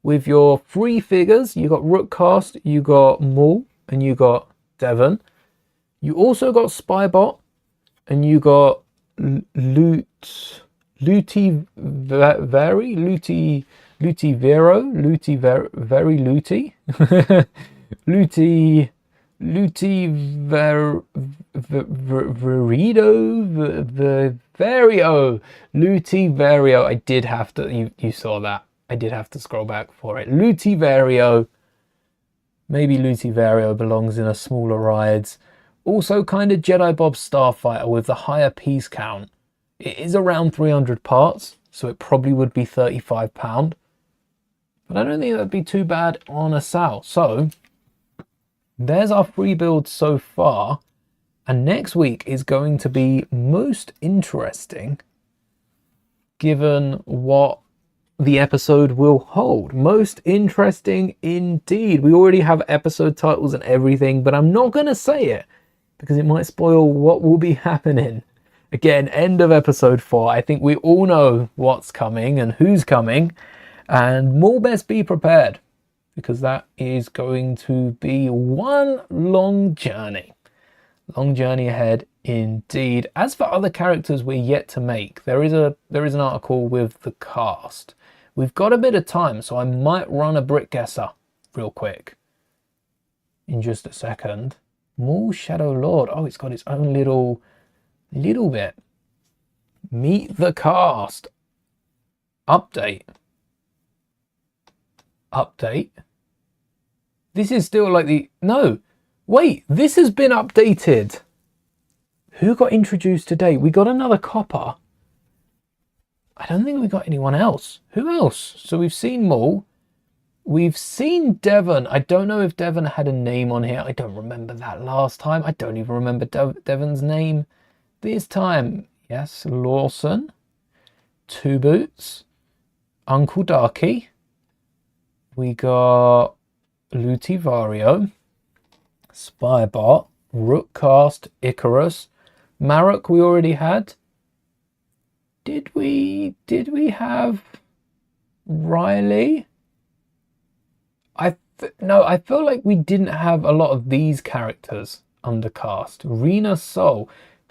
With your 3 figures, you got Rookcast, you got Maul, and you got Devon. You also got Spybot, and you got Luti Vero, very Luti, Vario, Luti Vario. I did have to, you saw that. I did have to scroll back for it. Lutivario. Maybe Lutivario belongs in a smaller rides. Also kind of Jedi Bob Starfighter with the higher piece count. It is around 300 parts, so it probably would be £35. But I don't think that'd be too bad on a sale. So there's our free build so far. And next week is going to be most interesting given what the episode will hold. Most interesting indeed. We already have episode titles and everything, but I'm not going to say it because it might spoil what will be happening Again, end of episode 4. I think we all know what's coming and who's coming. And Maul best be prepared, because that is going to be one long journey. Long journey ahead indeed. As for other characters we're yet to make, there is an article with the cast. We've got a bit of time, so I might run a Brick Guesser real quick in just a second. Maul Shadow Lord. Oh, it's got its own little bit. Meet the cast. Update. This is still like the... No. Wait, this has been updated. Who got introduced today? We got another copper. I don't think we got anyone else. Who else? So we've seen Maul. We've seen Devon. I don't know if Devon had a name on here. I don't remember that last time. I don't even remember Devon's name this time. Yes, Lawson. Two Boots. Uncle Darky. We got Lutivario. Spybot. Rookcast. Icarus. Marok we already had. Did we have Riley? No, I feel like we didn't have a lot of these characters undercast. Rena Soul.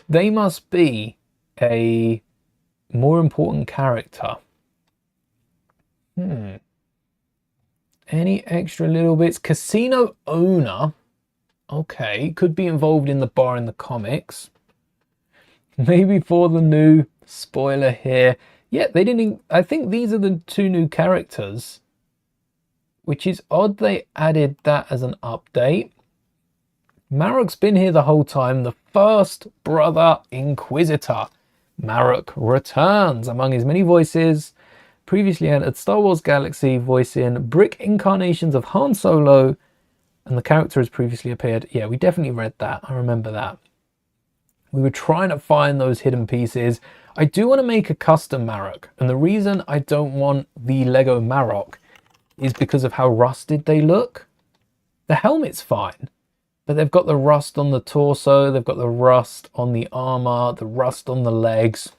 They must be a more important character. Any extra little bits? Casino owner. Okay, could be involved in the bar in the comics. Maybe for the new spoiler here. Yeah, they didn't... I think these are the two new characters, which is odd they added that as an update. Marok's been here the whole time. The first brother Inquisitor. Marok returns among his many voices. Previously entered Star Wars Galaxy, voicing brick incarnations of Han Solo, and the character has previously appeared. Yeah, we definitely read that. I remember that. We were trying to find those hidden pieces. I do want to make a custom Marok, and the reason I don't want the Lego Marok is because of how rusted they look. The helmet's fine, but they've got the rust on the torso, they've got the rust on the armor, the rust on the legs.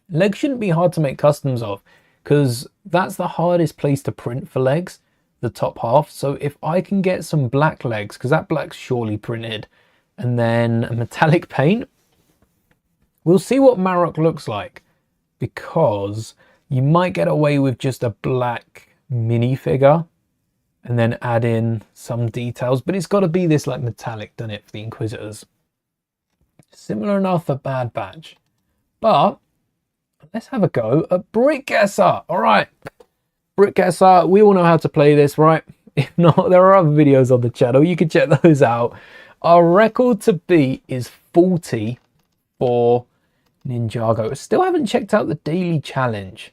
Legs shouldn't be hard to make customs of, because that's the hardest place to print for legs, the top half. So if I can get some black legs, because that black's surely printed, and then a metallic paint, we'll see what Marok looks like, because you might get away with just a black minifigure and then add in some details, but it's got to be this like metallic, doesn't it, for the Inquisitors? Similar enough for Bad Batch, but let's have a go at Brick Guesser. All right, Brick Guesser, we all know how to play this, right? If not, there are other videos on the channel, you can check those out. Our record to beat is 40 for Ninjago. Still haven't checked out the daily challenge.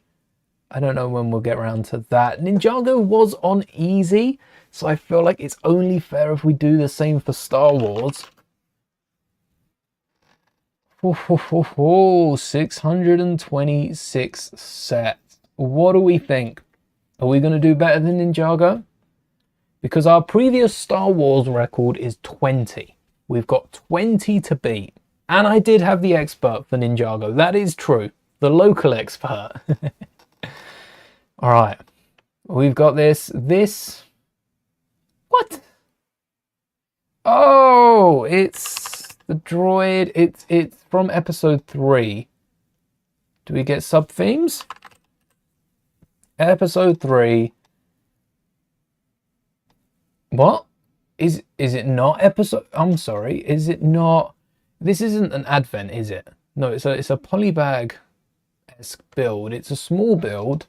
I don't know when we'll get around to that. Ninjago was on easy, so I feel like it's only fair if we do the same for Star Wars. 626 sets. What do we think? Are we going to do better than Ninjago? Because our previous Star Wars record is 20. We've got 20 to beat. And I did have the expert for Ninjago. That is true. The local expert. All right. We've got this. What? Oh, it's the droid. It's from episode 3. Do we get sub-themes? Episode 3. What? Is it not episode? I'm sorry. Is it not? This isn't an advent, is it? No, it's a polybag-esque build. It's a small build.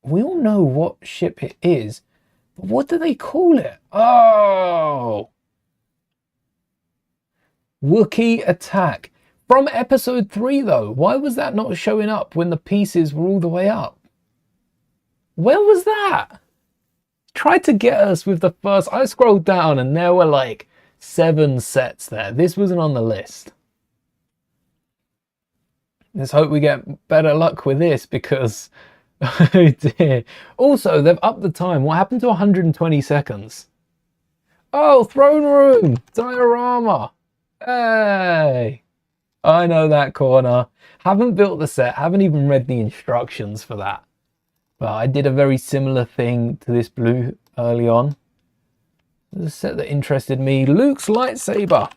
We all know what ship it is, but what do they call it? Oh! Wookiee Attack. From episode 3 though. Why was that not showing up when the pieces were all the way up? Where was that? Tried to get us with the first... I scrolled down and there were like 7 sets there. This wasn't on the list. Let's hope we get better luck with this, because... oh dear. Also, they've upped the time. What happened to 120 seconds? Oh, throne room! Diorama! Hey! I know that corner. Haven't built the set, haven't even read the instructions for that. But I did a very similar thing to this blue early on. There's a set that interested me. Luke's lightsaber.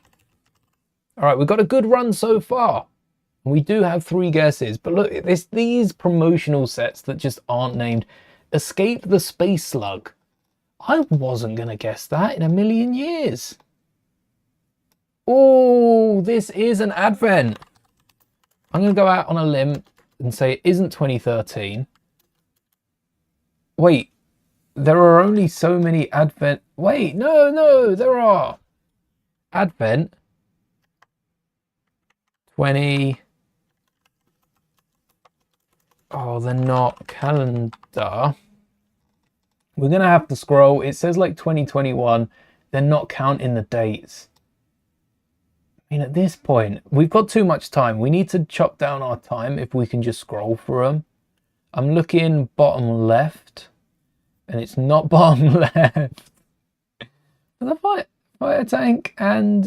All right, we've got a good run so far. We do have 3 guesses, but look, these promotional sets that just aren't named. Escape the Space Slug. I wasn't going to guess that in a million years. Oh, this is an Advent. I'm going to go out on a limb and say it isn't 2013. Wait, there are only so many Advent. Wait, no, there are. Advent 20. Oh, they're not. Calendar. We're going to have to scroll. It says like 2021. They're not counting the dates. I mean, at this point, we've got too much time. We need to chop down our time if we can just scroll through them. I'm looking bottom left, and it's not bottom left. The fire tank and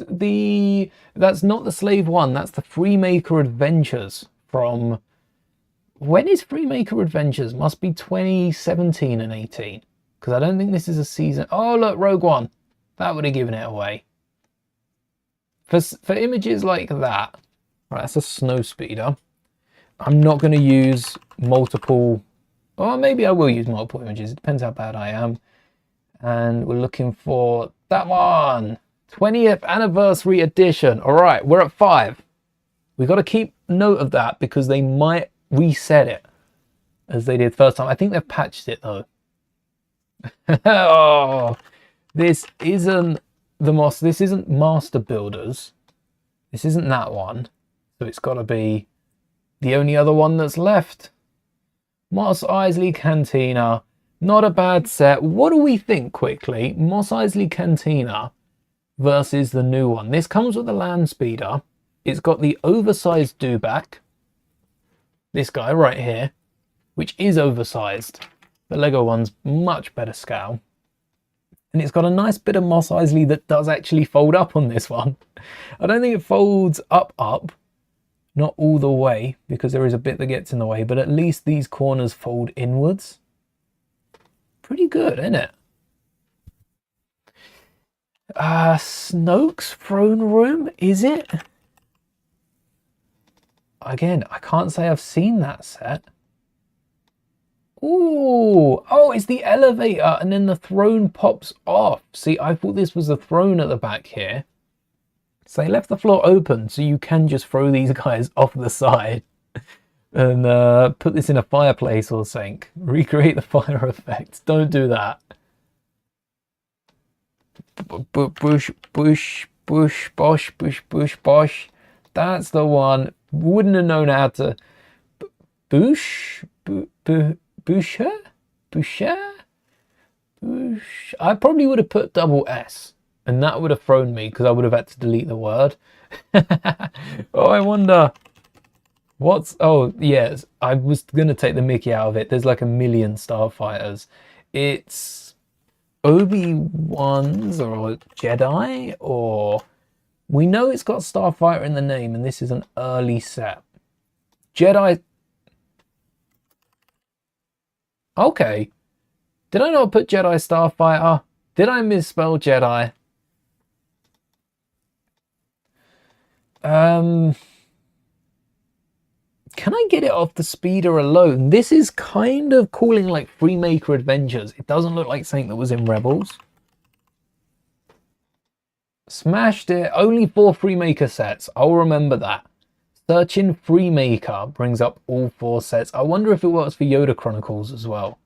that's not the Slave One. That's the Freemaker Adventures from. When is Freemaker Adventures? Must be 2017 and 18. Because I don't think this is a season. Oh, look, Rogue One. That would have given it away. For images like that, right, that's a snow speeder. I'm not going to use multiple, or maybe I will use multiple images. It depends how bad I am. And we're looking for that one. 20th anniversary edition. All right, we're at 5. We've got to keep note of that because they might reset it as they did first time. I think they've patched it though. Oh, this isn't this isn't Master Builders. This isn't that one. So it's got to be the only other one that's left. Mos Eisley Cantina. Not a bad set. What do we think quickly? Mos Eisley Cantina versus the new one. This comes with a land speeder. It's got the oversized dewback. This guy right here, which is oversized. The Lego one's much better scale. And it's got a nice bit of Mos Eisley that does actually fold up on this one. I don't think it folds up, not all the way, because there is a bit that gets in the way, but at least these corners fold inwards. Pretty good, isn't it? Snoke's throne room, is it? Again, I can't say I've seen that set. Ooh, oh, it's the elevator and then the throne pops off. See, I thought this was the throne at the back here. So they left the floor open so you can just throw these guys off the side and put this in a fireplace or something. Recreate the fire effects. Don't do that. Bosh. That's the one. Wouldn't have known how to. Boucher? I probably would have put double S, and that would have thrown me because I would have had to delete the word. Oh, I wonder what's. Oh, yes, I was going to take the mickey out of it. There's like a million starfighters. It's Obi-Wan's or Jedi, or we know it's got Starfighter in the name, and this is an early set. Jedi. Okay. Did I not put Jedi Starfighter? Did I misspell Jedi? Can I get it off the speeder alone? This is kind of calling like Freemaker Adventures. It doesn't look like something that was in Rebels. Smashed it. Only 4 Freemaker sets. I'll remember that. Searching Freemaker brings up all 4 sets. I wonder if it works for Yoda Chronicles as well.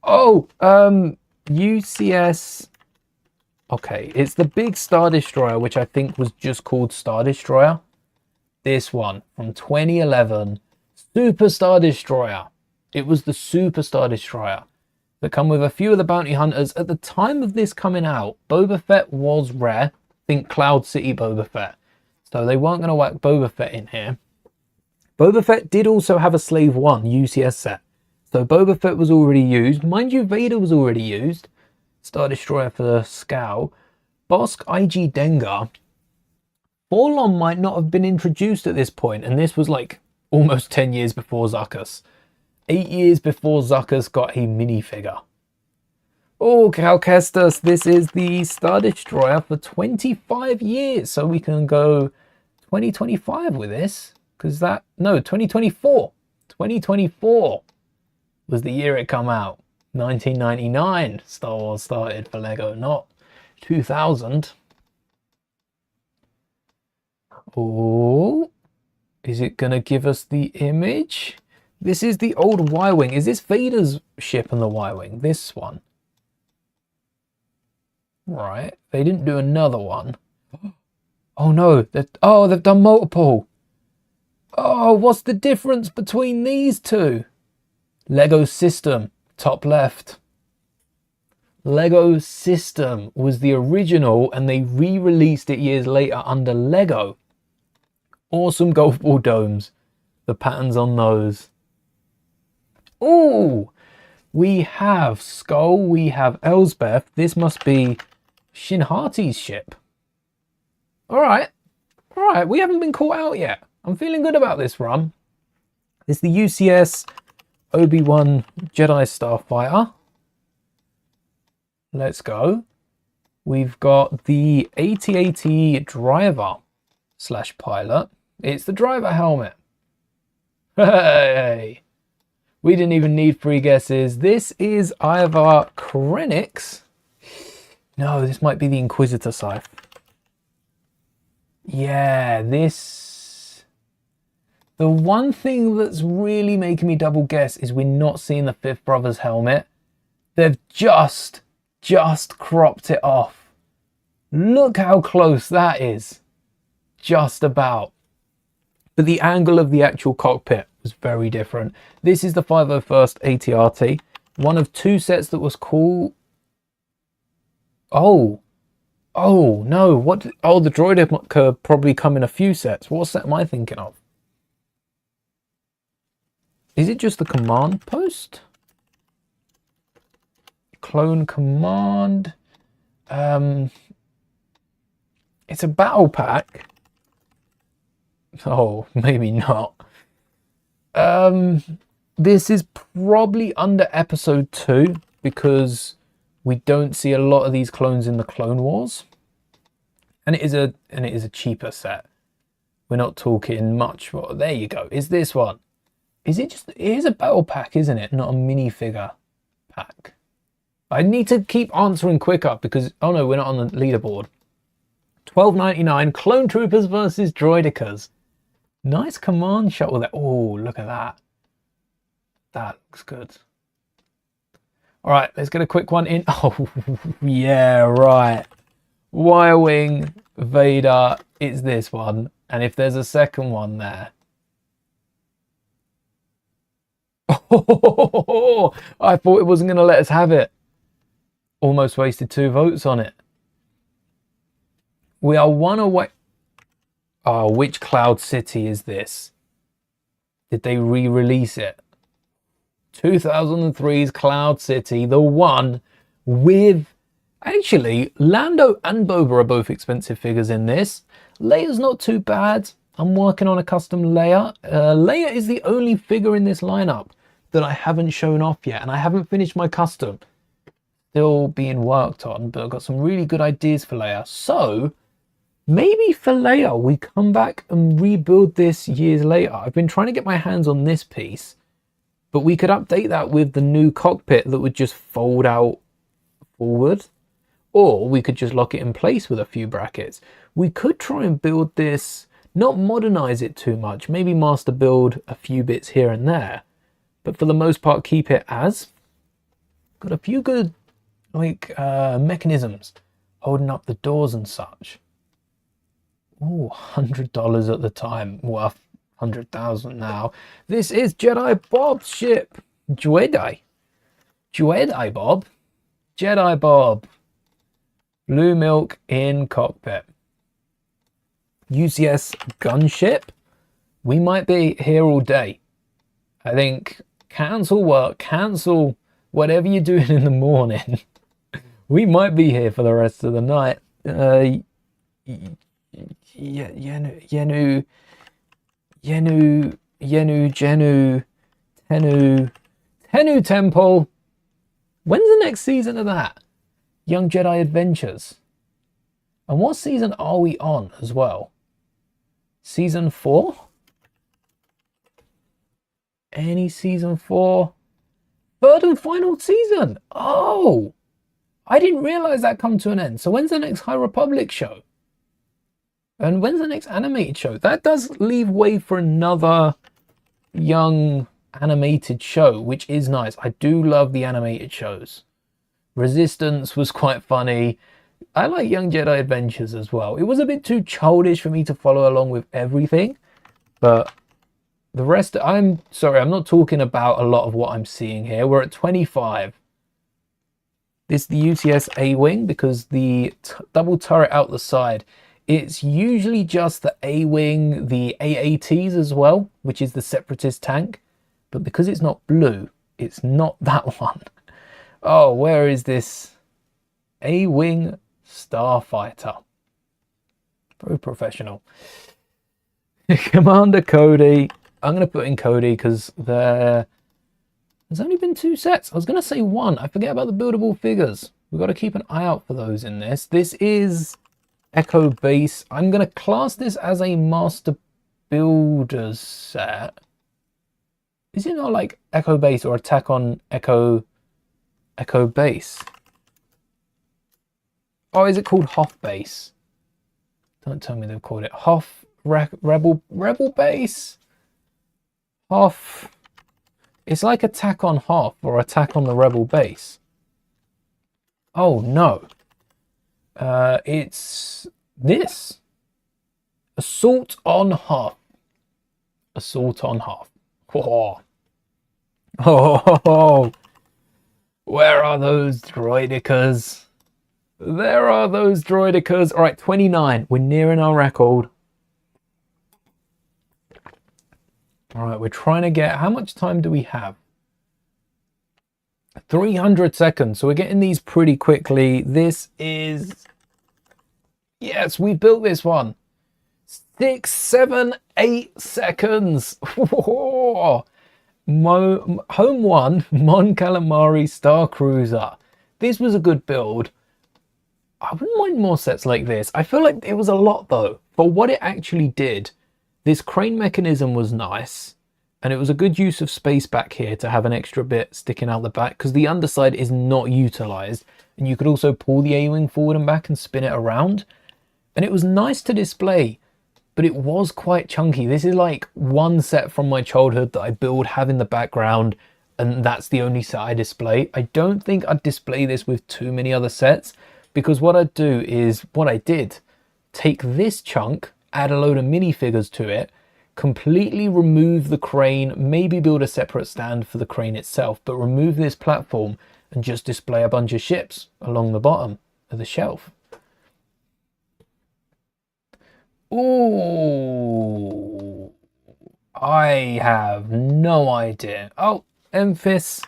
Oh, UCS. Okay, it's the big Star Destroyer, which I think was just called Star Destroyer. This one from 2011, Super Star Destroyer. It was the Super Star Destroyer that come with a few of the bounty hunters. At the time of this coming out, Boba Fett was rare. Think Cloud City Boba Fett. So they weren't going to whack Boba Fett in here. Boba Fett did also have a Slave 1 UCS set. So Boba Fett was already used. Mind you, Vader was already used. Star Destroyer for the Scow. Bosk IG Dengar. Forlon might not have been introduced at this point, and this was like almost 10 years before Zuckuss. 8 years before Zuckuss got a minifigure. Oh, Calcestus, this is the Star Destroyer for 25 years, so we can go 2025 with this, because that, no, 2024. 2024 was the year it come out. 1999 Star Wars started for Lego, not 2000. Oh, is it going to give us the image? This is the old Y-Wing. Is this Vader's ship on the Y-Wing? This one. Right. They didn't do another one. Oh no. They've done multiple. Oh, what's the difference between these two? Lego System, top left. Lego System was the original and they re-released it years later under Lego. Awesome golf ball domes. The patterns on those. Ooh, we have Skull, we have Elsbeth. This must be Shinhati's ship. All right, we haven't been caught out yet. I'm feeling good about this run. It's the UCS Obi-Wan Jedi Starfighter. Let's go. We've got the AT-AT driver / pilot. It's the driver helmet. Hey! We didn't even need 3 guesses. This is either Krennic's. No, this might be the Inquisitor scythe. Yeah, this... The one thing that's really making me double guess is we're not seeing the Fifth Brother's helmet. They've just cropped it off. Look how close that is. Just about. But the angle of the actual cockpit was very different. This is the 501st AT-RT. One of 2 sets that was cool. Oh no, what? Oh, the droid could probably come in a few sets. What set am I thinking of? Is it just the command post? Clone command. It's a battle pack. Oh, maybe not. This is probably under episode 2 because we don't see a lot of these clones in the Clone Wars. And it is a cheaper set. We're not talking much. Well, there you go. Is this one? Is it just, it is a battle pack, isn't it? Not a minifigure pack. I need to keep answering quicker because, oh no, we're not on the leaderboard. $12.99 Clone Troopers versus Droidicas. Nice command shuttle there. Oh, look at that. That looks good. All right, let's get a quick one in. Oh, yeah, right. Y-Wing, Vader, it's this one. And if there's a second one there. Oh, I thought it wasn't going to let us have it. Almost wasted 2 votes on it. We are 1 away. Oh, which Cloud City is this? Did they re-release it? 2003's Cloud City, the one with... Actually, Lando and Boba are both expensive figures in this. Leia's not too bad. I'm working on a custom Leia. Leia is the only figure in this lineup that I haven't shown off yet, and I haven't finished my custom. Still being worked on, but I've got some really good ideas for Leia. So... maybe for Leia, we come back and rebuild this years later. I've been trying to get my hands on this piece, but we could update that with the new cockpit that would just fold out forward, or we could just lock it in place with a few brackets. We could try and build this, not modernize it too much, maybe master build a few bits here and there, but for the most part keep it as. Got a few good mechanisms holding up the doors and such. Oh, $100 at the time, worth 100,000 now. This is Jedi Bob's ship. Jedi Bob. Jedi Bob. Blue milk in cockpit. UCS gunship. We might be here all day. I think cancel work, cancel whatever you're doing in the morning. We might be here for the rest of the night. Genu, Tenu Temple. When's the next season of that? Young Jedi Adventures. And what season are we on as well? Season 4? Any season 4? Third and final season. Oh, I didn't realize that come to an end. So when's the next High Republic show? And when's the next animated show? That does leave way for another young animated show, which is nice. I do love the animated shows. Resistance was quite funny. I like Young Jedi Adventures as well. It was a bit too childish for me to follow along with everything, but the rest, I'm sorry, I'm not talking about a lot of what I'm seeing here. We're at 25. This is the UTS A-Wing because the double turret out the side, it's usually just the A-Wing, the AATs as well, which is the Separatist tank. But because it's not blue, it's not that one. Oh, where is this? A-Wing Starfighter. Very professional. Commander Cody. I'm going to put in Cody because there's only been 2 sets. I was going to say 1. I forget about the buildable figures. We've got to keep an eye out for those in this. This is Echo Base. I'm going to class this as a Master Builders set. Is it not like Echo Base or Attack on Echo Base? Oh, is it called Hoth Base? Don't tell me they've called it Hoth Rebel Base. Hoth. It's like Attack on Hoth or Attack on the Rebel Base. Oh no. It's this. Assault on Hoth. Assault on Hoth. Oh. Oh. Where are those droidicas? There are those droidicas. All right, 29. We're nearing our record. All right, we're trying to get... How much time do we have? 300 seconds. So we're getting these pretty quickly. This is... Yes, we built this one. 6, 7, 8 seconds. Home 1, Mon Calamari Star Cruiser. This was a good build. I wouldn't mind more sets like this. I feel like it was a lot though. For what it actually did, this crane mechanism was nice. And it was a good use of space back here to have an extra bit sticking out the back because the underside is not utilized. And you could also pull the A-Wing forward and back and spin it around. And it was nice to display, but it was quite chunky. This is like one set from my childhood that I build, have in the background, and that's the only set I display. I don't think I'd display this with too many other sets because what I'd do is what I did, take this chunk, add a load of minifigures to it, completely remove the crane, maybe build a separate stand for the crane itself, but remove this platform and just display a bunch of ships along the bottom of the shelf. Ooh, I have no idea. Oh, Memphis.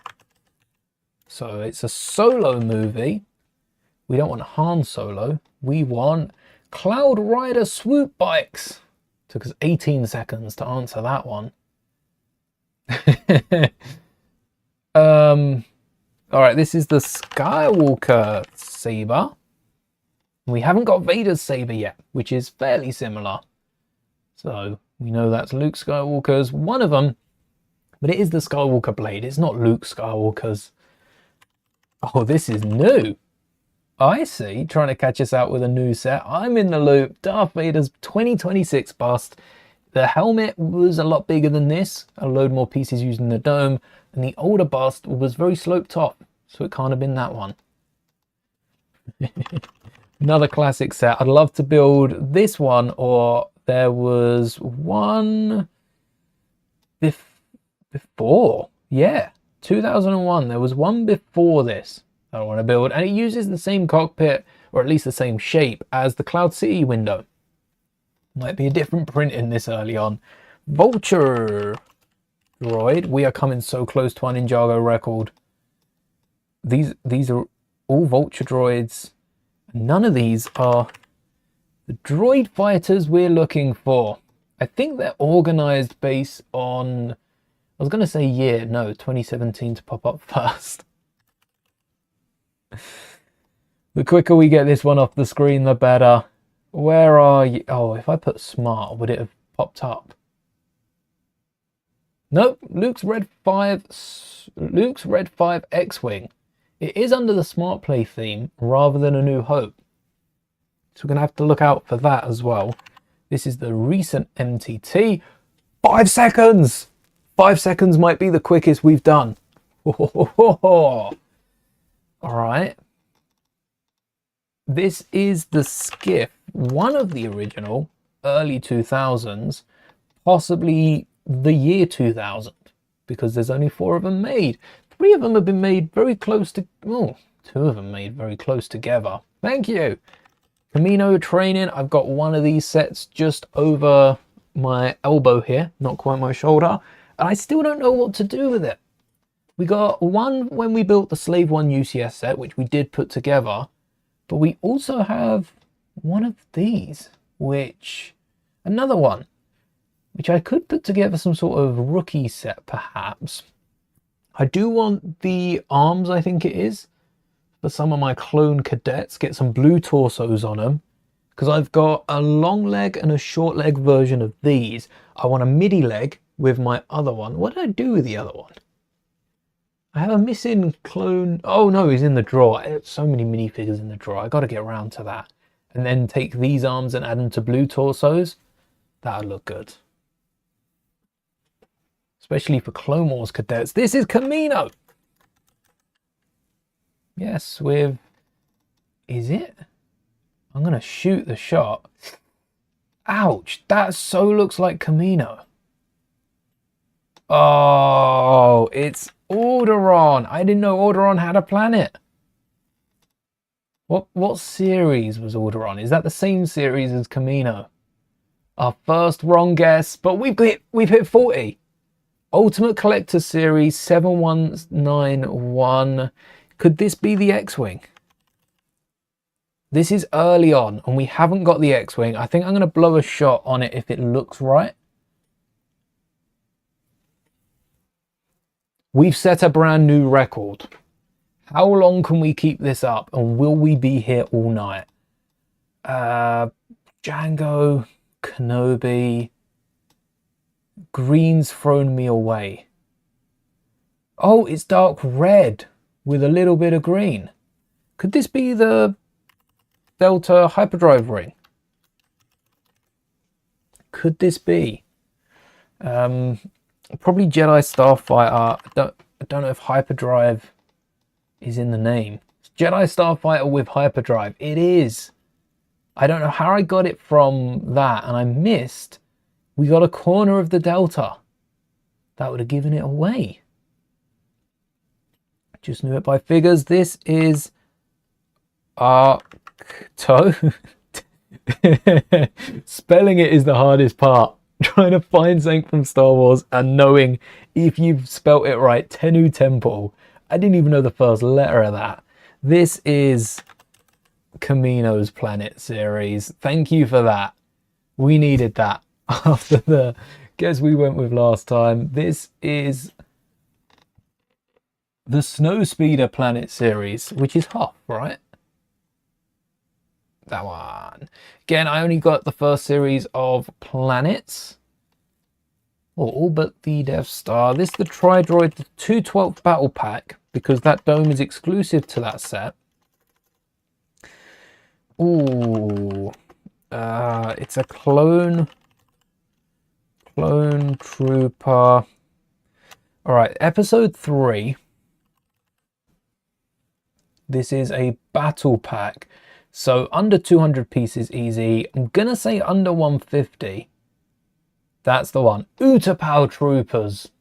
So it's a solo movie. We don't want Han Solo. We want Cloud Rider Swoop Bikes. Took us 18 seconds to answer that one. All right, this is the Skywalker saber. We haven't got Vader's saber yet, which is fairly similar. So we know that's Luke Skywalker's, one of them, but it is the Skywalker blade. It's not Luke Skywalker's. Oh, this is new. I see, trying to catch us out with a new set. I'm in the loop. Darth Vader's 2026 bust. The helmet was a lot bigger than this, a load more pieces using the dome, and the older bust was very sloped top, so it can't have been that one. Another classic set. I'd love to build this one, or there was one before. Yeah, 2001. There was one before this I want to build, and it uses the same cockpit, or at least the same shape, as the Cloud City window. Might be a different print in this early on. Vulture droid. We are coming so close to our Ninjago record. These are all Vulture droids. None of these are The droid fighters we're looking for. I think they're organized based on, I was going to say year, no, 2017 to pop up first. The quicker we get this one off the screen, the better. Where are you? Oh, if I put smart, would it have popped up? Nope, Luke's Red 5 X-Wing. It is under the Smart Play theme rather than A New Hope. So we're going to have to look out for that as well. This is the recent MTT. 5 seconds! 5 seconds might be the quickest we've done. All right. This is the Skiff, one of the original early 2000s, possibly the year 2000, because there's only 4 of them made. 3 of them have been made very close to, oh, 2 of them made very close together. Thank you. Camino training, I've got one of these sets just over my elbow here, not quite my shoulder, and I still don't know what to do with it. We got one when we built the Slave 1 UCS set, which we did put together, but we also have one of these, which, another one, which I could put together some sort of rookie set perhaps. I do want the arms, I think it is, for some of my clone cadets, get some blue torsos on them, because I've got a long leg and a short leg version of these. I want a midi leg with my other one. What did I do with the other one? I have a missing clone. Oh no, he's in the drawer. I have so many minifigures in the drawer. I got to get around to that. And then take these arms and add them to blue torsos. That would look good. Especially for Clone Wars cadets. This is Camino. Yes, with, is it? I'm going to shoot the shot. Ouch, that so looks like Camino. Oh, it's Alderaan. I didn't know Alderaan had a planet. What series was Alderaan? Is that the same series as Camino? Our first wrong guess, but we've hit 40. Ultimate Collector Series 7191. Could this be the X-Wing? This is early on and we haven't got the X-Wing. I think I'm going to blow a shot on it if it looks right. We've set a brand new record. How long can we keep this up and will we be here all night? Django, Kenobi, green's thrown me away. Oh, it's dark red with a little bit of green. Could this be the Delta hyperdrive ring? Could this be? Probably Jedi Starfighter. I don't know if hyperdrive is in the name. It's Jedi Starfighter with hyperdrive. It is. I don't know how I got it from that and I missed. We got a corner of the Delta. That would have given it away. Just knew it by figures. This is Arcto. Spelling it is the hardest part. Trying to find something from Star Wars and knowing if you've spelt it right. Tennu Temple. I didn't even know the first letter of that. This is Camino's Planet series. Thank you for that. We needed that after the guess we went with last time. This is the Snowspeeder Planet series, which is Hoth, right? That one. Again, I only got the first series of planets. Or all but the Death Star. This is the Tri-Droid, the 212th Battle Pack, because that dome is exclusive to that set. Ooh. It's a clone trooper. Alright, episode 3. This is a battle pack. So under 200 pieces easy. I'm gonna say under 150. That's the one. Utapau Troopers.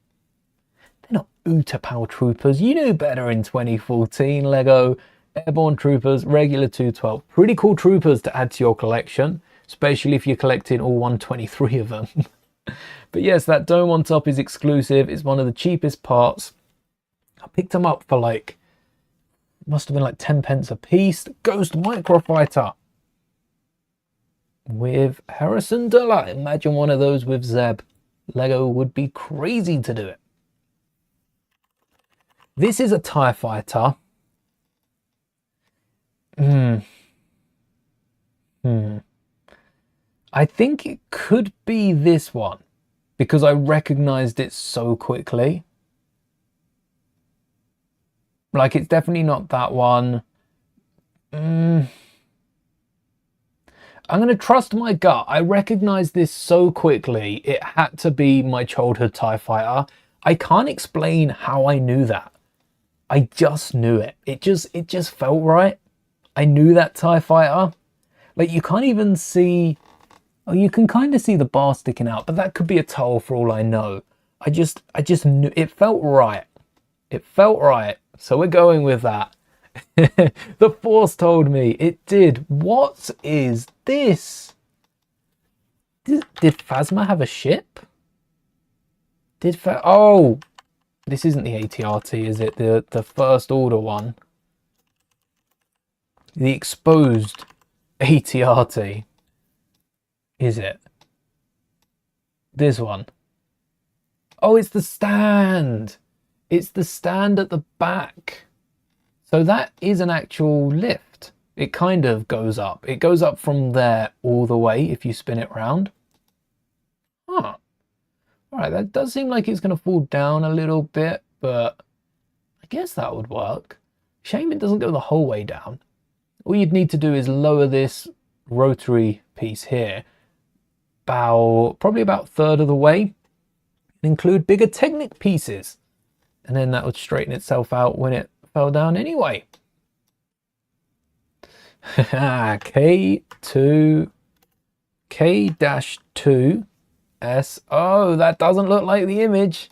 They're not Utapau Troopers. You knew better in 2014, Lego. Airborne Troopers, regular 212. Pretty cool troopers to add to your collection, especially if you're collecting all 123 of them. But yes, that dome on top is exclusive. It's one of the cheapest parts. I picked them up for like, must have been like 10 pence a piece. Ghost Microfighter. with Harrison Dollar. Imagine one of those with Zeb. Lego would be crazy to do it. This is a TIE fighter. I think it could be this one because I recognized it so quickly. Like, it's definitely not that one. I'm going to trust my gut. I recognized this so quickly. It had to be my childhood TIE fighter. I can't explain how I knew that. I just knew it. It just felt right. I knew that TIE fighter. Like, you can't even see... Oh, you can kind of see the bar sticking out, but that could be a toll for all I know. I just knew it felt right. It felt right. So we're going with that. The Force told me it did. What is this? Did Phasma have a ship? Oh, this isn't the ATRT, is it? The First Order one. The exposed ATRT. Is it? This one. Oh, it's the stand. It's the stand at the back. So that is an actual lift. It kind of goes up. It goes up from there all the way if you spin it round. Huh. All right, that does seem like it's going to fall down a little bit, but I guess that would work. Shame it doesn't go the whole way down. All you'd need to do is lower this rotary piece here probably about a third of the way and include bigger Technic pieces. And then that would straighten itself out when it fell down anyway. K2, K-2S. Oh, that doesn't look like the image.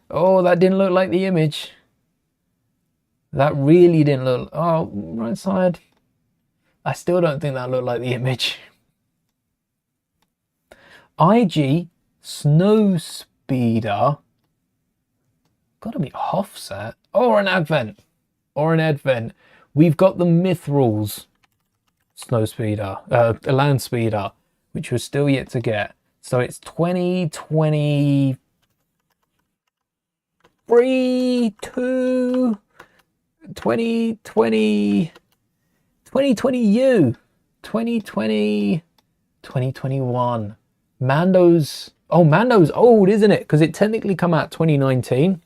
Oh, that didn't look like the image. That really didn't look... Oh, right side. I still don't think that looked like the image. IG Snow Speeder. Gotta be offset. Or an Advent. Or an Advent. We've got the Mithrils Snow Speeder. A Land Speeder. Which we're still yet to get. So it's 2023 to 2020 2021. Mando's old, isn't it? Because it technically come out 2019.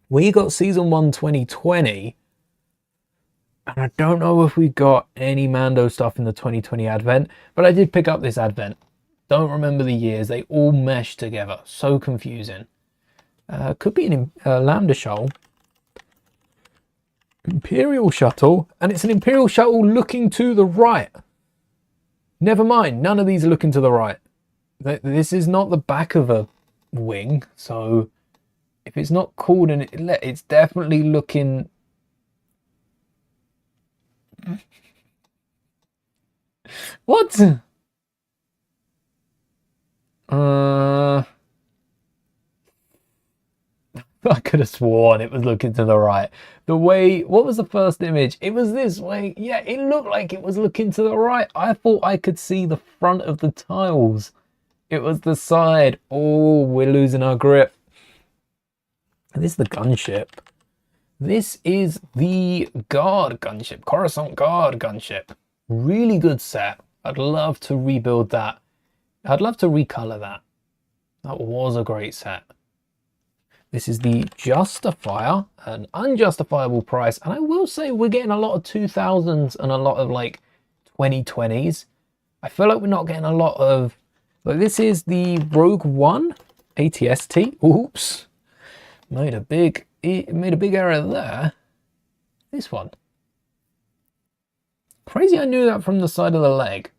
We got season 1 2020. And I don't know if we got any Mando stuff in the 2020 Advent, but I did pick up this Advent. Don't remember the years. They all mesh together. So confusing. Could be a Lambda Shoal. Imperial Shuttle. And it's an Imperial Shuttle looking to the right. Never mind. None of these are looking to the right. This is not the back of a wing. So if it's not called, and it's definitely looking... What? I could have sworn it was looking to the right. The way, what was the first image? It was this way. Yeah, it looked like it was looking to the right. I thought I could see the front of the tiles. It was the side. Oh, we're losing our grip. And this is the gunship. This is the Guard gunship, Coruscant Guard gunship. Really good set. I'd love to rebuild that. I'd love to recolor that. That was a great set. This is the Justifier, an unjustifiable price. And I will say we're getting a lot of 2000s and a lot of like 2020s. I feel like we're not getting a lot of... Like, this is the Rogue One ATST. Oops. Made a big error there. This one. Crazy I knew that from the side of the leg.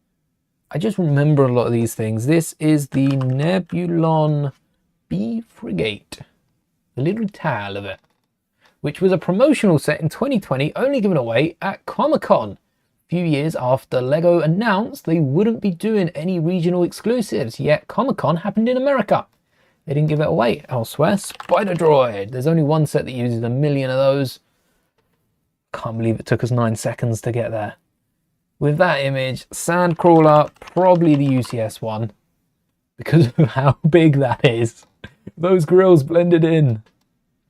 I just remember a lot of these things. This is the Nebulon B Frigate. A little tile of it. Which was a promotional set in 2020, only given away at Comic-Con. A few years after LEGO announced they wouldn't be doing any regional exclusives, yet Comic-Con happened in America. They didn't give it away elsewhere. Spider Droid. There's only one set that uses 1 million of those. Can't believe it took us 9 seconds to get there. with that image. Sandcrawler, probably the UCS one, because of how big that is. Those grills blended in.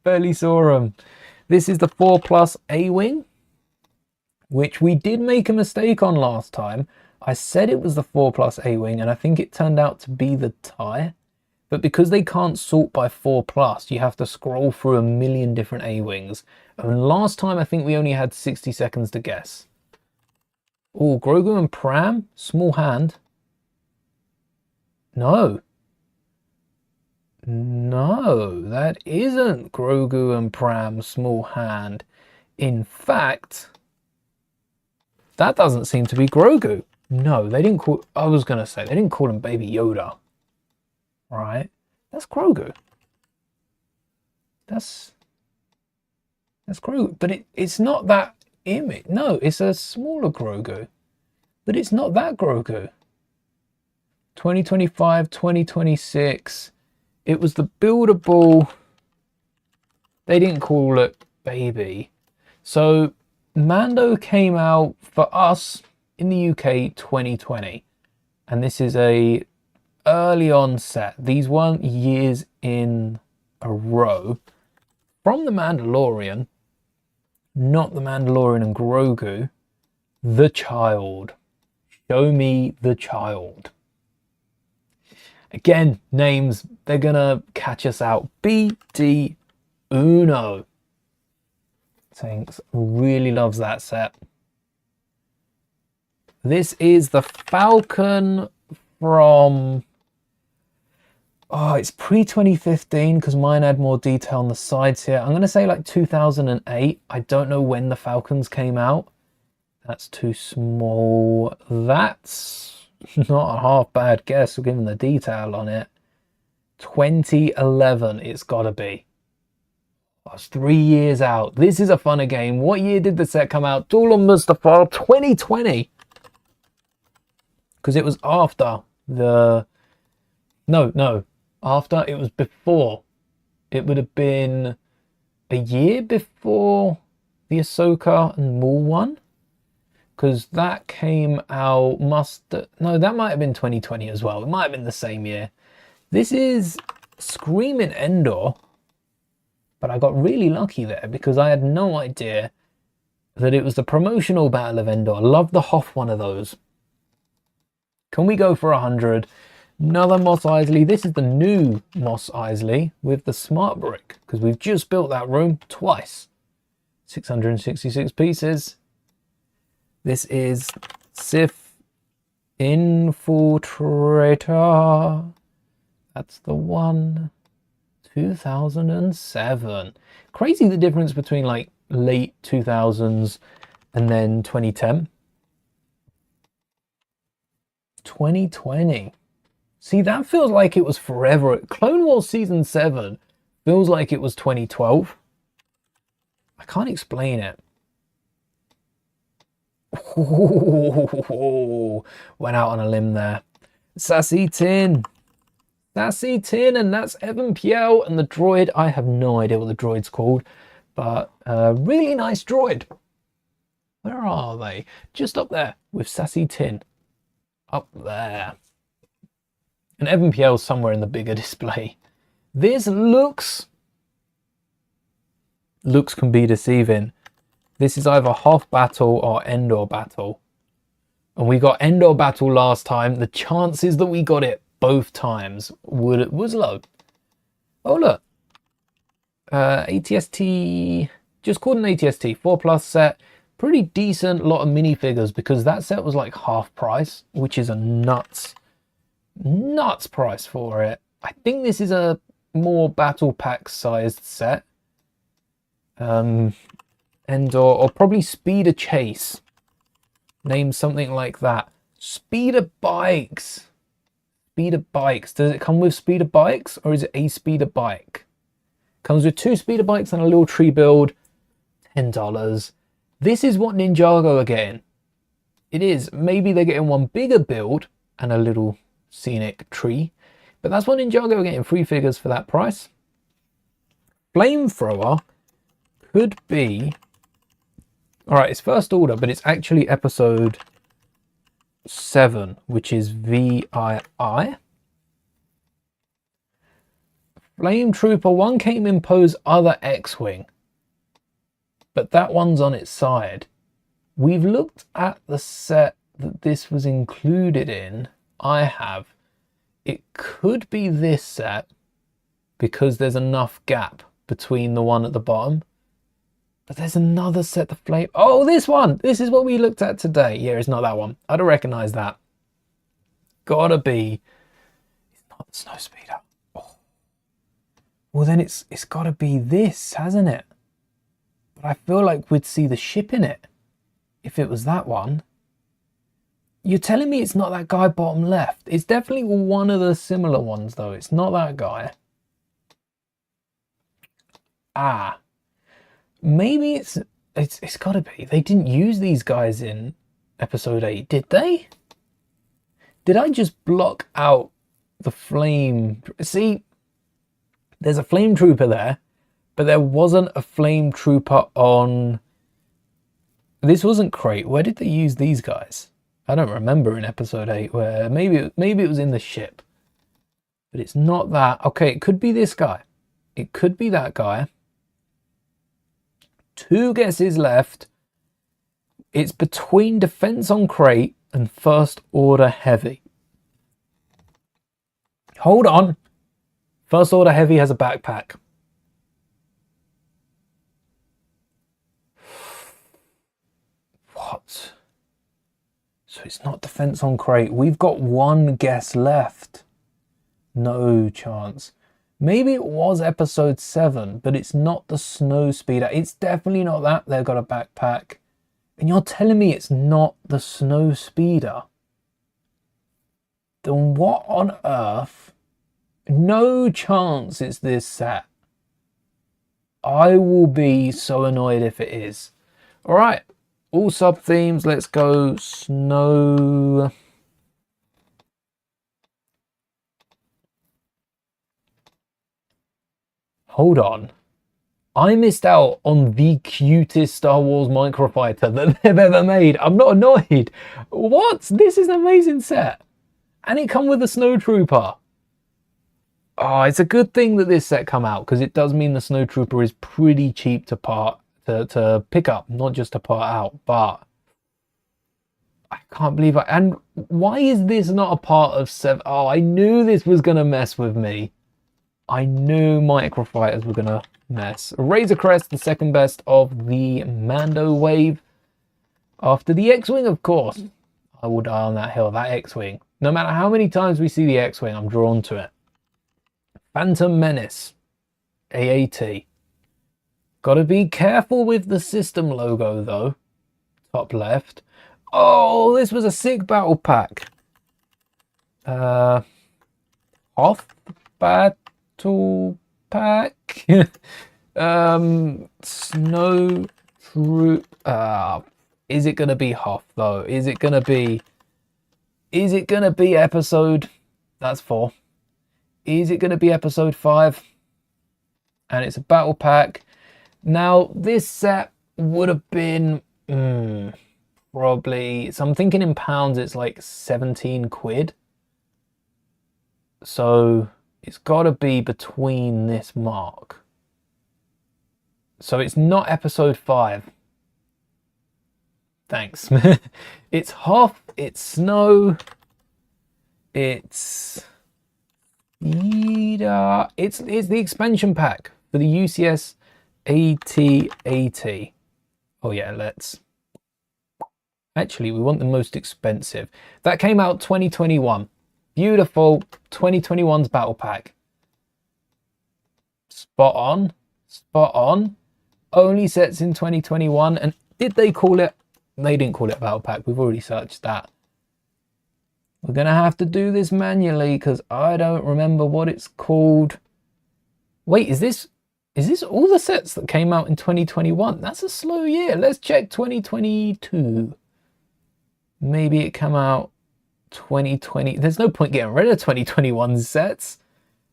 Barely saw them. This is the 4+ A-Wing, which we did make a mistake on last time. I said it was the 4+ A-Wing, and I think it turned out to be the TIE. But because they can't sort by 4+, you have to scroll through a million different A-Wings. And last time, I think we only had 60 seconds to guess. Oh, Grogu and Pram? Small hand. No. No, that isn't Grogu and Pram small hand. In fact, that doesn't seem to be Grogu. No, they didn't call... I was going to say, they didn't call him Baby Yoda. Right? That's Grogu. That's Grogu. But it's not that image. No, it's a smaller Grogu. But it's not that Grogu. 2025, 2026... It was the buildable. They didn't call it Baby. So Mando came out for us in the UK 2020. And this is a early on set. These weren't years in a row. From The Mandalorian, not The Mandalorian and Grogu, the child. Show me the child. Again, names, they're going to catch us out. BD Uno. Thanks. Really loves that set. This is the Falcon from... Oh, it's pre-2015 because mine had more detail on the sides here. I'm going to say like 2008. I don't know when the Falcons came out. That's too small. That's... not a half bad guess given the detail on it. 2011 it's gotta be. That's 3 years out. This is a funner game. What year did the set come out? Duel on Mustafar 2020. Because it was after the... No. After, it was before. It would have been a year before the Ahsoka and Maul one. Because that came out, no, that might have been 2020 as well. It might have been the same year. This is Screaming Endor. But I got really lucky there because I had no idea that it was the promotional Battle of Endor. I love the Hoth one of those. Can we go for 100? Another Mos Eisley. This is the new Mos Eisley with the smart brick. Because we've just built that room twice. 666 pieces. This is Sith Infiltrator. That's the one. 2007. Crazy the difference between like late 2000s and then 2010. 2020. See, that feels like it was forever. Clone Wars Season 7 feels like it was 2012. I can't explain it. Ooh, went out on a limb there. Sassy Tin. Sassy Tin, and that's Evan Piel and the droid. I have no idea what the droid's called, but really nice droid. Where are they? Just up there with Sassy Tin. Up there. And Evan Piel's somewhere in the bigger display. This looks can be deceiving. This is either Hoth Battle or Endor Battle. And we got Endor Battle last time. The chances that we got it both times was low. Oh, look. ATST, just called an ATST, 4+ set. Pretty decent lot of minifigures because that set was like half price, which is a nuts price for it. I think this is a more battle pack sized set. Endor, or probably Speeder Chase. Name something like that. Speeder Bikes. Speeder Bikes. Does it come with Speeder Bikes or is it a Speeder Bike? Comes with 2 Speeder Bikes and a little tree build. $10. This is what Ninjago are getting. It is. Maybe they're getting one bigger build and a little scenic tree. But that's what Ninjago are getting. 3 figures for that price. Flamethrower could be... Alright, it's First Order, but it's actually episode 7, which is VII. Flame Trooper 1 came in pose other X-Wing, but that one's on its side. We've looked at the set that this was included in. I have. It could be this set because there's enough gap between the one at the bottom. But there's another set, the flame. Oh, this one. This is what we looked at today. Yeah, it's not that one. I'd have recognised that. Gotta be. It's not the snow speeder. Oh. Well, then it's gotta be this, hasn't it? But I feel like we'd see the ship in it if it was that one. You're telling me it's not that guy bottom left? It's definitely one of the similar ones, though. It's not that guy. Ah. Maybe it's got to be. They didn't use these guys in episode 8, did they? Did I just block out the flame? See, there's a flame trooper there, but there wasn't a flame trooper on. This wasn't Crate. Where did they use these guys? I don't remember in episode 8 where maybe it was in the ship, but it's not that. Okay, it could be this guy. It could be that guy. 2 guesses left. It's between Defense on Crate and First Order Heavy. Hold on. First Order Heavy has a backpack. What? So it's not Defense on Crate. We've got 1 guess left. No chance. Maybe it was episode 7, but it's not the snow speeder. It's definitely not that. They've got a backpack. And you're telling me it's not the snow speeder? Then what on earth? No chance it's this set. I will be so annoyed if it is. All right. All sub themes. Let's go snow. Hold on. I missed out on the cutest Star Wars microfighter that they've ever made. I'm not annoyed. What? This is an amazing set. And it come with a snowtrooper. Oh, it's a good thing that this set come out because it does mean the snowtrooper is pretty cheap to pick up, not just to part out. But I can't believe it. And why is this not a part of 7? Oh, I knew this was going to mess with me. I knew microfighters were going to mess. Razor Crest, the second best of the Mando wave. After the X-Wing, of course. I will die on that hill, that X-Wing. No matter how many times we see the X-Wing, I'm drawn to it. Phantom Menace. AAT. Gotta be careful with the system logo, though. Top left. Oh, this was a sick battle pack. Hoth battle pack. Snow troop. Is it gonna be Hoth though? Is it gonna be episode? That's 4. Is it gonna be episode 5? And it's a battle pack. Now this set would have been probably. So I'm thinking in pounds, it's like 17 quid. So it's got to be between this mark. So it's not episode 5. Thanks. It's Hoth, it's Snow, it's it's the expansion pack for the UCS AT-AT. Oh yeah, let's. Actually, we want the most expensive. That came out 2021. Beautiful 2021's battle pack. Spot on. Spot on. Only sets in 2021. And did they call it? They didn't call it battle pack. We've already searched that. We're going to have to do this manually because I don't remember what it's called. Wait, is this all the sets that came out in 2021? That's a slow year. Let's check 2022. Maybe it came out 2020. There's no point getting rid of 2021 sets.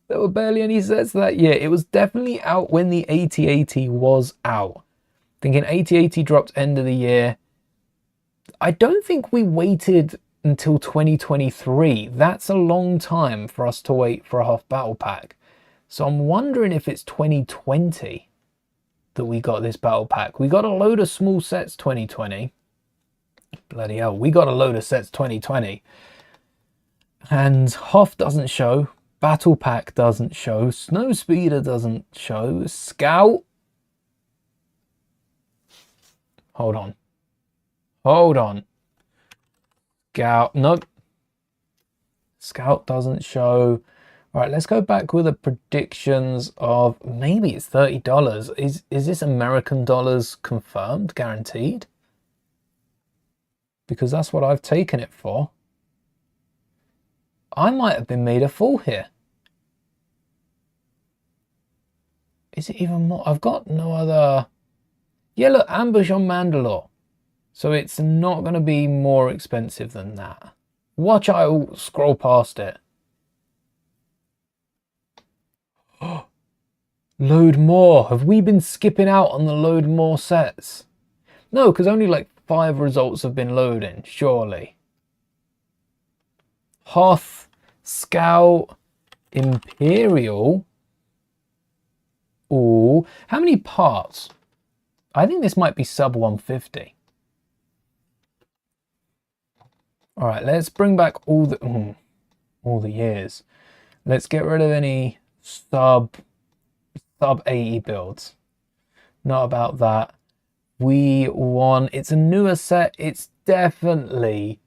There were barely any sets that year. It was definitely out when the AT-AT was out. Thinking AT-AT dropped end of the year. I don't think we waited until 2023. That's a long time for us to wait for a half battle pack. So I'm wondering if it's 2020 that we got this battle pack. We got a load of small sets 2020. Bloody hell, we got a load of sets 2020. And Hoth doesn't show. Battle pack doesn't show. Snow Speeder doesn't show. Scout. Hold on. Hold on. Scout. Nope. Scout doesn't show. All right, let's go back with the predictions of maybe it's $30. Is this American dollars confirmed, guaranteed? Because that's what I've taken it for. I might have been made a fool here. Is it even more? I've got no other. Yeah, look, ambush on Mandalore. So it's not going to be more expensive than that. Watch, I'll scroll past it. Load more. Have we been skipping out on the load more sets? No, because only like 5 results have been loading, surely. Hoth, Scout, Imperial. Ooh, how many parts? I think this might be sub 150. All right, let's bring back all the years. Let's get rid of any sub 80 builds. Not about that. We want, it's a newer set. It's definitely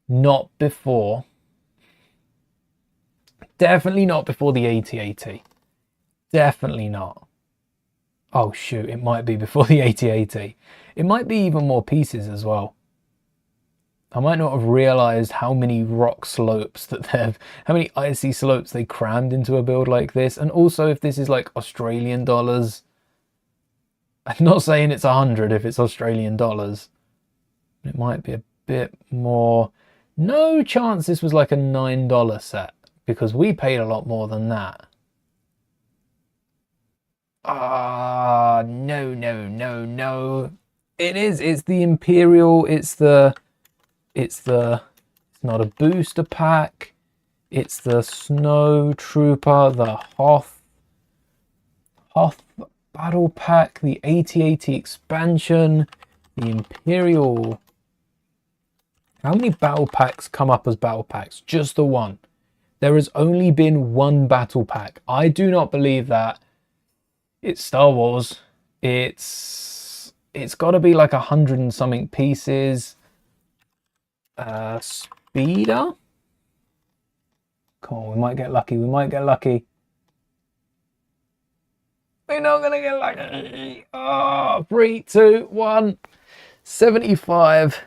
not before. Definitely not before the AT-AT. Definitely not. Oh shoot, it might be before the AT-AT. It might be even more pieces as well. I might not have realized how many rock slopes that they've, how many icy slopes they crammed into a build like this. And also if this is like Australian dollars. I'm not saying it's 100 if it's Australian dollars. It might be a bit more. No chance this was like a $9 set because we paid a lot more than that. Ah, no, no, no, no. It is, it's the Imperial, it's not a booster pack. It's the Snow Trooper, the Hoth Battle Pack, the AT-AT expansion, the Imperial. How many battle packs come up as battle packs? Just the one. There has only been one battle pack. I do not believe that. It's Star Wars. It's got to be like 100 and something pieces. Speeder. Come on, we might get lucky. We might get lucky. We're not gonna get lucky. Oh, 3, 2, 1. 75.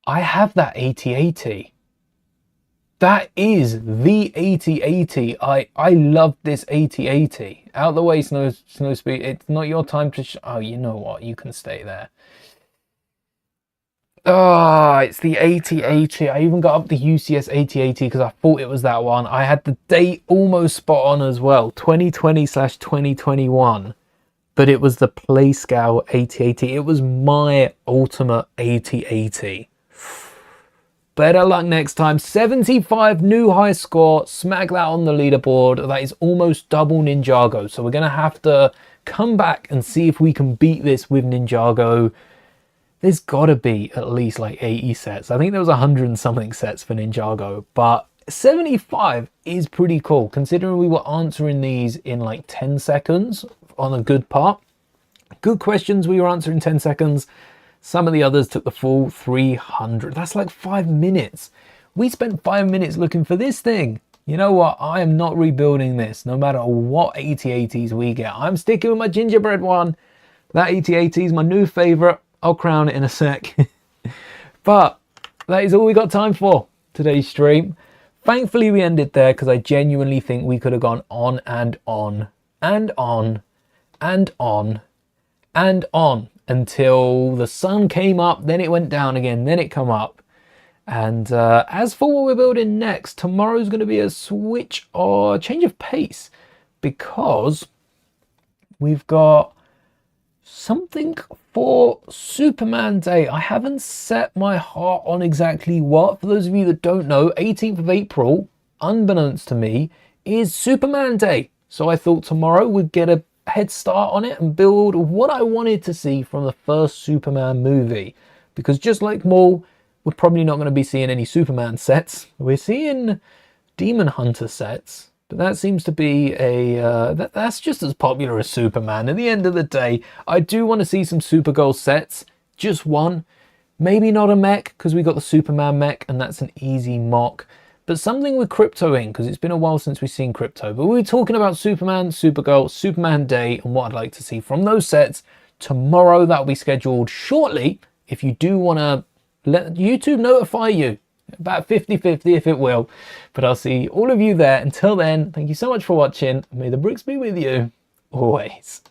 I have that AT-AT. That is the AT-AT. I love this AT-AT. Out the way, Snow Speed. It's not your time to oh, you know what? You can stay there. Ah, oh, it's the AT-AT. I even got up the UCS AT-AT because I thought it was that one. I had the date almost spot on as well. 2020/2021. But it was the Playscale AT-AT. It was my ultimate AT-AT. Better luck next time. 75 new high score. Smack that on the leaderboard. That is almost double Ninjago. So we're going to have to come back and see if we can beat this with Ninjago. There's got to be at least like 80 sets. I think there was 100 and something sets for Ninjago. But 75 is pretty cool. Considering we were answering these in like 10 seconds on a good part. Good questions we were answering 10 seconds. Some of the others took the full 300. That's like 5 minutes. We spent 5 minutes looking for this thing. You know what? I am not rebuilding this, no matter what AT-ATs we get. I'm sticking with my gingerbread one. That AT-AT is my new favorite. I'll crown it in a sec. But that is all we got time for today's stream. Thankfully, we ended there because I genuinely think we could have gone on and on and on and on and on until the sun came up, then it went down again, then it come up. And as for what we're building next, tomorrow's going to be a switch or change of pace because we've got something for Superman Day. I haven't set my heart on exactly what. For those of you that don't know, 18th of April, unbeknownst to me, is Superman Day. So I thought tomorrow we'd get a head start on it and build what I wanted to see from the first Superman movie. Because just like Maul, we're probably not going to be seeing any Superman sets. We're seeing Demon Hunter sets. But that seems to be that's just as popular as Superman. At the end of the day, I do want to see some Supergirl sets. Just one. Maybe not a mech, because we got the Superman mech, and that's an easy mock. But something with Crypto in, because it's been a while since we've seen Crypto. But we're talking about Superman, Supergirl, Superman Day, and what I'd like to see from those sets tomorrow. That'll be scheduled shortly. If you do want to let YouTube notify you. About 50-50 if it will. But I'll see all of you there. Until then, thank you so much for watching. May the bricks be with you always.